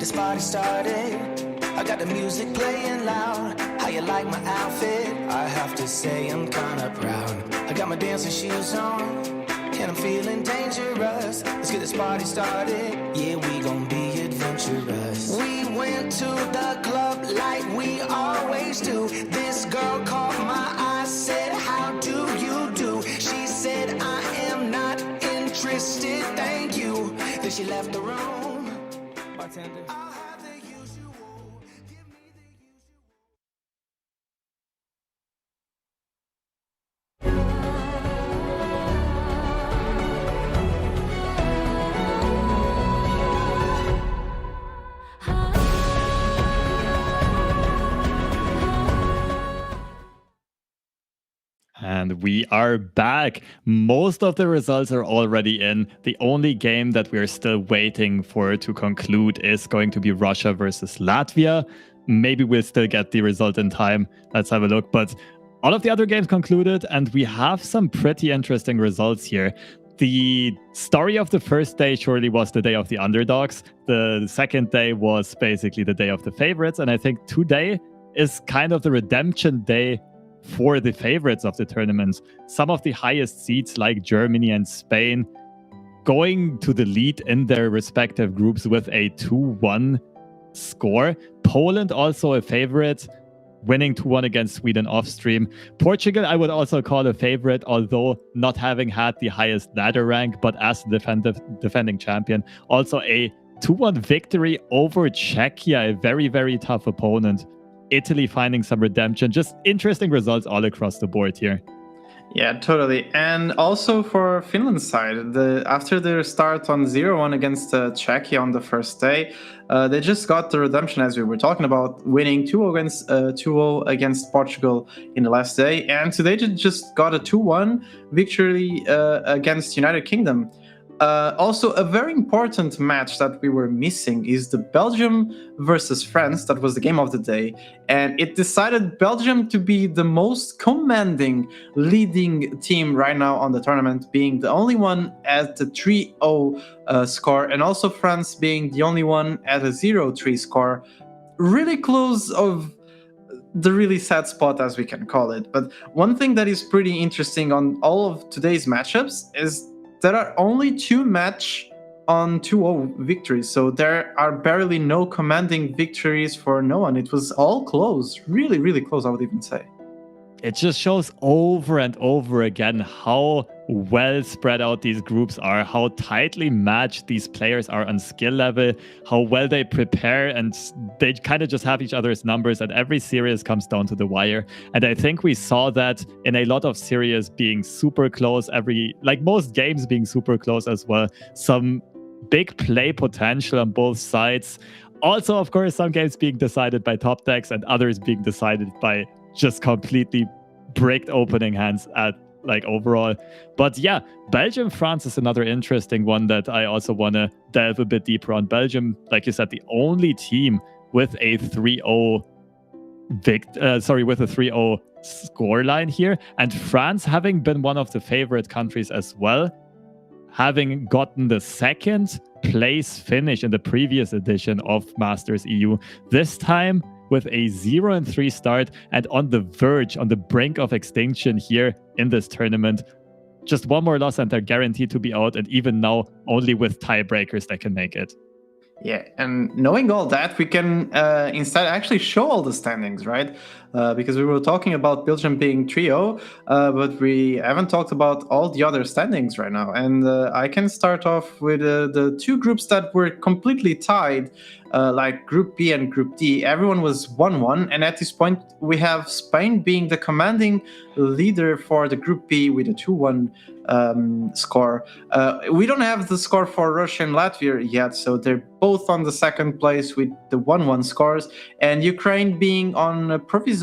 E: this party started. I got the music playing loud. How you like my outfit? I have to say I'm kinda proud. I got my dancing shoes on, and I'm feeling dangerous. Let's get this party started. Yeah, we gon' be adventurous. We to the club like we always do. This girl caught my eye, said, how do you do? She said, I am not interested, thank you. Then she left the room. Bartender. I'll have the usual. Give me the usual.
B: And we are back. Most of the results are already in. The only game that we're still waiting for to conclude is going to be Russia versus Latvia. Maybe we'll still get the result in time. Let's have a look. But all of the other games concluded, and we have some pretty interesting results here. The story of the first day surely was the day of the underdogs. The second day was basically the day of the favorites. And I think today is kind of the redemption day for the favorites of the tournament. Some of the highest seeds like Germany and Spain going to the lead in their respective groups with a 2-1 score. Poland also a favorite, winning 2-1 against Sweden off stream. Portugal I would also call a favorite, although not having had the highest ladder rank, but as the defending champion. Also a 2-1 victory over Czechia, a very, very tough opponent. Italy finding some redemption. Just interesting results all across the board here.
A: Yeah, totally. And also for Finland's side, after their start on 0-1 against Czechia on the first day, they just got the redemption, as we were talking about, winning 2-0 against Portugal in the last day. And today they just got a 2-1 victory against United Kingdom. Also, a very important match that we were missing is the Belgium versus France. That was the game of the day. And it decided Belgium to be the most commanding, leading team right now on the tournament, being the only one at the 3-0 score, and also France being the only one at a 0-3 score. Really close of the really sad spot, as we can call it. But one thing that is pretty interesting on all of today's matchups is there are only 2 match on 2-0 victories, so there are barely no commanding victories for no one. It was all close, really, really close, I would even say.
B: It just shows over and over again how well spread out these groups are, how tightly matched these players are on skill level, how well they prepare, and they kind of just have each other's numbers, and every series comes down to the wire. And I think we saw that in a lot of series being super close, like most games being super close as well. Some big play potential on both sides. Also, of course, some games being decided by top decks and others being decided by just completely bricked opening hands at like overall. But yeah, Belgium France is another interesting one that I also want to delve a bit deeper on. Belgium, like you said, the only team with a 3-0 with a 3-0 scoreline here, and France having been one of the favorite countries as well, having gotten the second place finish in the previous edition of Masters EU. This time with a 0-3 start and on the verge, on the brink of extinction here in this tournament. Just one more loss and they're guaranteed to be out, and even now only with tiebreakers they can make it.
A: Yeah, and knowing all that, we can instead actually show all the standings, right? Because we were talking about Belgium being 3-0, but we haven't talked about all the other standings right now. And I can start off with the 2 groups that were completely tied, like Group B and Group D. Everyone was 1-1, and at this point, we have Spain being the commanding leader for the Group B with a 2-1 score. We don't have the score for Russia and Latvia yet, so they're both on the second place with the 1-1 scores, and Ukraine being on a provisory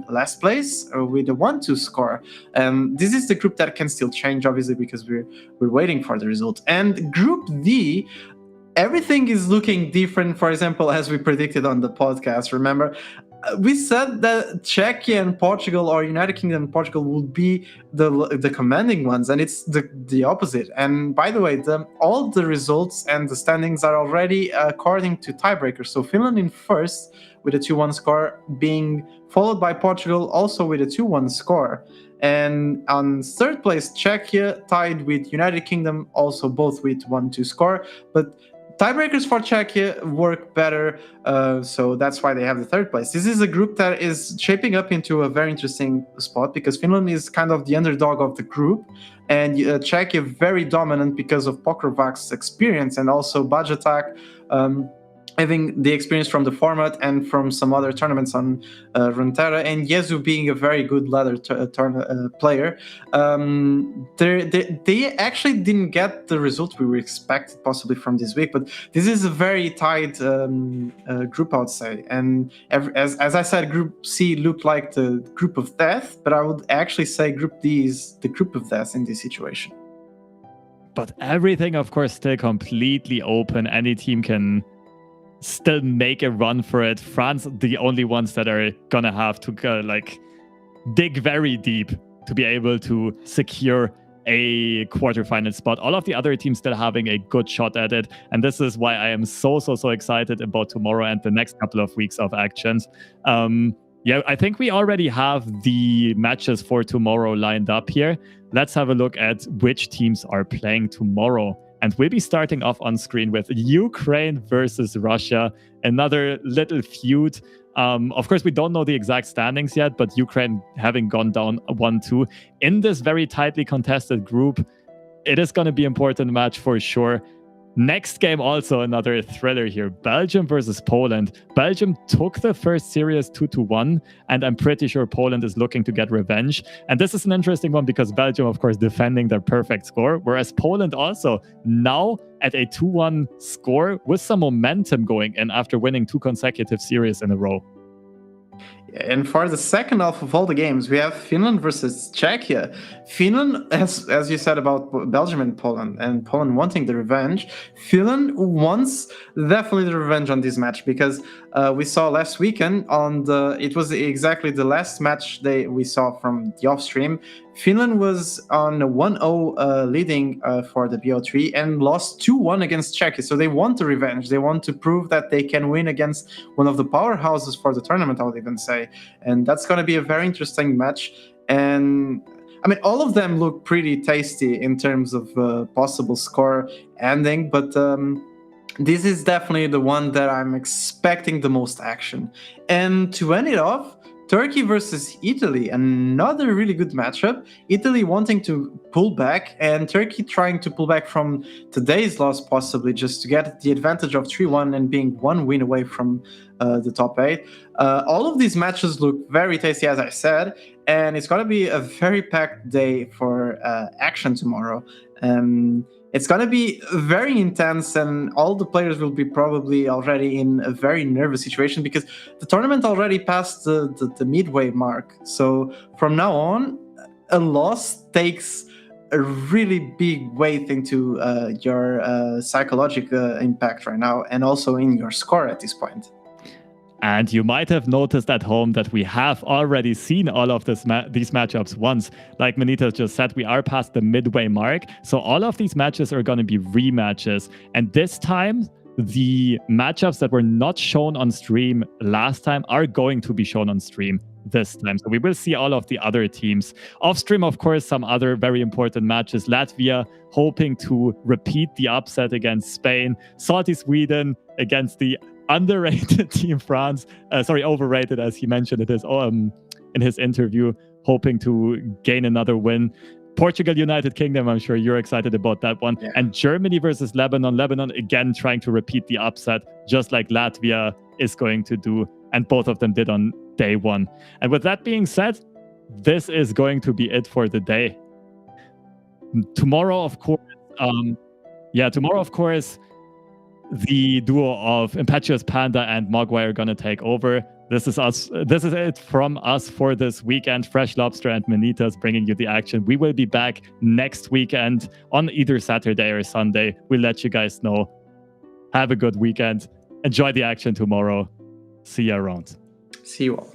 A: last place with a 1-2 score. This is the group that can still change, obviously, because we're waiting for the result. And Group D, everything is looking different. For example, as we predicted on the podcast, remember? We said that Czechia and Portugal, or United Kingdom and Portugal, would be the commanding ones, and it's the opposite. And by the way, all the results and the standings are already according to tiebreakers. So Finland in first with a 2-1 score, being followed by Portugal also with a 2-1 score. And on third place, Czechia tied with United Kingdom, also both with 1-2 score. But tiebreakers for Czechia work better, so that's why they have the third place. This is a group that is shaping up into a very interesting spot because Finland is kind of the underdog of the group, and Czechia very dominant because of Pokrovac's experience and also Bajatak having the experience from the format and from some other tournaments on Runeterra, and Yezu being a very good ladder player. They actually didn't get the result we were expected possibly from this week, but this is a very tight group, I would say. And as I said, Group C looked like the group of death, but I would actually say Group D is the group of death in this situation.
B: But everything, of course, still completely open. Any team can still make a run for it. France, the only ones that are gonna have to dig very deep to be able to secure a quarterfinal spot. All of the other teams still having a good shot at it, and this is why I am so excited about tomorrow and the next couple of weeks of actions. I think we already have the matches for tomorrow lined up here. Let's have a look at which teams are playing tomorrow. And we'll be starting off on screen with Ukraine versus Russia, another little feud. Of course, we don't know the exact standings yet, but Ukraine having gone down 1-2 in this very tightly contested group, it is going to be an important match for sure. Next game, also another thriller here. Belgium versus Poland. Belgium took the first series 2-1, and I'm pretty sure Poland is looking to get revenge. And this is an interesting one because Belgium, of course, defending their perfect score, whereas Poland also now at a 2-1 score with some momentum going in after winning 2 consecutive series in a row.
A: And for the second half of all the games, we have Finland versus Czechia. Finland, as you said about Belgium and Poland wanting the revenge, Finland wants definitely the revenge on this match because we saw last weekend it was exactly the last match we saw from the off stream. Finland was on a 1-0 leading for the BO3 and lost 2-1 against Czechia. So they want the revenge. They want to prove that they can win against one of the powerhouses for the tournament, I would even say. And that's going to be a very interesting match. And I mean, all of them look pretty tasty in terms of possible score ending, but this is definitely the one that I'm expecting the most action. And to end it off, Turkey versus Italy, another really good matchup. Italy wanting to pull back and Turkey trying to pull back from today's loss possibly just to get the advantage of 3-1 and being 1 win away from the top 8. All of these matches look very tasty, as I said, and it's going to be a very packed day for action tomorrow. It's going to be very intense, and all the players will be probably already in a very nervous situation because the tournament already passed the midway mark. So from now on, a loss takes a really big weight into your psychological impact right now, and also in your score at this point.
B: And you might have noticed at home that we have already seen all of these matchups once. Like Manitas just said, we are past the midway mark. So all of these matches are going to be rematches. And this time, the matchups that were not shown on stream last time are going to be shown on stream this time. So we will see all of the other teams. Off stream, of course, some other very important matches. Latvia hoping to repeat the upset against Spain. Salty Sweden against the underrated team France, overrated, as he mentioned it is in his interview, hoping to gain another win. Portugal, United Kingdom, I'm sure you're excited about that one. Yeah. And Germany versus Lebanon. Lebanon, again, trying to repeat the upset, just like Latvia is going to do. And both of them did on day 1. And with that being said, this is going to be it for the day. Tomorrow, of course, the duo of Impetuous Panda and Mogwai are going to take over. This is it from us for this weekend. Fresh Lobster and Manitas bringing you the action. We will be back next weekend on either Saturday or Sunday. We'll let you guys know. Have a good weekend. Enjoy the action tomorrow. See you around.
A: See you all.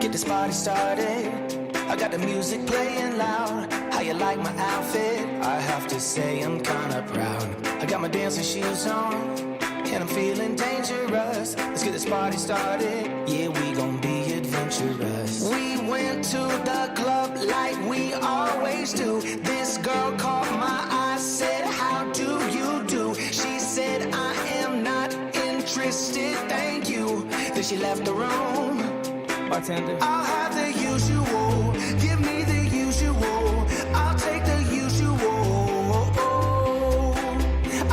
E: get this party started. I got the music playing loud. How you like my outfit? I have to say I'm kinda proud. I got my dancing shoes on, and I'm feeling dangerous. Let's get this party started. Yeah, we gon' be adventurous. We went to the club like we always do. This girl caught my eye, said, how do you do? She said, I am not interested, thank you. Then she left the room. Bartender, I'll have the usual. Give me the usual. I'll take the usual.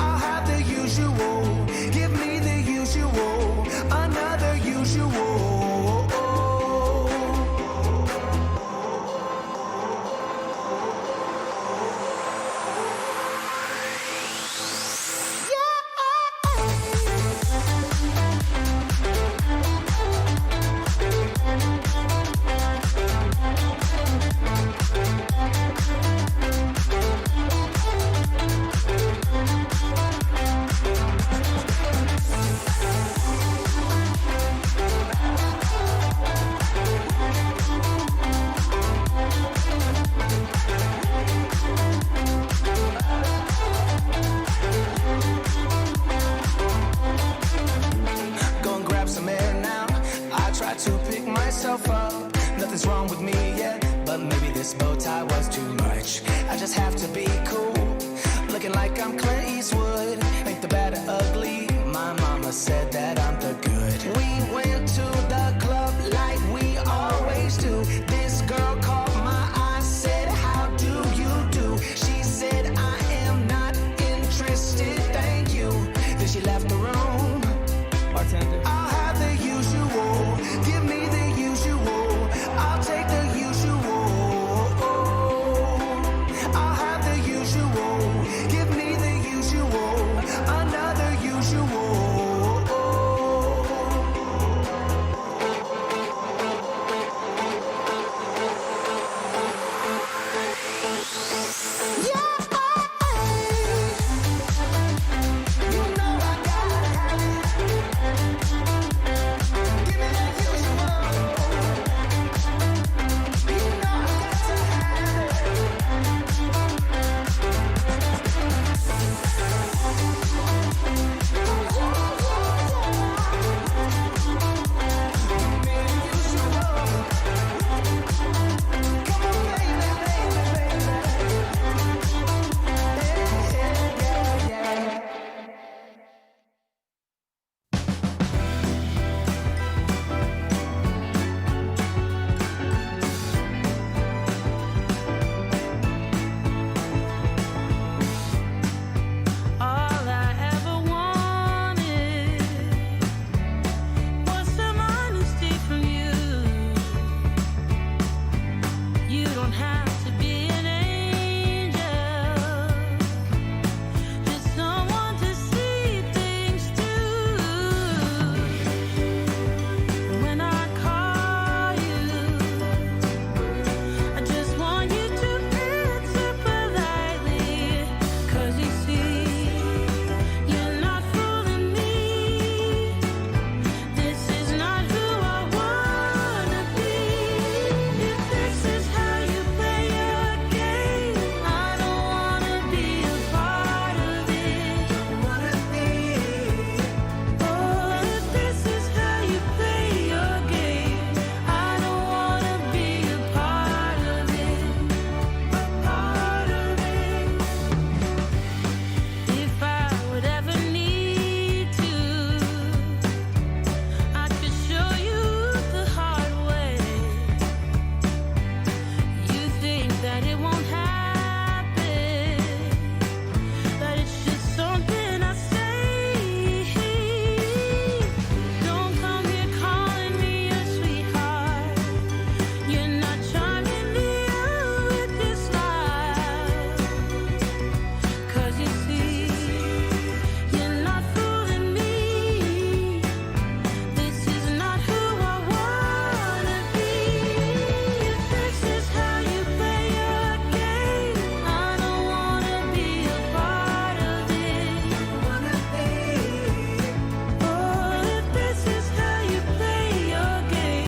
E: I'll have the usual. Give me the usual. Another usual. Nothing's wrong with me yet, but maybe this bow tie was too much. I just have to be cool, looking like I'm Clint Eastwood. Ain't the bad or ugly, my mama said that I'm the good. We went to the club like we always do. This girl caught my eye, said, how do you do? She said, I am not interested, thank you. Then she left the room. Bartender,